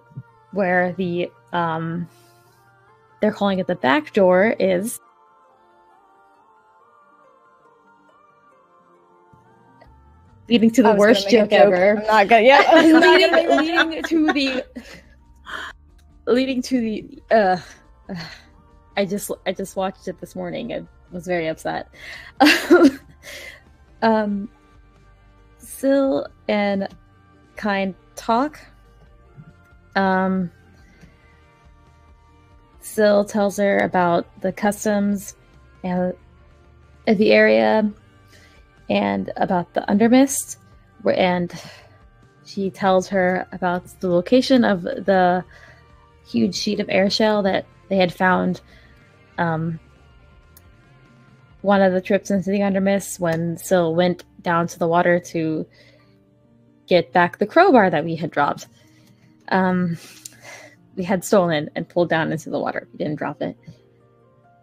[SPEAKER 4] where the, they're calling it the back door is. Leading to the worst joke ever.
[SPEAKER 3] I'm not gonna. Yeah, I'm not gonna make that joke.
[SPEAKER 4] leading to the. I just watched it this morning and was very upset. Syl and Kind talk. Syl tells her about the customs and the area and about the Undermist, and she tells her about the location of the huge sheet of air shell that they had found one of the trips into the Undermist when Syl went down to the water to get back the crowbar that we had dropped. We had stolen and pulled down into the water. We didn't drop it.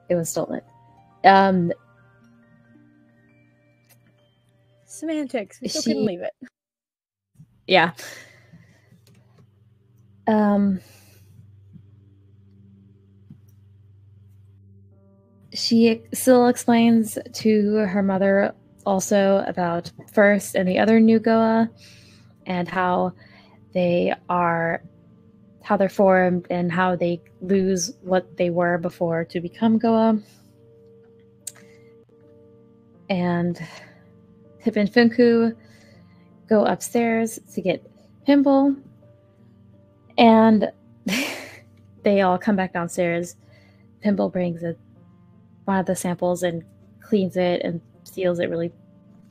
[SPEAKER 4] It was stolen.
[SPEAKER 3] Semantics. We still couldn't leave it.
[SPEAKER 4] Yeah. Syl explains to her mother also about First and the other new Goa and how they're formed and how they lose what they were before to become Goa. And Pip and Finku go upstairs to get Pimple, and they all come back downstairs. Pimple brings one of the samples and cleans it and seals it really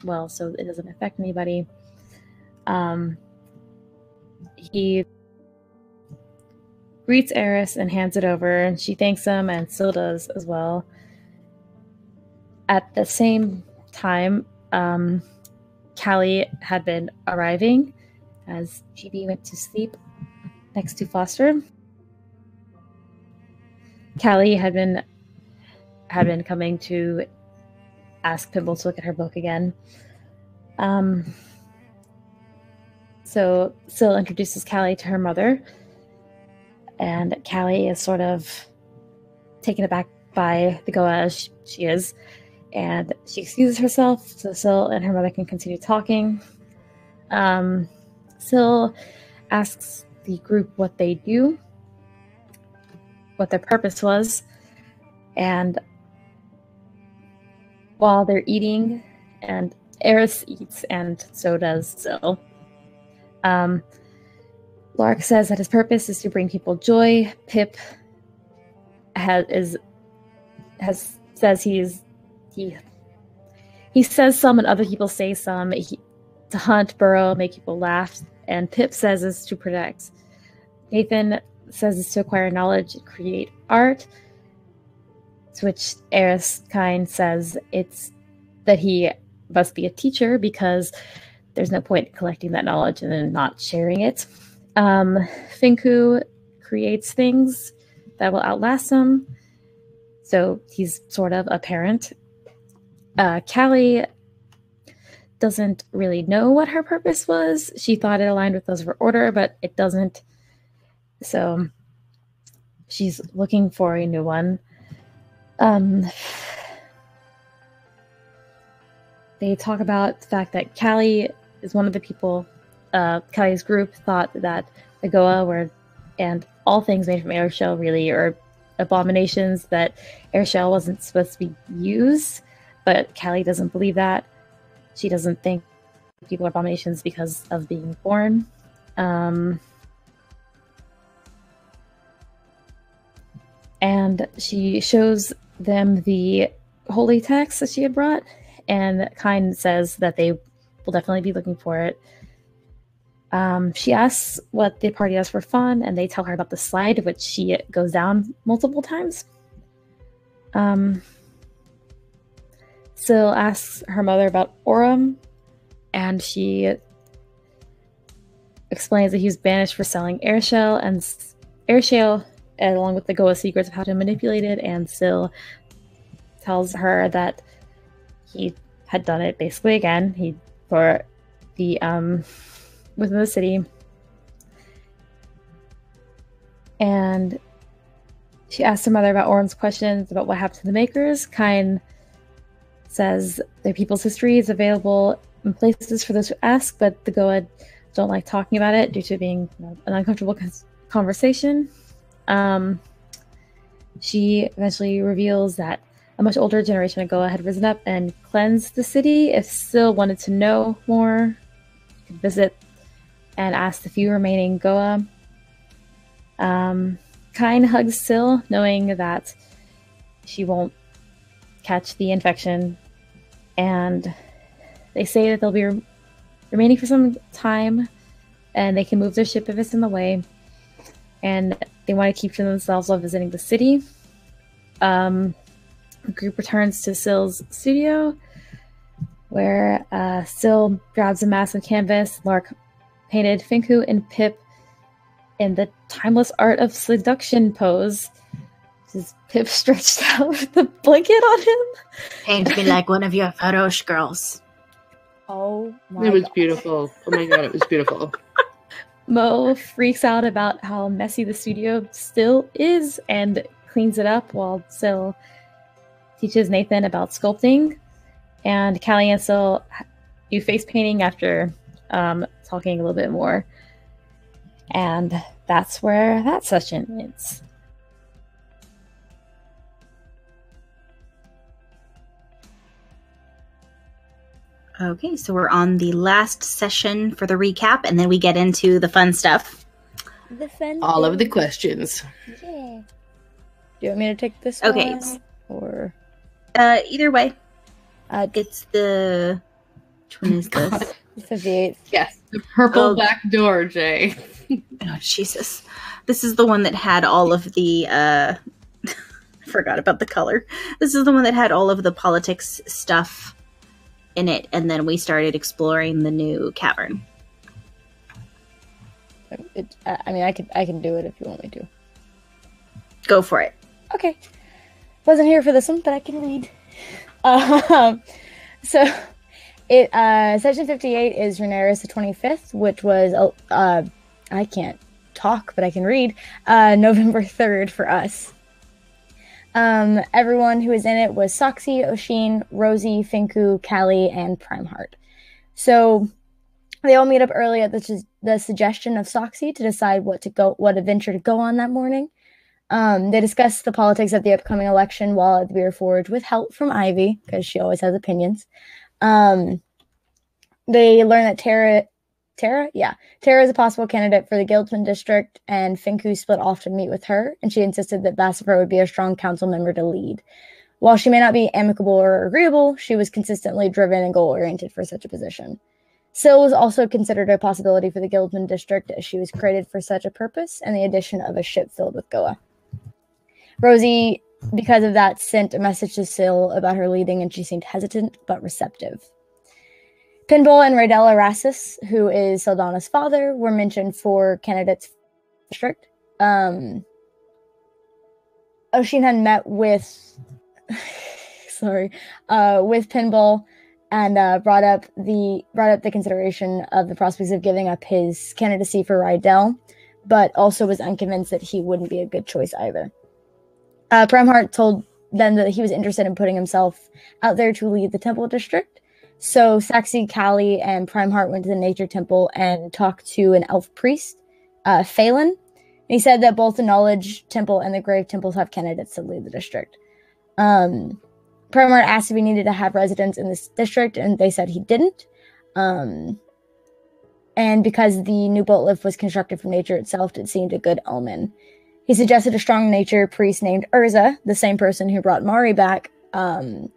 [SPEAKER 4] well so it doesn't affect anybody. He greets Eris and hands it over, and she thanks him, and Syl does as well. At the same time, Callie had been arriving as GB went to sleep next to Foster. Callie had been coming to ask Pimple to look at her book again. So Syl introduces Callie to her mother, and Callie is sort of taken aback by the Goa as she is, and she excuses herself so Syl and her mother can continue talking. Syl asks the group what they do, what their purpose was, and while they're eating, and Eris eats, and so does Syl. Lark says that his purpose is to bring people joy. Pip says he says some and other people say some. To hunt, burrow, make people laugh, and Pip says it's to protect. Nathan says it's to acquire knowledge and create art, to which Eris Kind says it's that he must be a teacher because there's no point in collecting that knowledge and then not sharing it. Finku creates things that will outlast him, so he's sort of a parent. Callie doesn't really know what her purpose was. She thought it aligned with those of her order, but it doesn't. So she's looking for a new one. They talk about the fact that Callie is one of the people. Callie's group thought that the Goa were, and all things made from airshell really are abominations, that airshell wasn't supposed to be used, but Callie doesn't believe that. She doesn't think people are abominations because of being born. And she shows them the holy text that she had brought, and Kind says that they will definitely be looking for it. She asks what the party does for fun, and they tell her about the slide, which she goes down multiple times. Syl asks her mother about Oram, and she explains that he was banished for selling airshell, along with the Goa secrets of how to manipulate it, and Syl tells her that he had done it basically again. For the within the city, and she asks her mother about Orin's questions about what happened to the Makers. Kine says their people's history is available in places for those who ask, but the Goa don't like talking about it due to being an uncomfortable conversation. She eventually reveals that a much older generation of Goa had risen up and cleansed the city. If Syl wanted to know more, you could visit and ask the few remaining Goa. Kine hugs Syl, knowing that she won't catch the infection, and they say that they'll be remaining for some time, and they can move their ship if it's in the way, and they want to keep to themselves while visiting the city. The group returns to Syl's studio, where Syl grabs a massive canvas. Lark painted Finku and Pip in the timeless art of seduction pose. Is Pip stretched out with the blanket on him?
[SPEAKER 2] Paint me like one of your Farosh girls.
[SPEAKER 3] Oh my
[SPEAKER 1] It was
[SPEAKER 3] God.
[SPEAKER 1] beautiful. Oh my God, it was beautiful.
[SPEAKER 4] Mo freaks out about how messy the studio still is and cleans it up, while Syl teaches Nathan about sculpting. And Callie and Syl do face painting after talking a little bit more. And that's where that session ends.
[SPEAKER 2] Okay, so we're on the last session for the recap, and then we get into the fun stuff.
[SPEAKER 3] The fun
[SPEAKER 1] All of the
[SPEAKER 3] thing.
[SPEAKER 1] questions.
[SPEAKER 3] Yeah. Do you want me to take this
[SPEAKER 2] Okay.
[SPEAKER 3] one? Or
[SPEAKER 2] Either way,
[SPEAKER 3] it's
[SPEAKER 2] it's the... Which one is this?
[SPEAKER 3] the 58th.
[SPEAKER 1] Yes, the purple
[SPEAKER 2] Oh.
[SPEAKER 1] back door, Jay.
[SPEAKER 2] Oh, Jesus. This is the one that had all of the... I forgot about the color. This is the one that had all of the politics stuff in it, and then we started exploring the new cavern.
[SPEAKER 3] I mean, I can do it if you want me to.
[SPEAKER 2] Go for it.
[SPEAKER 3] Okay. Wasn't here for this one, but I can read. So, Session 58 is Rhaenyra the 25th, which was, I can't talk, but I can read, November 3rd for us. Everyone who was in it was Soxy, Oshin, Rosie, Finku, Callie, and Primeheart. So they all meet up early at the suggestion of Soxy to decide what adventure to go on that morning. They discuss the politics of the upcoming election while at the Beer Forge with help from Ivy, because she always has opinions. They learn that Tara is a possible candidate for the Guildsman district, and Finku split off to meet with her, and she insisted that Bassifer would be a strong council member to lead. While she may not be amicable or agreeable, she was consistently driven and goal-oriented for such a position. Syl was also considered a possibility for the Guildsman district, as she was created for such a purpose, and the addition of a ship filled with Goa. Rosie, because of that, sent a message to Syl about her leading, and she seemed hesitant but receptive. Pinball and Raydella Rassus, who is Saldana's father, were mentioned for candidates for the district. Oshin had met with with Pinball and brought up the consideration of the prospects of giving up his candidacy for Rydell, but also was unconvinced that he wouldn't be a good choice either. Primeheart told them that he was interested in putting himself out there to lead the Temple District. So Saxy, Callie, and Primeheart went to the Nature Temple and talked to an elf priest, Phelan. And he said that both the Knowledge Temple and the Grave Temples have candidates to lead the district. Primeheart asked if he needed to have residents in this district, and they said he didn't. And because the new boat lift was constructed from nature itself, it seemed a good omen. He suggested a strong nature priest named Urza, the same person who brought Mari back. Strong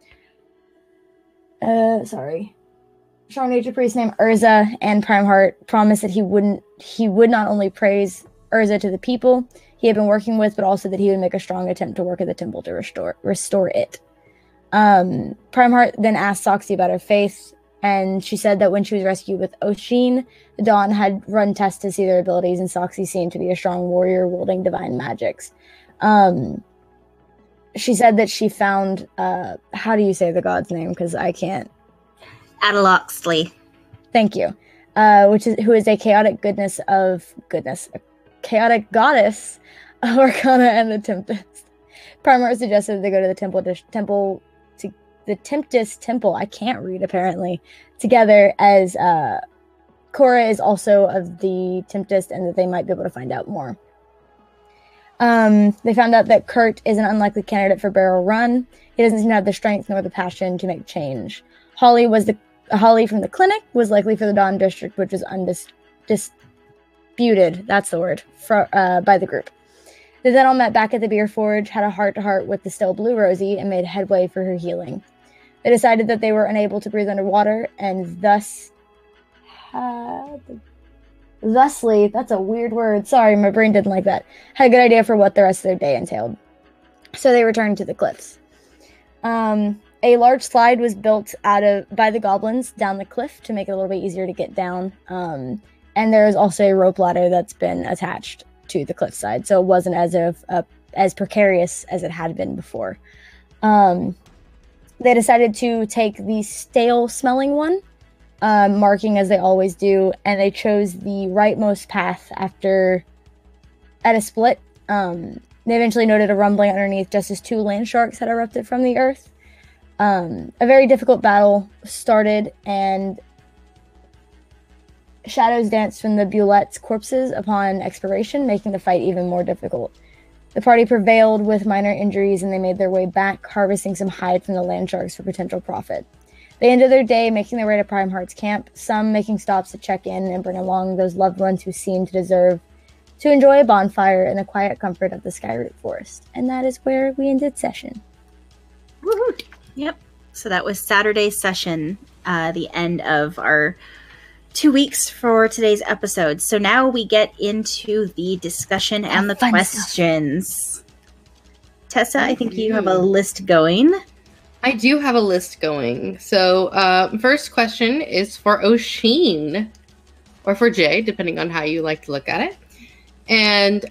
[SPEAKER 3] nature priest named Urza, and Primeheart promised that he would not only praise Urza to the people he had been working with, but also that he would make a strong attempt to work at the temple to restore it. Primeheart then asked Soxy about her faith, And she said that when she was rescued with Oshin, the Dawn had run tests to see their abilities, and Soxy seemed to be a strong warrior wielding divine magics. She said that she found, how do you say the god's name? Because I can't.
[SPEAKER 2] Adaloxley.
[SPEAKER 3] Thank you. Who is a chaotic a chaotic goddess of Arcana and the Tempest. Primar suggested they go to the the Tempest Temple. I can't read apparently. Together, as Cora is also of the Tempest, and that they might be able to find out more. They found out that Kurt is an unlikely candidate for Barrel Run. He doesn't seem to have the strength nor the passion to make change. Holly from the clinic was likely for the Dawn District, which was disputed. That's the word by the group. They then all met back at the Beer Forge, had a heart-to-heart with the still blue Rosie, and made headway for her healing. They decided that they were unable to breathe underwater, and thusly, that's a weird word. Sorry, my brain didn't like that. Had a good idea for what the rest of their day entailed. So they returned to the cliffs. A large slide was built by the goblins down the cliff to make it a little bit easier to get down. And there is also a rope ladder that's been attached to the cliffside, so it wasn't as precarious as it had been before. They decided to take the stale-smelling one, marking as they always do, and they chose the rightmost path at a split. They eventually noted a rumbling underneath just as 2 land sharks had erupted from the earth. A very difficult battle started, and shadows danced from the Bulette's corpses upon expiration, making the fight even more difficult. The party prevailed with minor injuries, and they made their way back, harvesting some hide from the land sharks for potential profit. They ended their day making their way to Prime Heart's camp, some making stops to check in and bring along those loved ones who seemed to deserve to enjoy a bonfire in the quiet comfort of the Skyroot Forest. And that is where we ended session.
[SPEAKER 2] Woo-hoo. Yep. So that was Saturday's session, the end of our 2 weeks for today's episode. So now we get into the discussion and the questions. Stuff. Tessa, I think you have a list going.
[SPEAKER 1] I do have a list going. So first question is for Oshin, or for Jay, depending on how you like to look at it. And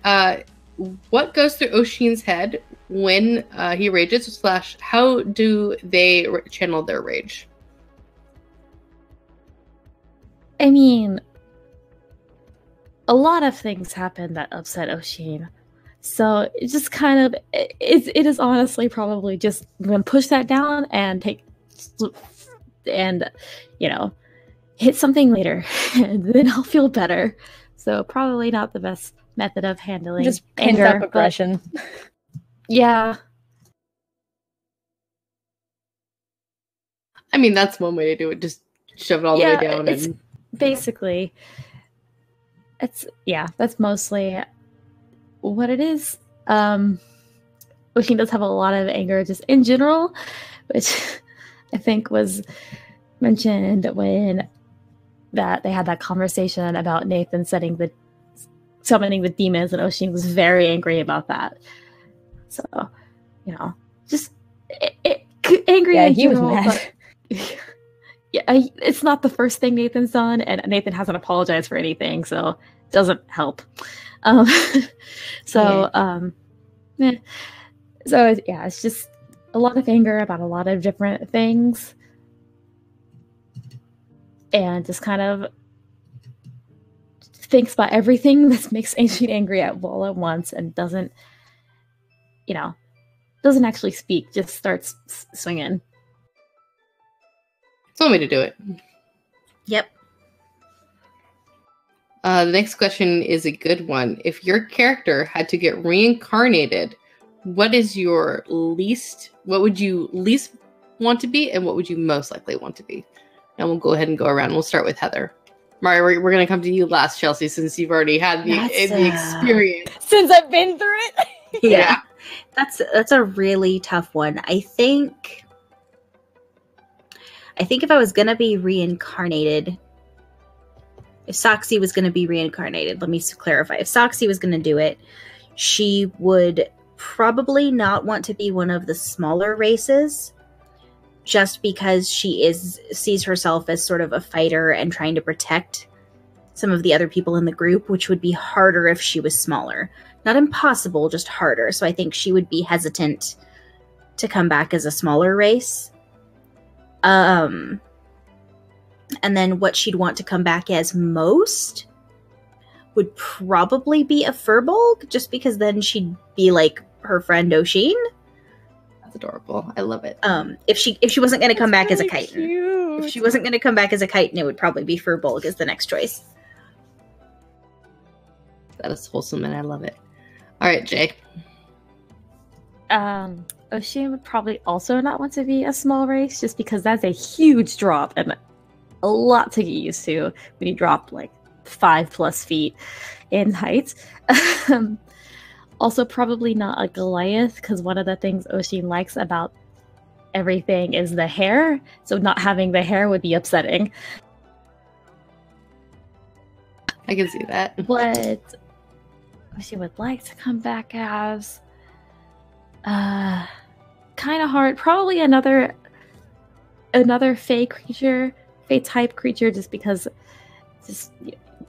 [SPEAKER 1] what goes through Oshin's head when he rages, / how do they channel their rage?
[SPEAKER 4] I mean, a lot of things happened that upset Oshin. So it just kind of, it is honestly probably just, I'm going to push that down and hit something later. And then I'll feel better. So probably not the best method of handling
[SPEAKER 3] just
[SPEAKER 4] anger.
[SPEAKER 3] Up aggression.
[SPEAKER 4] Yeah.
[SPEAKER 1] I mean, that's one way to do it. Just shove it all the way down. And
[SPEAKER 4] basically, that's mostly what it is. Oshin does have a lot of anger just in general, which I think was mentioned when that they had that conversation about Nathan summoning the demons, and Oshin was very angry about that. So, just angry.
[SPEAKER 3] Yeah,
[SPEAKER 4] in
[SPEAKER 3] he
[SPEAKER 4] general,
[SPEAKER 3] was mad.
[SPEAKER 4] Yeah, it's not the first thing Nathan's done, and Nathan hasn't apologized for anything, so it doesn't help. So it's just a lot of anger about a lot of different things, and just kind of thinks about everything that makes Ancient angry all at once, and doesn't actually speak, just starts swinging.
[SPEAKER 1] It's one way to do it.
[SPEAKER 2] Yep.
[SPEAKER 1] The next question is a good one. If your character had to get reincarnated, what would you least want to be, and what would you most likely want to be? And we'll go ahead and go around. We'll start with Heather. Mari, we're going to come to you last, Chelsea, since you've already had the experience.
[SPEAKER 3] Since I've been through it?
[SPEAKER 2] Yeah. That's a really tough one. I think if I was going to be reincarnated, if Soxy was going to be reincarnated, let me clarify. If Soxy was going to do it, she would probably not want to be one of the smaller races. just because she sees herself as sort of a fighter and trying to protect some of the other people in the group, which would be harder if she was smaller. Not impossible, just harder. So I think she would be hesitant to come back as a smaller race. And then what she'd want to come back as most would probably be a furbolg, just because then she'd be like her friend Oshin.
[SPEAKER 1] That's adorable. I love it.
[SPEAKER 2] If she wasn't going to come back
[SPEAKER 3] really
[SPEAKER 2] as a chitin.
[SPEAKER 3] cute.
[SPEAKER 2] If she wasn't going to come back as a chitin, it would probably be furbolg as the next choice.
[SPEAKER 1] That is wholesome, and I love it. All right, Jay.
[SPEAKER 4] Oshin would probably also not want to be a small race, just because that's a huge drop and a lot to get used to when you drop like 5+ feet in height. Also, probably not a Goliath, because one of the things Oshin likes about everything is the hair. So not having the hair would be upsetting.
[SPEAKER 1] I can see that.
[SPEAKER 4] What she would like to come back as kind of hard. Probably another fey creature, fey type creature, just because just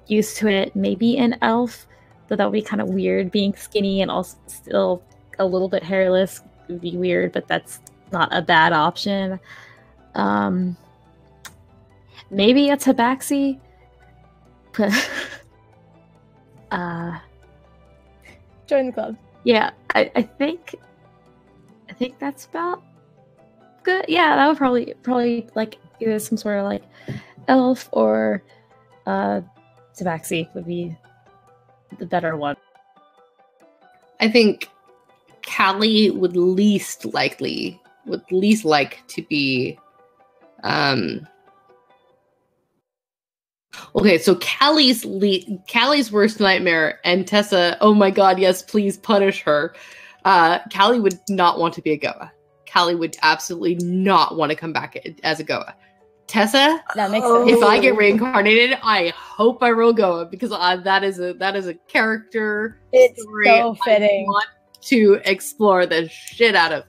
[SPEAKER 4] used to it. Maybe an elf, though that would be kind of weird. Being skinny and also still a little bit hairless would be weird, but that's not a bad option. Maybe a tabaxi.
[SPEAKER 3] Join the club.
[SPEAKER 4] Yeah, I think that's about good. Yeah, that would probably like either some sort of like elf or tabaxi would be the better one.
[SPEAKER 1] I think Callie would least like to be okay, so Callie's worst nightmare, and Tessa, oh my god, yes, please punish her. Callie would not want to be a Goa. Callie would absolutely not want to come back as a Goa. Tessa,
[SPEAKER 3] That makes sense.
[SPEAKER 1] if I get reincarnated, I hope I roll Goa, because that is a character
[SPEAKER 3] It's
[SPEAKER 1] story
[SPEAKER 3] so fitting.
[SPEAKER 1] I want to explore the shit out of.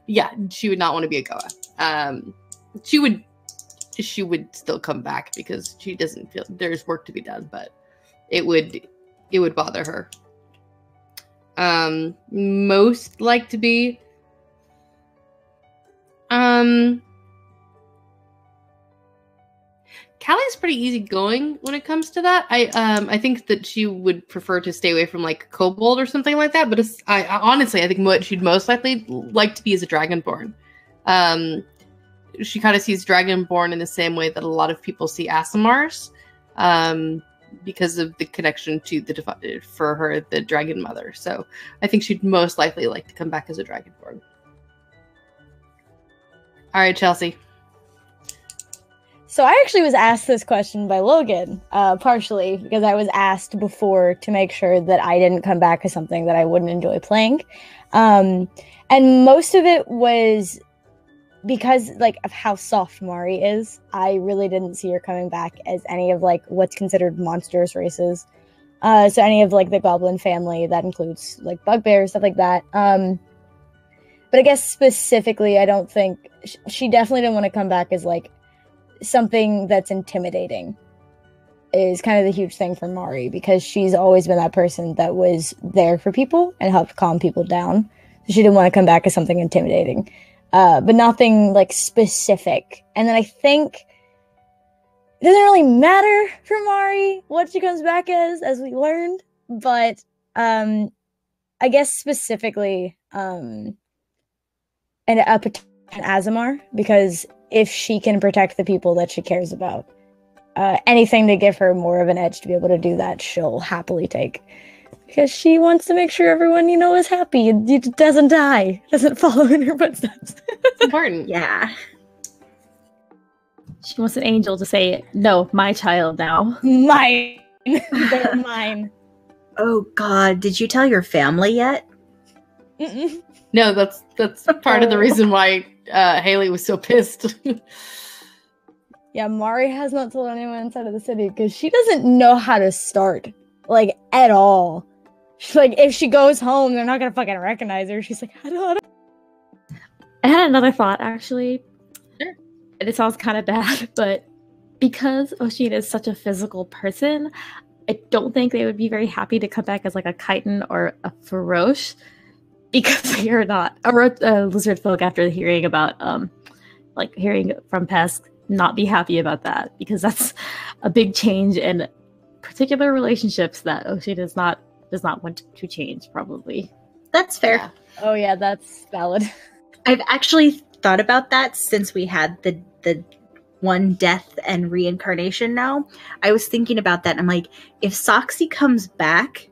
[SPEAKER 1] Yeah, she would not want to be a Goa. She would still come back because she doesn't feel there's work to be done, but it would bother her. Most like to be Callie's pretty easygoing when it comes to that. I think that she would prefer to stay away from like kobold or something like that, but I honestly think what she'd most likely like to be is a dragonborn. She kind of sees Dragonborn in the same way that a lot of people see Aasimars, because of the connection to for her, the Dragon Mother. So I think she'd most likely like to come back as a Dragonborn. All right, Chelsea.
[SPEAKER 3] So I actually was asked this question by Logan, partially because I was asked before to make sure that I didn't come back as something that I wouldn't enjoy playing. And most of it was because like of how soft Mari is. I really didn't see her coming back as any of like what's considered monstrous races. So any of like the goblin family, that includes like bugbears, stuff like that. But I guess specifically, I don't think she definitely didn't want to come back as like something that's intimidating. Is kind of the huge thing for Mari, because she's always been that person that was there for people and helped calm people down. So she didn't want to come back as something intimidating. But nothing like specific. And then I think it doesn't really matter for Mari what she comes back as we learned. But I guess specifically an Aasimar, because if she can protect the people that she cares about, anything to give her more of an edge to be able to do that, she'll happily take. Because she wants to make sure everyone, is happy and doesn't die, doesn't follow in her footsteps.
[SPEAKER 1] It's important.
[SPEAKER 2] Yeah.
[SPEAKER 4] She wants an angel to say, no, my child now.
[SPEAKER 3] Mine. They're mine.
[SPEAKER 2] Oh god, did you tell your family yet?
[SPEAKER 3] Mm-mm.
[SPEAKER 1] No, that's part of the reason why Haley was so pissed.
[SPEAKER 3] Yeah, Mari has not told anyone inside of the city because she doesn't know how to start, like, at all. She's like, if she goes home, they're not gonna fucking recognize her. She's like, I don't know.
[SPEAKER 4] I had another thought, actually.
[SPEAKER 1] Sure.
[SPEAKER 4] And it sounds kind of bad, but because Oshin is such a physical person, I don't think they would be very happy to come back as like a chitin or a feroche, because they are not lizard folk after hearing about hearing from Pesk, not be happy about that, because that's a big change in particular relationships that Oshin does not want to change, probably.
[SPEAKER 2] That's fair.
[SPEAKER 1] Yeah.
[SPEAKER 3] Oh yeah, that's valid.
[SPEAKER 2] I've actually thought about that since we had the one death and reincarnation now. I was thinking about that, and I'm like, if Soxy comes back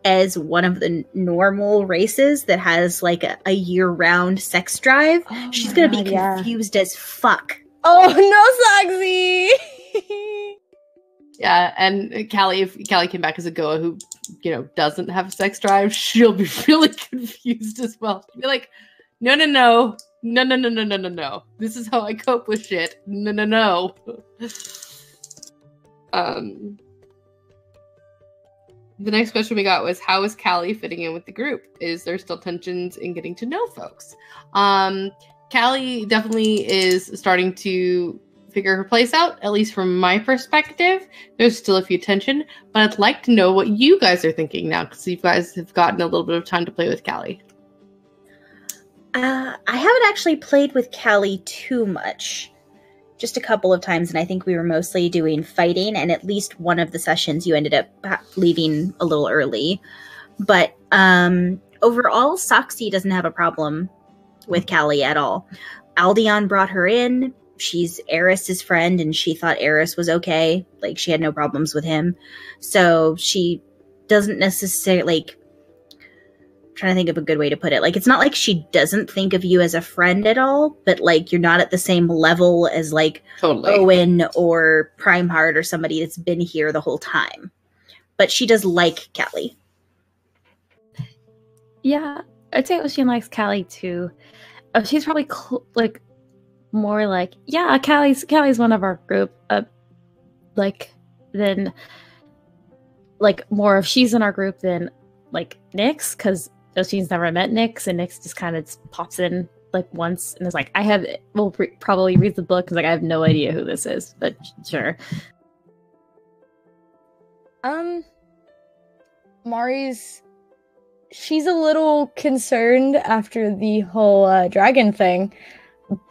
[SPEAKER 2] as one of the normal races that has like a year-round sex drive, she's gonna be confused as fuck.
[SPEAKER 3] Oh no, Soxy!
[SPEAKER 1] Yeah, and Callie, if Callie came back as a Goa who, doesn't have sex drive, she'll be really confused as well. She'll be like, no. This is how I cope with shit. No. The next question we got was, how is Callie fitting in with the group? Is there still tensions in getting to know folks? Callie definitely is starting to figure her place out, at least from my perspective. There's still a few tension, but I'd like to know what you guys are thinking now, because you guys have gotten a little bit of time to play with Callie.
[SPEAKER 2] I haven't actually played with Callie too much. Just a couple of times, and I think we were mostly doing fighting, and at least one of the sessions you ended up leaving a little early. But overall, Soxy doesn't have a problem with Callie at all. Aldion brought her in. She's Eris's friend, and she thought Eris was okay. Like, she had no problems with him. So she doesn't necessarily, trying to think of a good way to put it. Like, it's not like she doesn't think of you as a friend at all, but like, you're not at the same level as like
[SPEAKER 1] Totally.
[SPEAKER 2] Owen or Primeheart or somebody that's been here the whole time. But she does like Callie.
[SPEAKER 4] Yeah, I'd say Oshin likes Callie too. She's probably more like, yeah, Callie's one of our group. Than more if she's in our group than like Nyx, because Oshin's never met Nyx, and Nyx just kind of pops in like once and is like, probably read the book, because like I have no idea who this is, but sure.
[SPEAKER 3] Mari's, she's a little concerned after the whole dragon thing,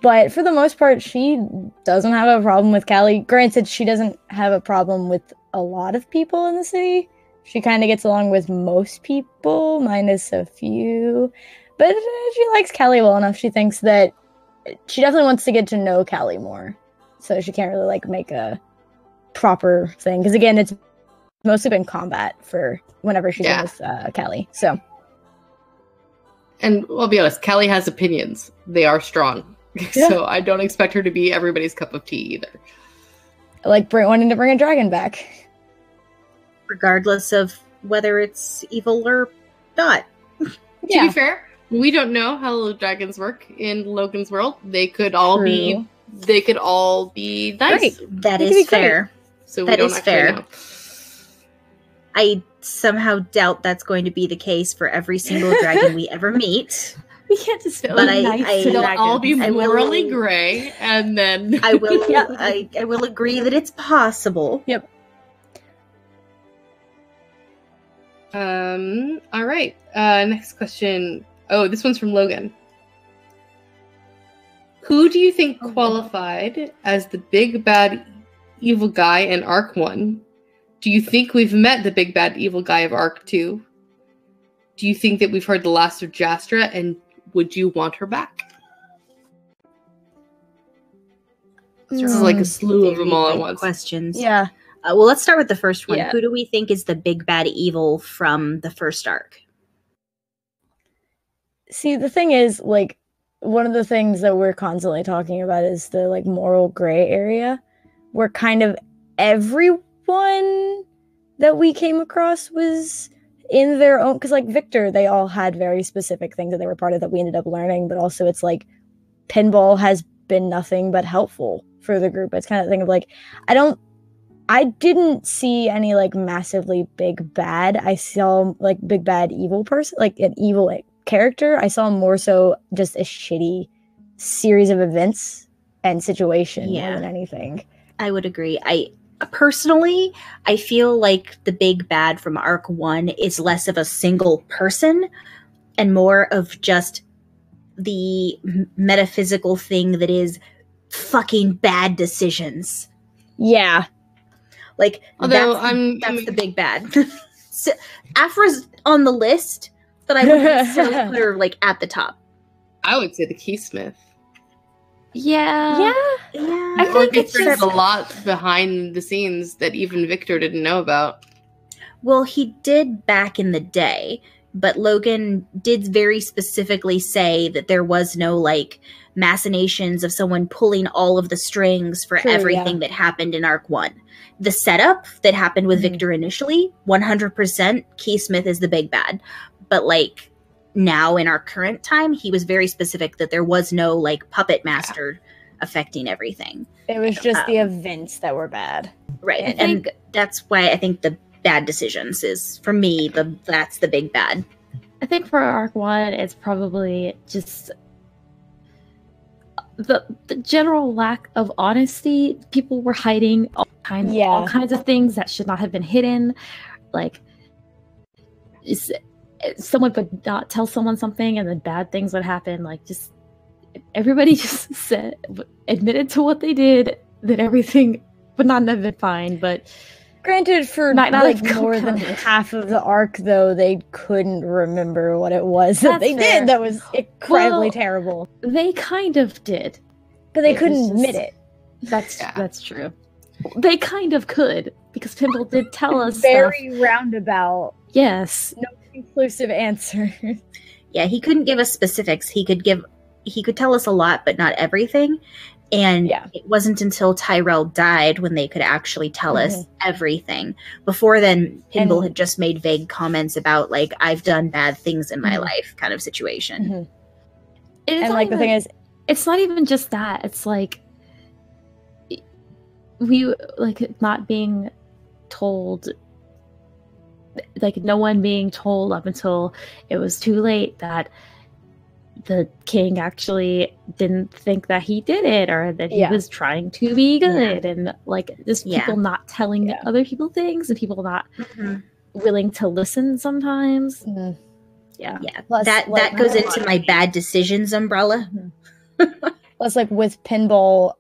[SPEAKER 3] but for the most part, she doesn't have a problem with Callie. Granted, she doesn't have a problem with a lot of people in the city. She kind of gets along with most people, minus a few. But she likes Callie well enough. She thinks that she definitely wants to get to know Callie more. So she can't really make a proper thing. Because again, it's mostly been combat for whenever she's in with Callie. So.
[SPEAKER 1] And I'll be honest, Callie has opinions. They are strong. Yeah. So I don't expect her to be everybody's cup of tea either.
[SPEAKER 3] Like wanting to bring a dragon back.
[SPEAKER 2] Regardless of whether it's evil or not.
[SPEAKER 1] To be fair, we don't know how dragons work in Logan's world. They could all be nice.
[SPEAKER 2] Great. That is fair.
[SPEAKER 1] So that is fair. Know.
[SPEAKER 2] I somehow doubt that's going to be the case for every single dragon we ever meet.
[SPEAKER 4] We can't just feel
[SPEAKER 2] but
[SPEAKER 4] nice.
[SPEAKER 1] They'll all be morally gray, and then
[SPEAKER 2] I will. I will agree that it's possible.
[SPEAKER 3] Yep.
[SPEAKER 1] All right. Next question. Oh, this one's from Logan. Who do you think qualified as the big bad evil guy in Arc 1? Do you think we've met the big bad evil guy of Arc 2? Do you think that we've heard the last of Jastra, and would you want her back? This is like a slew of them all at once.
[SPEAKER 2] Questions.
[SPEAKER 3] Yeah.
[SPEAKER 2] Well, let's start with the first one.
[SPEAKER 3] Yeah.
[SPEAKER 2] Who do we think is the big bad evil from the first arc?
[SPEAKER 3] See, the thing is, one of the things that we're constantly talking about is the, moral gray area, where kind of everyone that we came across was in their own, because, Victor, they all had very specific things that they were part of that we ended up learning, but also it's Pinball has been nothing but helpful for the group. It's kind of the thing of, I didn't see any massively big bad. I saw big bad evil person, an evil character. I saw more so just a shitty series of events and situation
[SPEAKER 2] Yeah.
[SPEAKER 3] more than anything.
[SPEAKER 2] I would agree. Personally, I feel like the big bad from Arc 1 is less of a single person and more of just the metaphysical thing that is fucking bad decisions.
[SPEAKER 3] Yeah.
[SPEAKER 2] Like,
[SPEAKER 1] Although
[SPEAKER 2] that's the big bad. So, Afra's on the list, but I wouldn't necessarily put her, like, at the top.
[SPEAKER 1] I would say the Keysmith.
[SPEAKER 4] Yeah.
[SPEAKER 2] Yeah.
[SPEAKER 1] Or Victor's a lot behind the scenes that even Victor didn't know about.
[SPEAKER 2] Well, he did back in the day, but Logan did very specifically say that there was no, like, machinations of someone pulling all of the strings for everything that happened in Arc 1. The setup that happened with Victor initially, 100% Keysmith is the big bad. But, like, now in our current time, he was very specific that there was no, like, puppet master affecting everything.
[SPEAKER 3] It was just the events that were bad.
[SPEAKER 2] Right. And that's why I think the bad decisions is, for me, that's the big bad.
[SPEAKER 4] I think for Arc 1, it's probably just the general lack of honesty. People were hiding all kinds of things that should not have been hidden. Like, someone would not tell someone something and then bad things would happen. Like, just everybody just admitted to what they did, that everything would not have been fine. But
[SPEAKER 3] granted, for
[SPEAKER 4] not
[SPEAKER 3] like more than half of the arc, though, they couldn't remember what it was that they did. That was incredibly terrible.
[SPEAKER 4] They kind of did,
[SPEAKER 3] but they couldn't admit it.
[SPEAKER 4] That's true. They kind of could, because Pimble did tell us
[SPEAKER 3] very roundabout.
[SPEAKER 4] Yes,
[SPEAKER 3] no conclusive answer.
[SPEAKER 2] Yeah, he couldn't give us specifics. He could tell us a lot, but not everything. And it wasn't until Tyrell died when they could actually tell us everything. Before then, Pimble had just made vague comments about, like, I've done bad things in my life kind of situation.
[SPEAKER 3] And, like, the thing is,
[SPEAKER 4] it's not even just that. It's, like, we, like, not being told, like, no one being told up until it was too late that the king actually didn't think that he did it, or that he was trying to be good, and, like, just people not telling other people things, and people not willing to listen sometimes.
[SPEAKER 3] Plus,
[SPEAKER 2] that goes into my bad decisions umbrella.
[SPEAKER 3] Plus, like, with Pinball,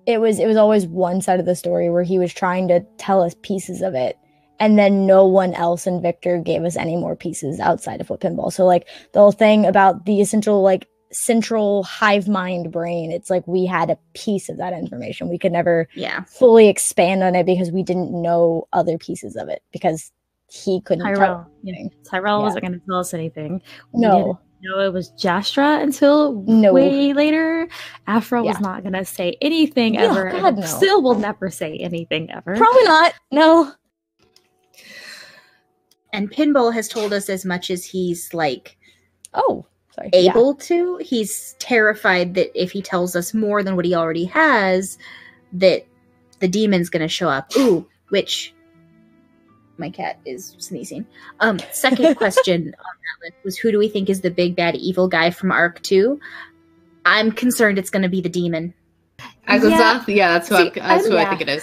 [SPEAKER 3] it was always one side of the story where he was trying to tell us pieces of it, and then no one else in Victor gave us any more pieces outside of what Pinball. So, like, the whole thing about the essential, like, central hive mind brain, it's like we had a piece of that information. We could never fully expand on it because we didn't know other pieces of it, because he couldn't tell anything.
[SPEAKER 4] Tyrell wasn't going to tell us anything.
[SPEAKER 3] No.
[SPEAKER 4] No, it was Jastra until way later. Afra was not going to say anything ever.
[SPEAKER 3] God,
[SPEAKER 4] and still will never say anything ever.
[SPEAKER 3] Probably not. No.
[SPEAKER 2] And Pinball has told us as much as he's, like,
[SPEAKER 3] able
[SPEAKER 2] to. He's terrified that if he tells us more than what he already has, that the demon's going to show up. Ooh, which... My cat is sneezing. Second question on that list was, who do we think is the big bad evil guy from Arc 2? I'm concerned it's going to be the demon.
[SPEAKER 1] That's who I think it is.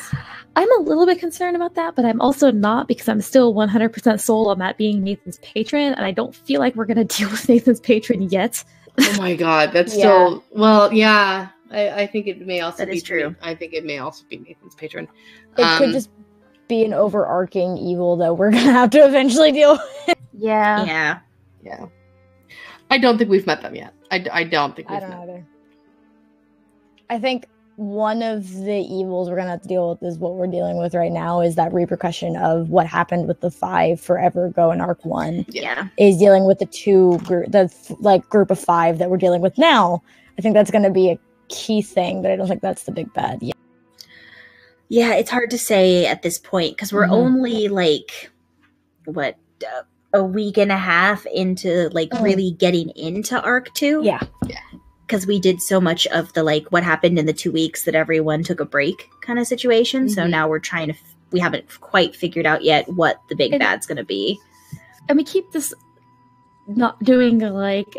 [SPEAKER 4] I'm a little bit concerned about that, but I'm also not, because I'm still 100% sold on that being Nathan's patron, and I don't feel like we're going to deal with Nathan's patron yet.
[SPEAKER 1] Oh my god, that's still... Well, yeah. I think it may also be
[SPEAKER 2] true.
[SPEAKER 1] I think it may also be Nathan's patron.
[SPEAKER 3] It could just be an overarching evil that we're gonna have to eventually deal with.
[SPEAKER 2] Yeah.
[SPEAKER 1] I don't think we've met them yet. I don't think we've met.
[SPEAKER 3] Either. I think one of the evils we're gonna have to deal with is what we're dealing with right now, is that repercussion of what happened with the 5 forever ago in Arc 1.
[SPEAKER 2] Yeah.
[SPEAKER 3] Is dealing with the group of 5 that we're dealing with now. I think that's gonna be a key thing, but I don't think that's the big bad yet.
[SPEAKER 2] Yeah, it's hard to say at this point, because we're only, like, a week and a half into, like, really getting into Arc 2.
[SPEAKER 3] Yeah.
[SPEAKER 2] Because we did so much of the, like, what happened in the 2 weeks that everyone took a break kind of situation. So now we're trying to, we haven't quite figured out yet what the big bad's going to be.
[SPEAKER 4] And we keep this not doing, like,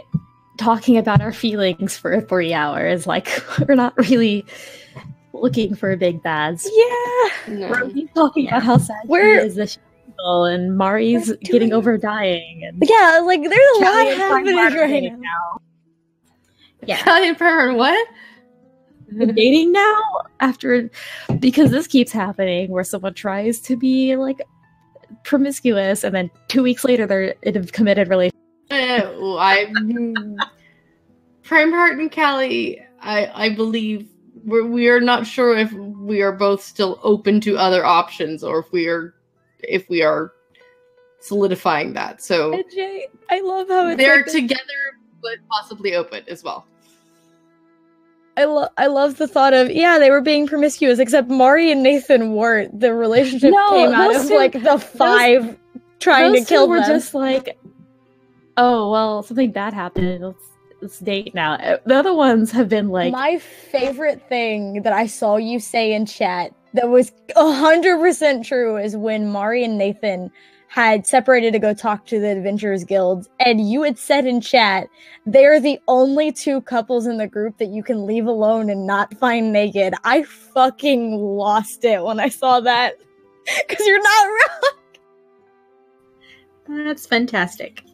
[SPEAKER 4] talking about our feelings for 3 hours. Like, we're not really looking for big bads.
[SPEAKER 3] Yeah.
[SPEAKER 1] No.
[SPEAKER 4] We're talking about how sad he is this and Mari's getting over dying. And
[SPEAKER 3] Yeah, like there's a lot
[SPEAKER 4] Callie and
[SPEAKER 3] happening
[SPEAKER 4] Prime are
[SPEAKER 3] right
[SPEAKER 4] dating
[SPEAKER 3] now.
[SPEAKER 2] Yeah.
[SPEAKER 1] Callie and Prime are what?
[SPEAKER 4] Dating now because this keeps happening where someone tries to be like promiscuous and then 2 weeks later they're in a committed relationship.
[SPEAKER 1] Primeheart and Callie, I believe we are not sure if we are both still open to other options or if we are solidifying that. So
[SPEAKER 3] Jay, I love how it's
[SPEAKER 1] they're
[SPEAKER 3] like
[SPEAKER 1] together but possibly open as well.
[SPEAKER 3] I love the thought of they were being promiscuous, except Mari and Nathan weren't. The relationship came out of like the 5 trying to kill them.
[SPEAKER 4] We're just like, oh well, something bad happened. Let's date now. The other ones have been like,
[SPEAKER 3] my favorite thing that I saw you say in chat that was 100% true is when Mari and Nathan had separated to go talk to the Adventurers Guild, and you had said in chat, they're the only 2 couples in the group that you can leave alone and not find naked. I fucking lost it when I saw that. Because you're not wrong.
[SPEAKER 2] That's fantastic.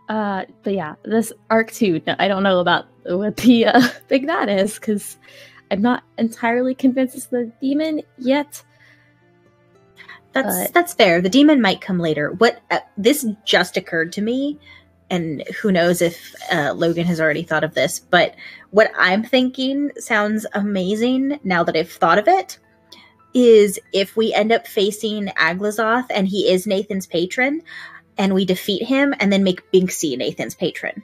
[SPEAKER 4] but yeah, this arc 2, I don't know about what the big bad is, because I'm not entirely convinced it's the demon yet.
[SPEAKER 2] That's fair. The demon might come later. What this just occurred to me, and who knows if Logan has already thought of this, but what I'm thinking sounds amazing now that I've thought of it, is if we end up facing Aglazoth and he is Nathan's patron, and we defeat him and then make Binksy Nathan's patron.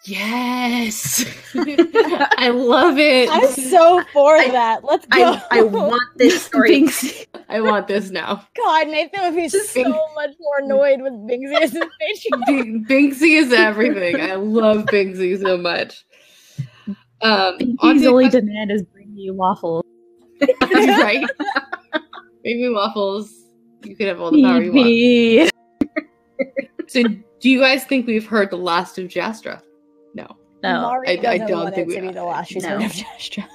[SPEAKER 1] Yes! I love it.
[SPEAKER 3] I'm so for that. Let's go.
[SPEAKER 2] I want this story.
[SPEAKER 1] Binksy. I want this now.
[SPEAKER 3] God, Nathan would be so much more annoyed with Binksy as his patron.
[SPEAKER 1] Binksy is everything. I love Binksy so much.
[SPEAKER 4] Binksy's only demand is bring me waffles.
[SPEAKER 1] Right? Bring me waffles. You can have all the power you want. So, do you guys think we've heard the last of Jastra? No.
[SPEAKER 3] Mari
[SPEAKER 1] I
[SPEAKER 3] doesn't
[SPEAKER 1] don't
[SPEAKER 3] want
[SPEAKER 1] think
[SPEAKER 3] it to be the last she's heard of Jastra.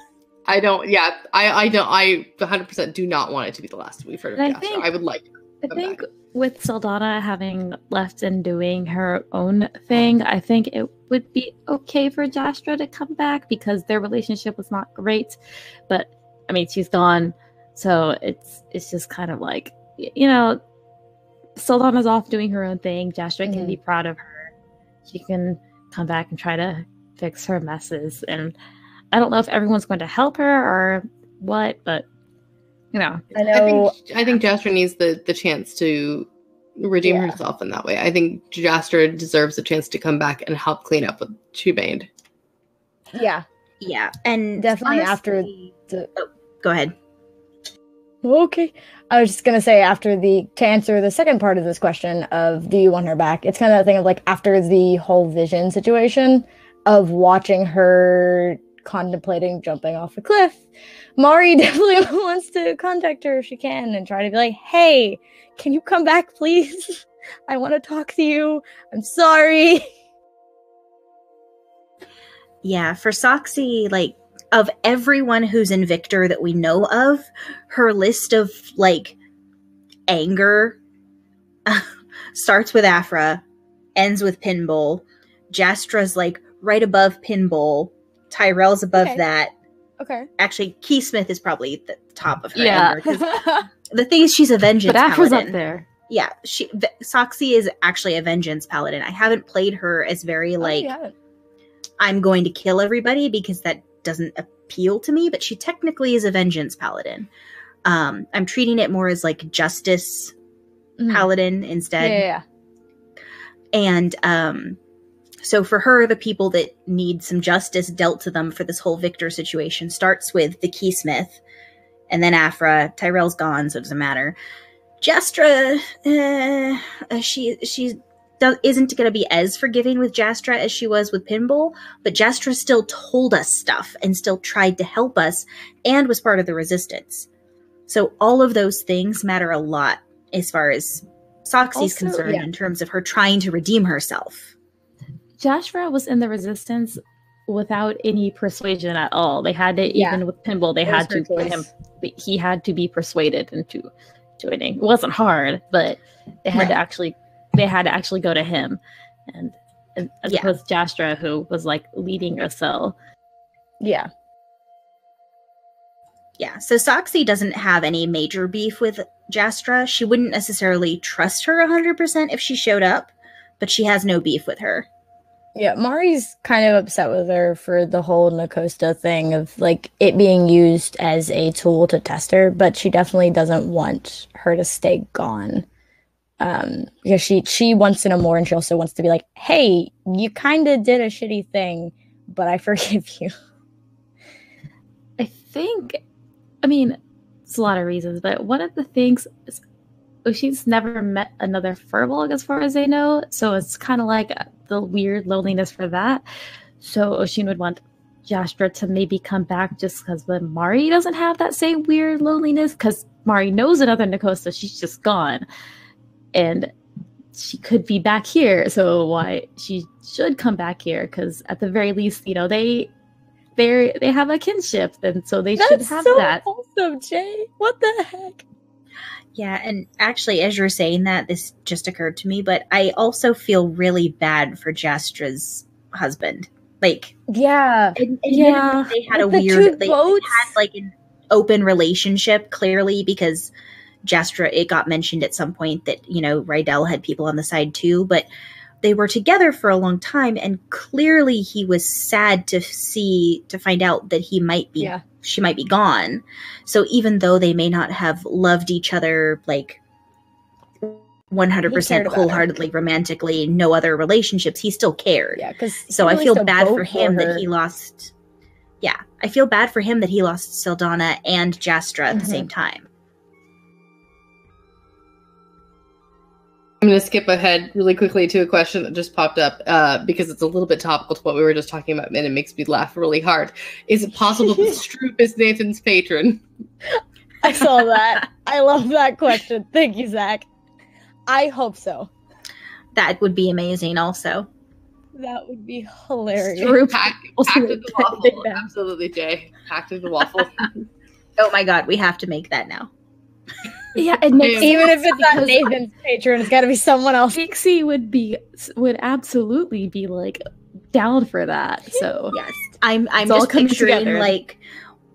[SPEAKER 1] I don't. Yeah, I don't. I 100% do not want it to be the last we've heard of Jastra. I would like.
[SPEAKER 4] I think with Saldana having left and doing her own thing, I think it would be okay for Jastra to come back because their relationship was not great. But I mean, she's gone, so it's just kind of like, you know, Saldana's off doing her own thing. Jastra can be proud of her. She can come back and try to fix her messes. And I don't know if everyone's going to help her or what, but you know.
[SPEAKER 1] I think Jastra needs the chance to redeem herself in that way. I think Jastra deserves a chance to come back and help clean up what she made.
[SPEAKER 3] Yeah.
[SPEAKER 2] Yeah. And
[SPEAKER 3] definitely
[SPEAKER 2] honestly, go ahead.
[SPEAKER 3] Okay. I was just going to say to answer the second part of this question of do you want her back? It's kind of that thing of like after the whole Vision situation of watching her contemplating jumping off a cliff, Mari definitely wants to contact her if she can and try to be like, hey, can you come back, please? I want to talk to you. I'm sorry.
[SPEAKER 2] Yeah, for Soxy, like, of everyone who's in Victor that we know of, her list of, like, anger starts with Afra, ends with Pinball. Jastra's, like, right above Pinball. Tyrell's above that.
[SPEAKER 3] Okay.
[SPEAKER 2] Actually, Keysmith is probably the top of her anger. The thing is, she's a vengeance
[SPEAKER 4] but Afra's
[SPEAKER 2] paladin.
[SPEAKER 4] Up there.
[SPEAKER 2] Yeah, Soxy is actually a vengeance paladin. I haven't played her as very, like, I'm going to kill everybody because that doesn't appeal to me, but she technically is a vengeance paladin. I'm treating it more as like justice paladin instead.
[SPEAKER 3] Yeah.
[SPEAKER 2] And so for her, the people that need some justice dealt to them for this whole Victor situation starts with the Keysmith, and then Afra. Tyrell's gone, so it doesn't matter. Jastra, she isn't going to be as forgiving with Jastra as she was with Pinball, but Jastra still told us stuff and still tried to help us and was part of the resistance. So all of those things matter a lot as far as Soxy's
[SPEAKER 4] Also,
[SPEAKER 2] concerned in terms of her trying to redeem herself.
[SPEAKER 4] Joshua was in the resistance without any persuasion at all. They had to, even with Pinball, they had to put him. He had to be persuaded into joining. It wasn't hard, but they had to actually go to him, and as opposed to Jastra, who was like leading a cell.
[SPEAKER 3] Yeah.
[SPEAKER 2] Yeah, so Soxy doesn't have any major beef with Jastra. She wouldn't necessarily trust her 100% if she showed up, but she has no beef with her.
[SPEAKER 3] Yeah, Mari's kind of upset with her for the whole Nakosta thing of like it being used as a tool to test her, but she definitely doesn't want her to stay gone. Because she wants to know more, and she also wants to be like, hey, you kind of did a shitty thing, but I forgive you.
[SPEAKER 4] I mean, it's a lot of reasons, but one of the things is Oshin's never met another Furbolg as far as they know, so it's kind of like the weird loneliness for that. So Oshin would want Jastra to maybe come back just because Mari doesn't have that same weird loneliness, because Mari knows another Nakosta, she's just gone. And she could be back here, so why she should come back here, because at the very least, you know, they have a kinship, and so they should have
[SPEAKER 3] so
[SPEAKER 4] that.
[SPEAKER 3] Awesome, Jay. What the heck?
[SPEAKER 2] Yeah, and actually, as you're saying that, this just occurred to me, but I also feel really bad for Jastra's husband. Like,
[SPEAKER 3] yeah,
[SPEAKER 2] they had a weird, they had like an open relationship, clearly, because Jastra, it got mentioned at some point that, you know, Rydell had people on the side too, but they were together for a long time, and clearly he was sad to find out that she might be gone. So even though they may not have loved each other like 100% wholeheartedly, romantically, no other relationships, he still cared.
[SPEAKER 3] Yeah,
[SPEAKER 2] so I feel bad for him that he lost. Yeah, I feel bad for him that he lost Sildana and Jastra at the same time.
[SPEAKER 1] I'm going to skip ahead really quickly to a question that just popped up because it's a little bit topical to what we were just talking about, and it makes me laugh really hard. Is it possible that Stroop is Nathan's patron?
[SPEAKER 3] I saw that. I love that question. Thank you, Zach. I hope so.
[SPEAKER 2] That would be amazing also.
[SPEAKER 3] That would be hilarious.
[SPEAKER 1] Stroop packed of the waffle. Absolutely, Jay. Packed of the waffle.
[SPEAKER 2] Oh my god, we have to make that now.
[SPEAKER 4] Yeah, it makes
[SPEAKER 3] even if it's not Nathan's patron, it's got to be someone else.
[SPEAKER 4] Pixie would absolutely be like down for that. So
[SPEAKER 2] yes, I'm just picturing like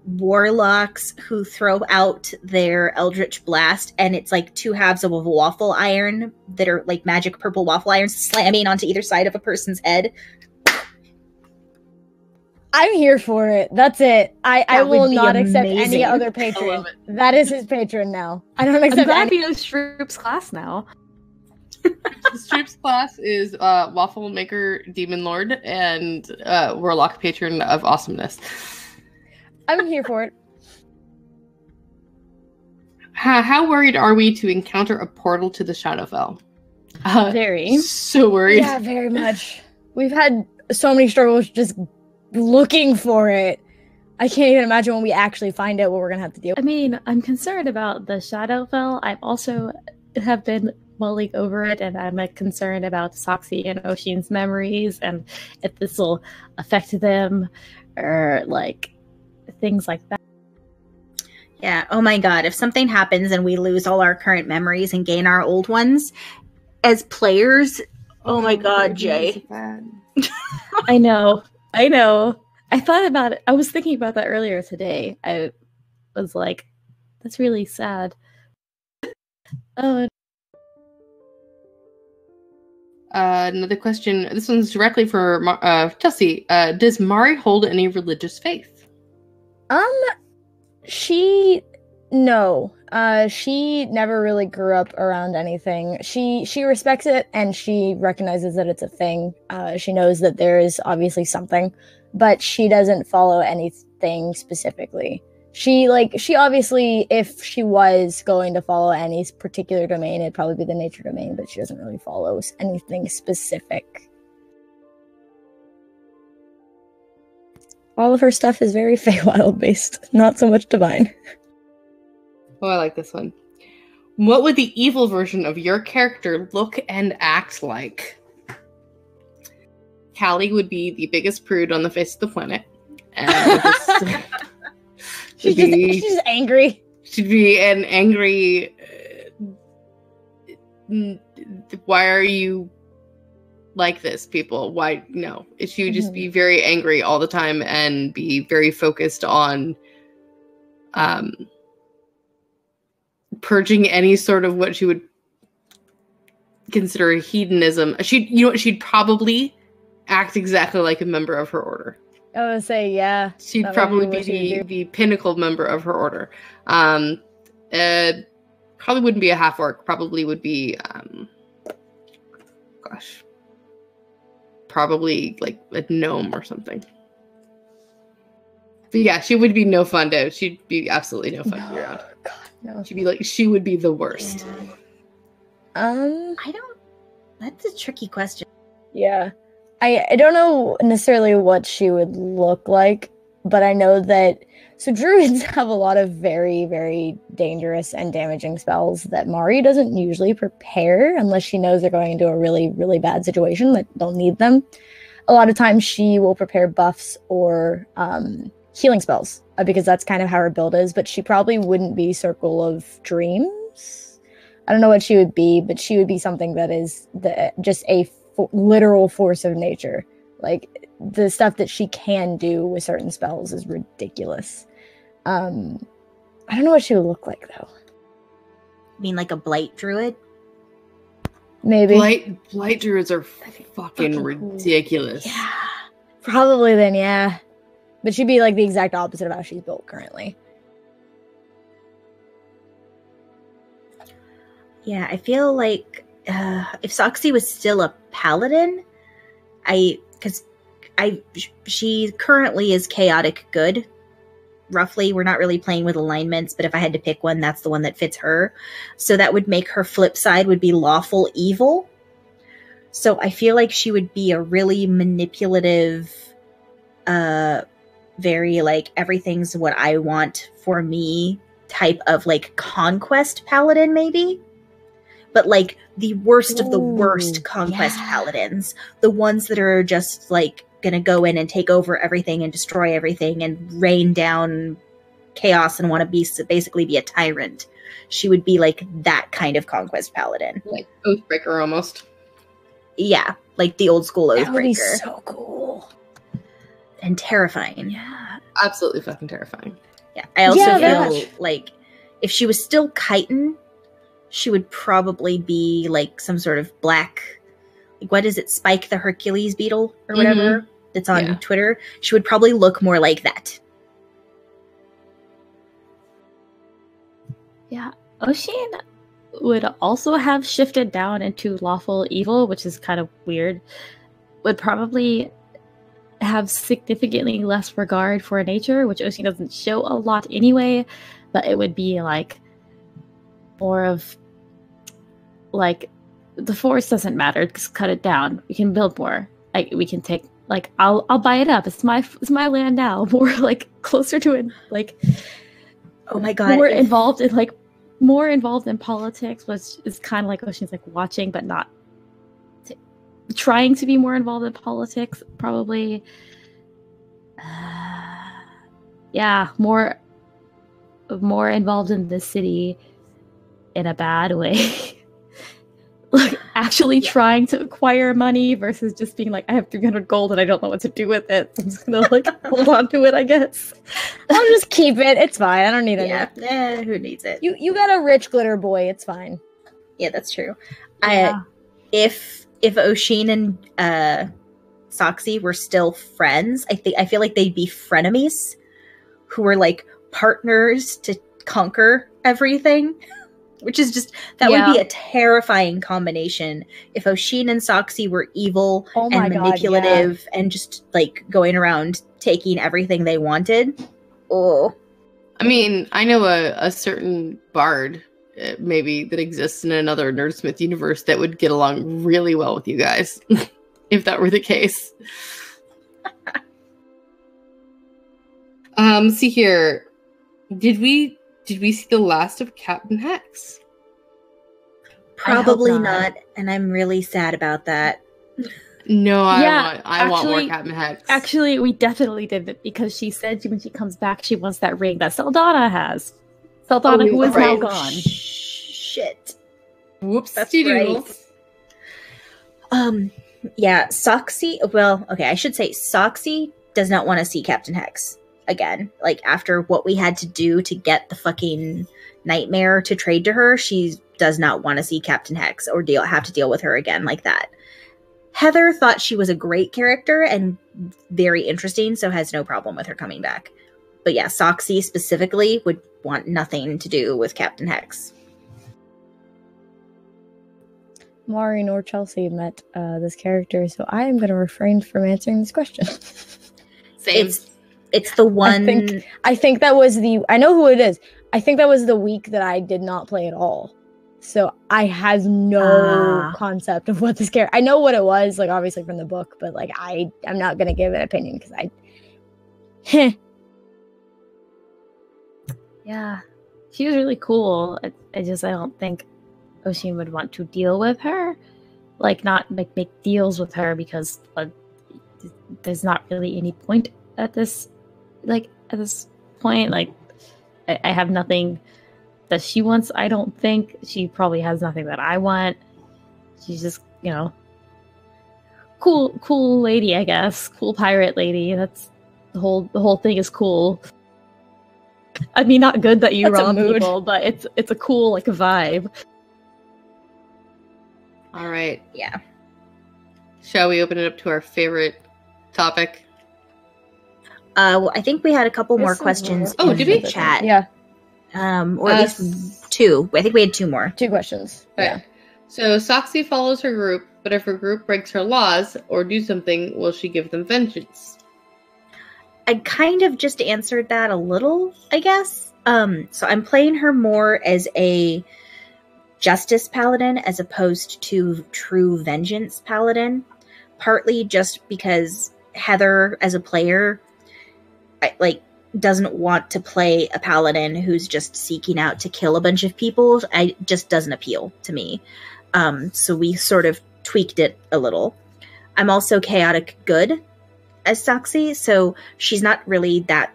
[SPEAKER 2] warlocks who throw out their Eldritch Blast, and it's like two halves of a waffle iron that are like magic purple waffle irons slamming onto either side of a person's head.
[SPEAKER 3] I'm here for it. That's it. I will not accept any other patron. That is his patron now. I don't accept any.
[SPEAKER 4] I'm Stroop's class now.
[SPEAKER 1] Stroop's class is Waffle Maker Demon Lord and Warlock Patron of Awesomeness.
[SPEAKER 3] I'm here for it.
[SPEAKER 1] How worried are we to encounter a portal to the Shadowfell?
[SPEAKER 4] Very.
[SPEAKER 1] So worried.
[SPEAKER 3] Yeah, very much. We've had so many struggles just looking for it. I can't even imagine when we actually find it what we're gonna have to do.
[SPEAKER 4] I mean, I'm concerned about the Shadowfell. I've also have been mulling over it, and I'm concerned about Soxy and Oshin's memories and if this will affect them or like things like that.
[SPEAKER 2] Yeah, oh my god, if something happens and we lose all our current memories and gain our old ones as players, oh my god, Jay.
[SPEAKER 4] I know. I thought about it. I was thinking about that earlier today. I was like, that's really sad. Oh.
[SPEAKER 1] Another question. This one's directly for Chelsea. Does Mari hold any religious faith?
[SPEAKER 3] No. She never really grew up around anything. She respects it, and she recognizes that it's a thing. She knows that there is obviously something, but she doesn't follow anything specifically. She obviously, if she was going to follow any particular domain, it'd probably be the nature domain, but she doesn't really follow anything specific. All of her stuff is very Feywild based, not so much divine.
[SPEAKER 1] Oh, I like this one. What would the evil version of your character look and act like? Callie would be the biggest prude on the face of the planet. And
[SPEAKER 3] she's just angry.
[SPEAKER 1] She'd be an angry... why are you like this, people? Why? No. She would just be very angry all the time and be very focused on purging any sort of what she would consider hedonism. She'd probably act exactly like a member of her order.
[SPEAKER 3] I would say, yeah.
[SPEAKER 1] She'd probably be the pinnacle member of her order. Probably wouldn't be a half orc. Probably would be, probably like a gnome or something. But yeah, she would be no fun to. She'd be absolutely no fun to be around.
[SPEAKER 3] God, no.
[SPEAKER 1] She would be the worst.
[SPEAKER 2] Yeah. That's a tricky question.
[SPEAKER 3] Yeah. I don't know necessarily what she would look like, but I know that druids have a lot of very, very dangerous and damaging spells that Mari doesn't usually prepare unless she knows they're going into a really, really bad situation that they'll need them. A lot of times she will prepare buffs or healing spells because that's kind of how her build is, but she probably wouldn't be Circle of Dreams. I don't know what she would be, but she would be something that is just a literal force of nature. Like, the stuff that she can do with certain spells is ridiculous. I don't know what she would look like, though.
[SPEAKER 2] I mean, like a blight druid?
[SPEAKER 3] Maybe.
[SPEAKER 1] Blight druids are fucking ridiculous.
[SPEAKER 2] Cool. Yeah.
[SPEAKER 3] Probably then, yeah. But she'd be like the exact opposite of how she's built currently.
[SPEAKER 2] Yeah, I feel like if Soxy was still a paladin, she currently is chaotic good. Roughly, we're not really playing with alignments, but if I had to pick one, that's the one that fits her. So that would make her flip side would be lawful evil. So I feel like she would be a really manipulative, very like everything's what I want for me type of like conquest paladin, maybe. But like the worst of the worst conquest paladins, the ones that are just like gonna go in and take over everything and destroy everything and rain down chaos and want to basically be a tyrant. She would be like that kind of conquest paladin,
[SPEAKER 1] like Oathbreaker almost.
[SPEAKER 2] Yeah, like the old school Oathbreaker.
[SPEAKER 3] That would be so cool
[SPEAKER 2] and terrifying.
[SPEAKER 1] Yeah, absolutely fucking terrifying.
[SPEAKER 2] Yeah, I also feel like if she was still chitin, she would probably be like some sort of black, like what is it, Spike the Hercules beetle or whatever that's on Twitter. She would probably look more like that.
[SPEAKER 4] Yeah, Oshin would also have shifted down into lawful evil, which is kind of weird. Would probably have significantly less regard for nature, which Oshin doesn't show a lot anyway, but it would be like more of like the forest doesn't matter, just cut it down. We can build more. Like we can take like I'll buy it up. It's my land now. More like closer to it, like
[SPEAKER 2] oh my god,
[SPEAKER 4] more involved in politics, which is kind of like Oshin's like watching but not trying to be more involved in politics. Probably, yeah, more involved in the city in a bad way. Like actually trying to acquire money versus just being like, I have 300 gold and I don't know what to do with it. So I'm just gonna like hold on to it, I guess.
[SPEAKER 3] I'll just keep it. It's fine. I don't need it.
[SPEAKER 2] Yeah, who needs it?
[SPEAKER 3] You got a rich glitter boy. It's fine.
[SPEAKER 2] Yeah, that's true.
[SPEAKER 4] Yeah.
[SPEAKER 2] If Oshin and Soxy were still friends, I feel like they'd be frenemies who were like partners to conquer everything. Which is just, that would be a terrifying combination if Oshin and Soxy were evil and manipulative and just like going around taking everything they wanted. Oh.
[SPEAKER 1] I mean, I know a certain bard maybe that exists in another Nerdsmith universe that would get along really well with you guys if that were the case. See here. Did we see the last of Captain Hex?
[SPEAKER 2] Probably not, and I'm really sad about that.
[SPEAKER 1] No,
[SPEAKER 4] Yeah,
[SPEAKER 1] I want more
[SPEAKER 4] actually-
[SPEAKER 1] Captain Hex.
[SPEAKER 4] Actually, we definitely did it because she said when she comes back, she wants that ring that Saldana has. Saldana, who is now gone.
[SPEAKER 2] Shit.
[SPEAKER 1] Whoops,
[SPEAKER 2] That's
[SPEAKER 1] doodles.
[SPEAKER 2] Yeah, Soxy. Well, okay, I should say Soxy does not want to see Captain Hex again. Like, after what we had to do to get the fucking nightmare to trade to her, she does not want to see Captain Hex or have to deal with her again like that. Heather thought she was a great character and very interesting, so has no problem with her coming back. But yeah, Soxy specifically would want nothing to do with Captain Hex.
[SPEAKER 3] Mari nor Chelsea met this character, so I am going to refrain from answering this question.
[SPEAKER 1] Same.
[SPEAKER 2] It's the one.
[SPEAKER 3] I think that was I know who it is. I think that was the week that I did not play at all. So I have no concept of what this character. I know what it was, like obviously from the book, but like I'm not gonna give an opinion because
[SPEAKER 4] Yeah, she was really cool. I don't think Oshin would want to deal with her, like not make deals with her because there's not really any point at this point. Like I have nothing that she wants. I don't think she probably has nothing that I want. She's just, cool lady, I guess. Cool pirate lady. That's the whole thing is cool. I mean, not good that you rob people, but it's a cool vibe.
[SPEAKER 1] All right.
[SPEAKER 2] Yeah.
[SPEAKER 1] Shall we open it up to our favorite topic?
[SPEAKER 2] Well, I think we had a couple more questions.
[SPEAKER 1] Oh, did we?
[SPEAKER 2] Chat.
[SPEAKER 3] Yeah.
[SPEAKER 2] Or at least two. I think we had two more.
[SPEAKER 3] 2 questions.
[SPEAKER 1] Okay.
[SPEAKER 3] Yeah.
[SPEAKER 1] So Soxy follows her group, but if her group breaks her laws or do something, will she give them vengeance?
[SPEAKER 2] I kind of just answered that a little, I guess. So I'm playing her more as a justice paladin as opposed to true vengeance paladin. Partly just because Heather, as a player, doesn't want to play a paladin who's just seeking out to kill a bunch of people. It just doesn't appeal to me. So we sort of tweaked it a little. I'm also chaotic good as Soxy, so she's not really that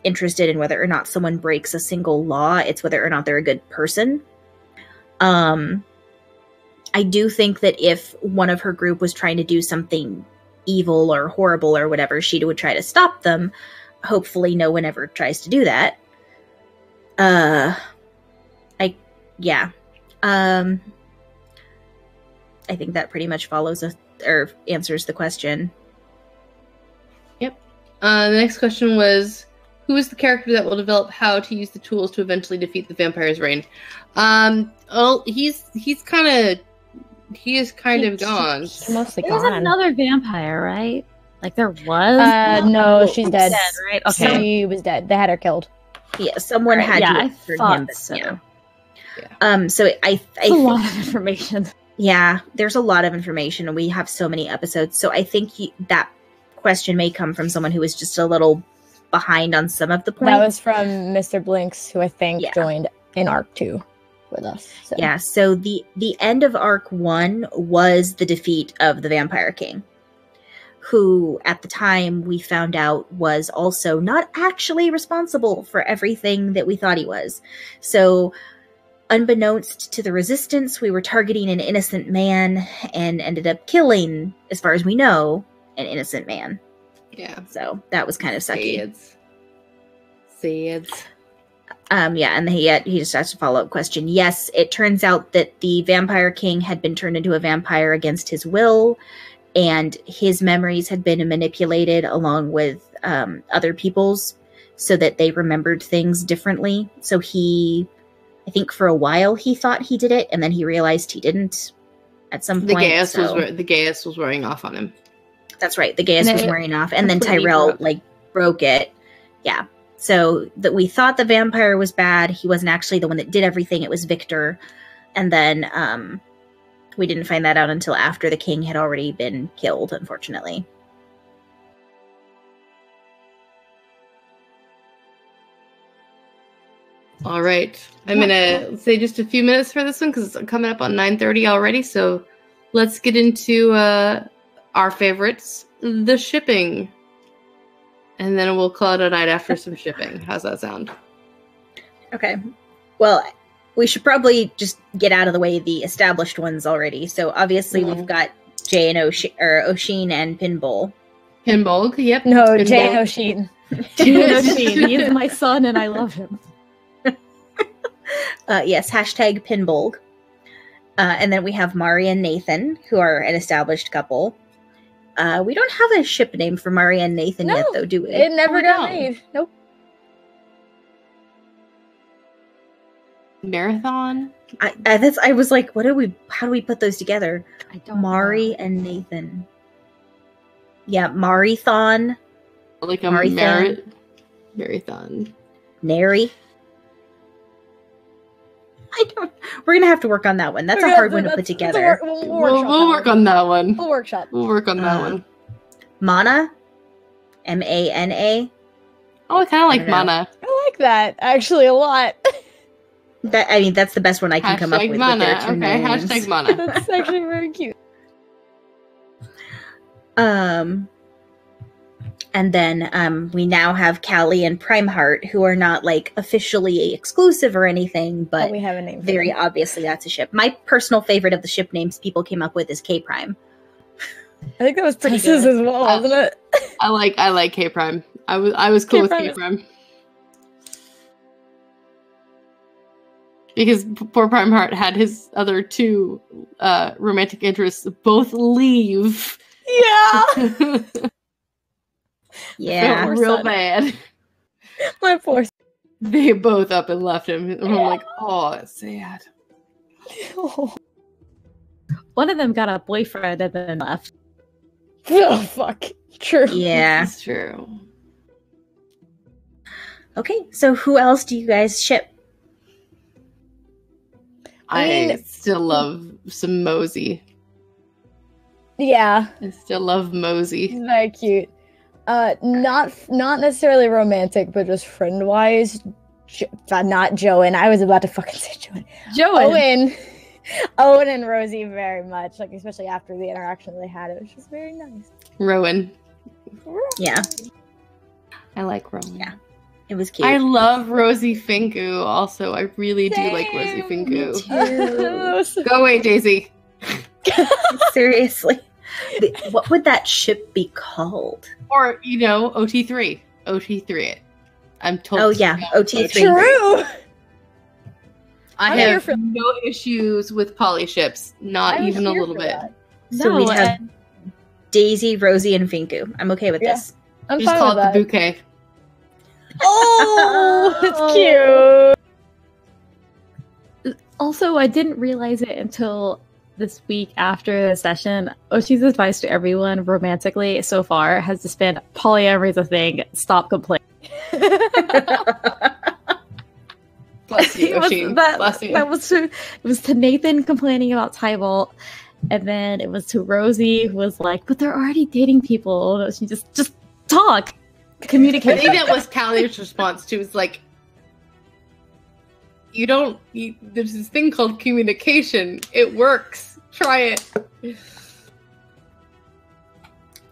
[SPEAKER 2] interested in whether or not someone breaks a single law. It's whether or not they're a good person. I do think that if one of her group was trying to do something evil or horrible or whatever, she would try to stop them. Hopefully no one ever tries to do that. I think that pretty much follows or answers the question.
[SPEAKER 1] Yep. The next question was, who is the character that will develop how to use the tools to eventually defeat the vampire's reign? He is kind of gone.
[SPEAKER 3] Mostly
[SPEAKER 4] There's
[SPEAKER 3] gone.
[SPEAKER 4] another vampire, right? Like there was.
[SPEAKER 3] No, she's dead.
[SPEAKER 4] Right? Okay.
[SPEAKER 3] She was dead. They had her killed.
[SPEAKER 2] Yeah, someone had to
[SPEAKER 4] I
[SPEAKER 2] have
[SPEAKER 4] thought
[SPEAKER 2] him. But,
[SPEAKER 4] so.
[SPEAKER 2] yeah. So I
[SPEAKER 4] That's a lot of information.
[SPEAKER 2] Yeah, there's a lot of information, and we have so many episodes. So I think that question may come from someone who was just a little behind on some of the points.
[SPEAKER 3] That was from Mr. Blinks, who I think joined in Arc 2 with us. So.
[SPEAKER 2] Yeah, so the end of Arc 1 was the defeat of the Vampire King, who at the time we found out was also not actually responsible for everything that we thought he was. So unbeknownst to the Resistance, we were targeting an innocent man and ended up killing, as far as we know, an innocent man.
[SPEAKER 1] Yeah.
[SPEAKER 2] So that was kind of sucky.
[SPEAKER 1] Sads.
[SPEAKER 2] Yeah, and he just asked a follow-up question. Yes, it turns out that the Vampire King had been turned into a vampire against his will, and his memories had been manipulated along with other people's so that they remembered things differently. So I think for a while he thought he did it, and then he realized he didn't at some point.
[SPEAKER 1] The Gaius was wearing off on him.
[SPEAKER 2] That's right. The Gaius was wearing off, and then Tyrell broke it. Yeah. So that we thought the vampire was bad. He wasn't actually the one that did everything. It was Victor. And then we didn't find that out until after the king had already been killed, unfortunately.
[SPEAKER 1] All right. I'm going to say just a few minutes for this one because it's coming up on 9:30 already. So let's get into our favorites, the shipping. And then we'll call it a night after some shipping. How's that sound?
[SPEAKER 2] Okay. Well, we should probably just get out of the way the established ones already. So obviously we've got Jay and Oshin and Pinball.
[SPEAKER 1] Pinball, yep.
[SPEAKER 3] No,
[SPEAKER 1] Pinball.
[SPEAKER 3] Jay and Oshin.
[SPEAKER 4] Jay and Oshin. He is my son and I love him.
[SPEAKER 2] Yes, hashtag Pinball. And then we have Mari and Nathan, who are an established couple. We don't have a ship name for Mari and Nathan yet, though, do we?
[SPEAKER 3] It never got made. Nope.
[SPEAKER 1] Marathon?
[SPEAKER 2] I was like, how do we put those together?
[SPEAKER 4] I don't
[SPEAKER 2] Mari
[SPEAKER 4] know.
[SPEAKER 2] and Nathan. Yeah, Marathon.
[SPEAKER 1] Like a
[SPEAKER 2] Marathon.
[SPEAKER 1] marathon.
[SPEAKER 2] Nary. We're gonna have to work on that one. That's a hard one to put together.
[SPEAKER 1] We'll work on that one.
[SPEAKER 3] We'll workshop.
[SPEAKER 1] We'll work on that one.
[SPEAKER 2] Mana. Mana.
[SPEAKER 1] Oh, I kind of like
[SPEAKER 2] I don't know.
[SPEAKER 1] Mana.
[SPEAKER 3] I like that actually a lot.
[SPEAKER 2] That's the best one I can come up with.
[SPEAKER 1] Mana.
[SPEAKER 2] With their two
[SPEAKER 1] Okay,
[SPEAKER 2] names.
[SPEAKER 1] hashtag Mana.
[SPEAKER 3] That's actually very cute.
[SPEAKER 2] And then we now have Callie and Primeheart, who are not like officially exclusive or anything, but
[SPEAKER 3] we have a name.
[SPEAKER 2] very obviously that's a ship. My personal favorite of the ship names people came up with is K Prime.
[SPEAKER 3] I think that was
[SPEAKER 2] Pretty
[SPEAKER 3] Tessa's
[SPEAKER 2] good.
[SPEAKER 3] as well, wasn't it?
[SPEAKER 1] I like K Prime. I was cool with
[SPEAKER 3] K-Prime.
[SPEAKER 1] K Prime. Because poor Primeheart had his other two romantic interests both leave.
[SPEAKER 3] Yeah.
[SPEAKER 2] Yeah.
[SPEAKER 1] Felt real bad.
[SPEAKER 3] My poor.
[SPEAKER 1] They both up and left him. And I'm like, oh, it's sad.
[SPEAKER 4] One of them got a boyfriend and then left.
[SPEAKER 3] Oh fuck. True.
[SPEAKER 2] Yeah.
[SPEAKER 1] That's true.
[SPEAKER 2] Okay, so who else do you guys ship?
[SPEAKER 3] I mean-
[SPEAKER 1] I still love some Mosey.
[SPEAKER 3] Yeah.
[SPEAKER 1] I still love Mosey.
[SPEAKER 3] Very cute. Not necessarily romantic, but just friend wise. Not Joan. I was about to fucking say Joan. Owen and Rosie very much. Like especially after the interaction they had, it was just very nice.
[SPEAKER 1] Rowan.
[SPEAKER 2] Yeah,
[SPEAKER 1] I like Rowan.
[SPEAKER 2] Yeah. it was cute.
[SPEAKER 1] I love Rosie Finku. Also, I really do like Rosie
[SPEAKER 2] Me
[SPEAKER 1] Finku.
[SPEAKER 2] too.
[SPEAKER 1] Go away, Daisy.
[SPEAKER 2] Seriously. What would that ship be called?
[SPEAKER 1] Or, OT3. OT3 it. I'm totally.
[SPEAKER 2] Oh, yeah. OT3.
[SPEAKER 3] True.
[SPEAKER 1] I
[SPEAKER 3] I'm here
[SPEAKER 1] have
[SPEAKER 3] for-
[SPEAKER 1] no issues with poly ships. Not
[SPEAKER 3] I was
[SPEAKER 1] even a
[SPEAKER 3] here
[SPEAKER 1] little
[SPEAKER 3] for
[SPEAKER 1] bit.
[SPEAKER 3] that.
[SPEAKER 2] So we'd have Daisy, Rosie, and Finku. I'm okay with
[SPEAKER 3] Yeah.
[SPEAKER 2] this.
[SPEAKER 3] I'm
[SPEAKER 1] Just
[SPEAKER 3] fine
[SPEAKER 1] call
[SPEAKER 3] with
[SPEAKER 1] it the
[SPEAKER 3] that.
[SPEAKER 1] bouquet.
[SPEAKER 3] Oh, it's cute.
[SPEAKER 4] Also, I didn't realize it until this week after the session. Oshi's advice to everyone romantically so far has just been polyamory is a thing. Stop complaining.
[SPEAKER 1] Bless you, Oshin. Bless you.
[SPEAKER 4] That was to, it was to Nathan complaining about Tybalt, and then it was to Rosie who was like, "But they're already dating people." She just talk,
[SPEAKER 1] I
[SPEAKER 4] communicate.
[SPEAKER 1] think that was Callie's response to is like, there's this thing called communication. It works. Try it.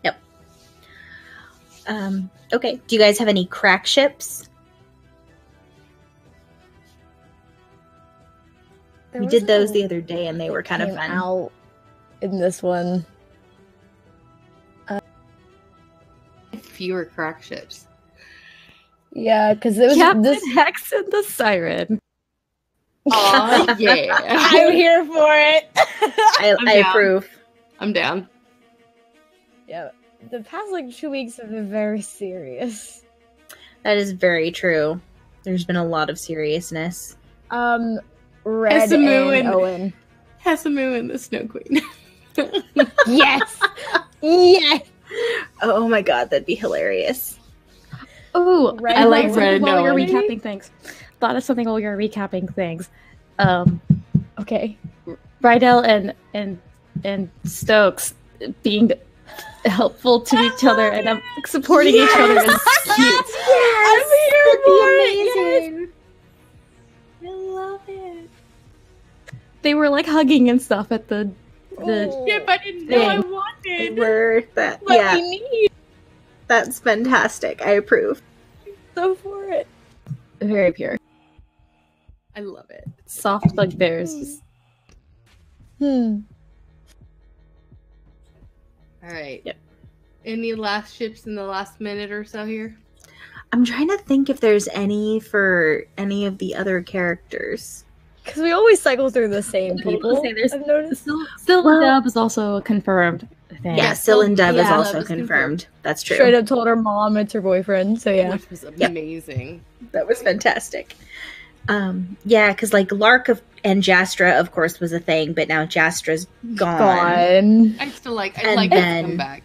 [SPEAKER 2] Yep. Okay. Do you guys have any crack ships? We did those the other day, and they were kind of fun.
[SPEAKER 3] Out in this one.
[SPEAKER 1] Fewer crack ships.
[SPEAKER 3] Yeah, because it was
[SPEAKER 4] Captain
[SPEAKER 3] this.
[SPEAKER 4] Hex and the Siren.
[SPEAKER 1] Oh yeah.
[SPEAKER 3] I'm here for it.
[SPEAKER 2] I
[SPEAKER 1] down.
[SPEAKER 2] approve.
[SPEAKER 1] I'm down.
[SPEAKER 3] Yeah, the past 2 weeks have been very serious.
[SPEAKER 2] That is very true. There's been a lot of seriousness.
[SPEAKER 3] Red
[SPEAKER 1] Hesamu
[SPEAKER 3] and Owen.
[SPEAKER 1] Hesamu and the Snow Queen.
[SPEAKER 3] Yes, yes.
[SPEAKER 2] Oh my god, that'd be hilarious.
[SPEAKER 4] Oh,
[SPEAKER 3] Red
[SPEAKER 1] I like
[SPEAKER 3] and
[SPEAKER 1] Red
[SPEAKER 4] while you're
[SPEAKER 1] Owen.
[SPEAKER 4] recapping things. Thought of something while you're recapping things.
[SPEAKER 3] Okay.
[SPEAKER 4] Rydell and Stokes being helpful to each other and supporting each other is cute.
[SPEAKER 3] I'm here for it.
[SPEAKER 2] Amazing.
[SPEAKER 4] they were like hugging and stuff at the
[SPEAKER 1] Yeah, but I didn't know I wanted.
[SPEAKER 2] Word that,
[SPEAKER 3] What
[SPEAKER 2] yeah,
[SPEAKER 3] we need.
[SPEAKER 2] that's fantastic. I approve.
[SPEAKER 3] So for it.
[SPEAKER 4] very pure.
[SPEAKER 1] I love it.
[SPEAKER 4] Soft bugbears. Just
[SPEAKER 3] Hmm.
[SPEAKER 1] All right.
[SPEAKER 2] Yep.
[SPEAKER 1] Any last ships in the last minute or so here?
[SPEAKER 2] I'm trying to think if there's any for any of the other characters.
[SPEAKER 3] Because we always cycle through the same people.
[SPEAKER 4] say there's
[SPEAKER 3] I've noticed.
[SPEAKER 4] Still
[SPEAKER 2] Well-
[SPEAKER 4] Dub is also a confirmed thing.
[SPEAKER 2] Yeah, Syl and Dove is
[SPEAKER 1] yeah,
[SPEAKER 2] also
[SPEAKER 1] Dove is
[SPEAKER 2] confirmed. That's true.
[SPEAKER 3] Straight up told her mom it's her boyfriend. So yeah.
[SPEAKER 1] Which was amazing.
[SPEAKER 2] That was fantastic. Yeah, because like Lark and Jastra, of course, was a thing, but now Jastra's gone.
[SPEAKER 3] Gone.
[SPEAKER 1] I still like. I
[SPEAKER 2] And
[SPEAKER 1] like
[SPEAKER 2] then-
[SPEAKER 1] to come back.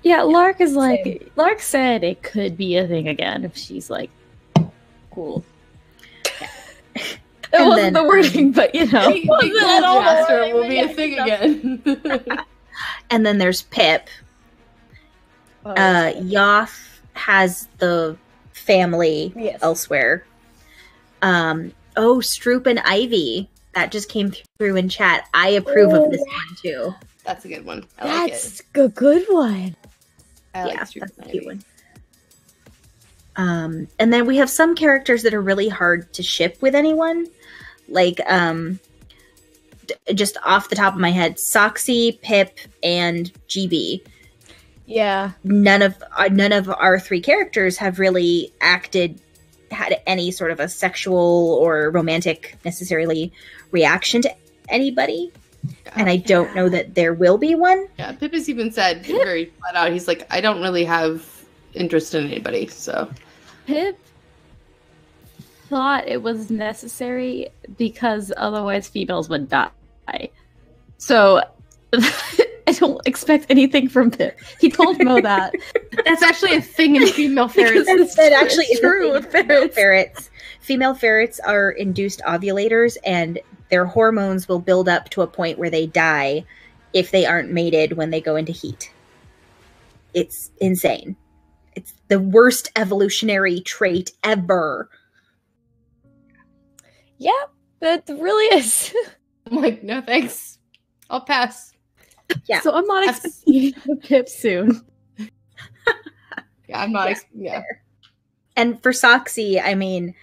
[SPEAKER 4] Yeah, Lark is like
[SPEAKER 3] Same.
[SPEAKER 4] Lark said it could be a thing again if she's like cool.
[SPEAKER 3] That
[SPEAKER 2] And
[SPEAKER 3] wasn't
[SPEAKER 2] then,
[SPEAKER 3] the wording, but you know.
[SPEAKER 1] The
[SPEAKER 3] Wasn't
[SPEAKER 1] cool
[SPEAKER 3] at all the
[SPEAKER 1] Jasper
[SPEAKER 3] wording,
[SPEAKER 1] will
[SPEAKER 3] but
[SPEAKER 1] be
[SPEAKER 3] yeah,
[SPEAKER 1] a thing
[SPEAKER 3] stuff.
[SPEAKER 1] again.
[SPEAKER 2] And then there's Pip.
[SPEAKER 3] Oh,
[SPEAKER 2] Yoth has the family
[SPEAKER 3] Yes.
[SPEAKER 2] elsewhere. Stroop and Ivy. That just came through in chat. I approve of this one too.
[SPEAKER 1] That's a good one. I like it.
[SPEAKER 3] That's a good one.
[SPEAKER 1] I like
[SPEAKER 2] Yeah,
[SPEAKER 1] Street
[SPEAKER 2] that's a
[SPEAKER 1] Ivy.
[SPEAKER 2] cute one. And then we have some characters that are really hard to ship with anyone. Like, just off the top of my head, Soxy, Pip, and GB.
[SPEAKER 3] Yeah.
[SPEAKER 2] None of our three characters have really had any sort of a sexual or romantic necessarily reaction to anybody. And I don't know that there will be one.
[SPEAKER 1] Yeah, Pip has even said very flat out. He's like, I don't really have interest in anybody. So
[SPEAKER 4] Pip thought it was necessary because otherwise females would die. So I don't expect anything from Pip. He told Mo that.
[SPEAKER 1] that's actually a thing in female ferrets.
[SPEAKER 2] That actually is
[SPEAKER 4] true
[SPEAKER 2] a
[SPEAKER 4] with
[SPEAKER 2] thing with ferrets. Female ferrets are induced ovulators, and their hormones will build up to a point where they die if they aren't mated when they go into heat. It's insane. It's the worst evolutionary trait ever.
[SPEAKER 3] Yeah, that really is.
[SPEAKER 1] I'm like, no thanks. I'll pass.
[SPEAKER 2] Yeah.
[SPEAKER 4] So I'm not
[SPEAKER 1] That's-
[SPEAKER 4] expecting a Pip soon.
[SPEAKER 1] Yeah, I'm not.
[SPEAKER 2] Yeah. And for Soxy, I mean,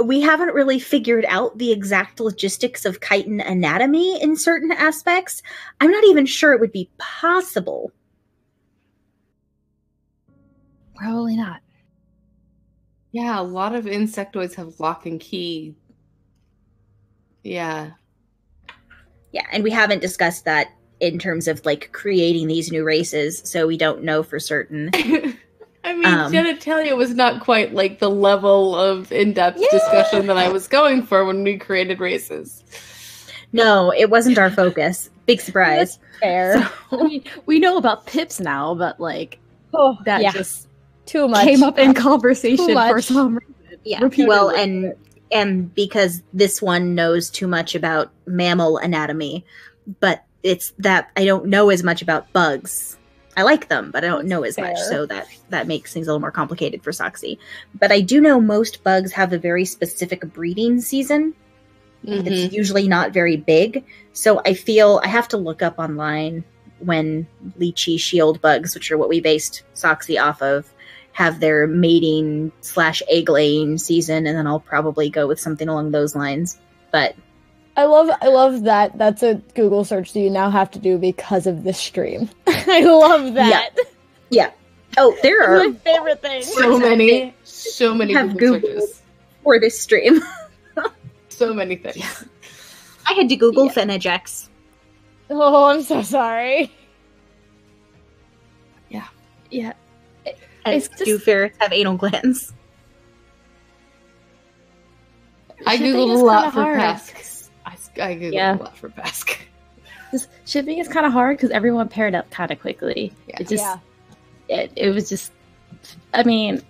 [SPEAKER 2] we haven't really figured out the exact logistics of chitin anatomy in certain aspects. I'm not even sure it would be possible.
[SPEAKER 4] Probably not.
[SPEAKER 1] Yeah, a lot of insectoids have lock and key. Yeah.
[SPEAKER 2] Yeah, and we haven't discussed that in terms of like creating these new races, so we don't know for certain.
[SPEAKER 1] I mean, genitalia was not quite like the level of in-depth discussion that I was going for when we created races.
[SPEAKER 2] No, it wasn't our focus. Big surprise.
[SPEAKER 3] Fair.
[SPEAKER 4] We know about Pips now, but like
[SPEAKER 3] Oh,
[SPEAKER 4] that
[SPEAKER 3] yeah.
[SPEAKER 4] just
[SPEAKER 3] Too much.
[SPEAKER 4] came up in conversation
[SPEAKER 3] Too much.
[SPEAKER 4] for some reason.
[SPEAKER 2] Yeah.
[SPEAKER 4] Repeatedly.
[SPEAKER 2] Well, and because this one knows too much about mammal anatomy, but it's that I don't know as much about bugs. I like them, but I don't know as much,
[SPEAKER 3] Fair.
[SPEAKER 2] so that makes things a little more complicated for Soxy. But I do know most bugs have a very specific breeding season.
[SPEAKER 1] Mhm.
[SPEAKER 2] It's usually not very big, so I feel I have to look up online when lychee shield bugs, which are what we based Soxy off of, have their mating / egg laying season, and then I'll probably go with something along those lines. But
[SPEAKER 3] I love that. That's a Google search that you now have to do because of this stream. I love that.
[SPEAKER 2] yeah. Oh, there
[SPEAKER 3] It's
[SPEAKER 2] are
[SPEAKER 3] my favorite thing.
[SPEAKER 1] So many
[SPEAKER 2] have
[SPEAKER 1] Google
[SPEAKER 2] Googled.
[SPEAKER 1] searches.
[SPEAKER 2] for this stream.
[SPEAKER 1] So many things.
[SPEAKER 2] I had to Google Phenegex.
[SPEAKER 3] Oh, I'm so sorry.
[SPEAKER 4] Yeah.
[SPEAKER 2] And
[SPEAKER 4] It's just-
[SPEAKER 2] do ferrets have anal glands?
[SPEAKER 1] I
[SPEAKER 4] Shipping
[SPEAKER 1] googled
[SPEAKER 4] is
[SPEAKER 1] a lot
[SPEAKER 4] kinda
[SPEAKER 1] for
[SPEAKER 4] hard.
[SPEAKER 1] Pask. I googled
[SPEAKER 4] Yeah.
[SPEAKER 1] a lot for Pask.
[SPEAKER 4] Shipping is kind of hard because everyone paired up kind of quickly.
[SPEAKER 1] Yeah.
[SPEAKER 4] It just,
[SPEAKER 3] Yeah.
[SPEAKER 4] it was just, I mean,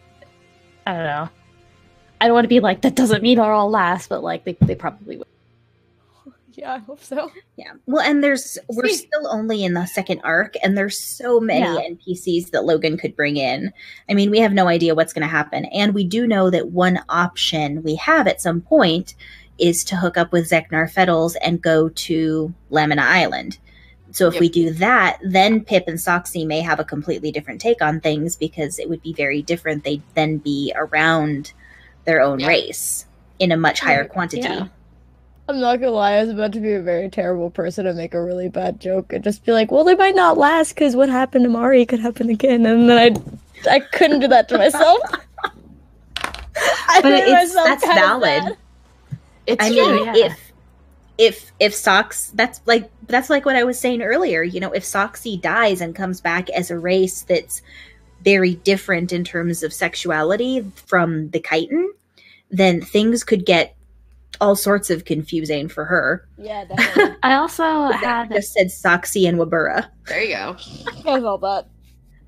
[SPEAKER 4] I don't know. I don't want to be like, that doesn't mean they'll all last, but like, they probably will.
[SPEAKER 3] Yeah, I hope so.
[SPEAKER 2] Yeah. Well, and we're still only in the second arc, and there's so many NPCs that Logan could bring in. I mean, we have no idea what's going to happen. And we do know that one option we have at some point is to hook up with Zeknar Fettles and go to Lamina Island. So if we do that, then Pip and Soxy may have a completely different take on things because it would be very different. They'd then be around their own race in a much higher quantity.
[SPEAKER 3] Yeah. I'm not gonna lie, I was about to be a very terrible person and make a really bad joke and just be like, well, they might not last because what happened to Mari could happen again. And then I couldn't do that to myself.
[SPEAKER 2] But that's valid.
[SPEAKER 4] It's true,
[SPEAKER 2] if Sox, that's like what I was saying earlier. You know, if Soxy dies and comes back as a race that's very different in terms of sexuality from the chitin, then things could get all sorts of confusing for her.
[SPEAKER 3] Yeah, definitely.
[SPEAKER 4] I also
[SPEAKER 2] just said Soxy and Wabura.
[SPEAKER 1] There you go.
[SPEAKER 3] I felt that.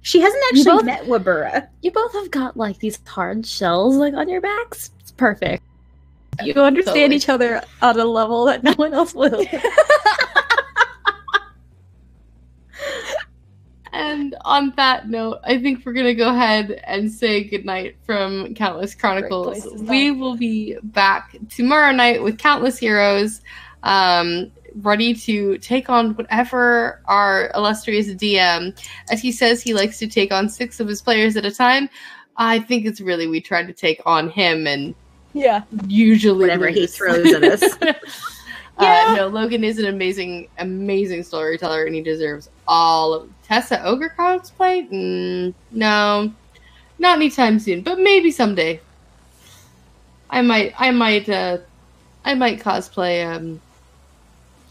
[SPEAKER 2] She hasn't actually met Wabura.
[SPEAKER 4] You both have got like these hard shells like on your backs. It's perfect. You understand each other on a level that no one else will.
[SPEAKER 1] And on that note, I think we're going to go ahead and say goodnight from Countless Chronicles. We will be back tomorrow night with Countless Heroes, ready to take on whatever our illustrious DM, as he says he likes to take on 6 of his players at a time. I think it's really we try to take on him and usually
[SPEAKER 2] whatever he throws at us.
[SPEAKER 1] No, Logan is an amazing, amazing storyteller, and he deserves all of Tessa Ogre cosplay? No, not anytime soon, but maybe someday. I might cosplay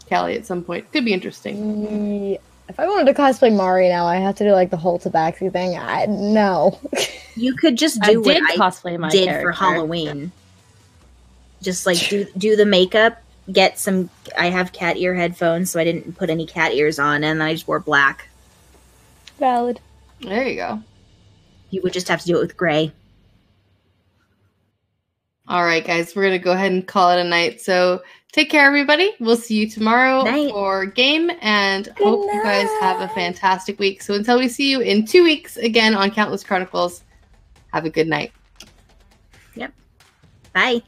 [SPEAKER 1] Callie at some point. Could be interesting.
[SPEAKER 3] If I wanted to cosplay Mari now, I have to do like the whole tabaxi thing. No.
[SPEAKER 2] You could just do what I
[SPEAKER 4] cosplay my
[SPEAKER 2] did
[SPEAKER 4] character
[SPEAKER 2] for Halloween. Just like do the makeup. Get some. I have cat ear headphones, so I didn't put any cat ears on, and then I just wore black.
[SPEAKER 3] Valid.
[SPEAKER 1] There you go.
[SPEAKER 2] You would just have to do it with gray.
[SPEAKER 1] All right, guys, we're gonna go ahead and call it a night. So take care, everybody. We'll see you tomorrow for game, and hope you guys have a fantastic week. So until we see you in 2 weeks again on Countless Chronicles, have a good night.
[SPEAKER 2] Yep. Bye.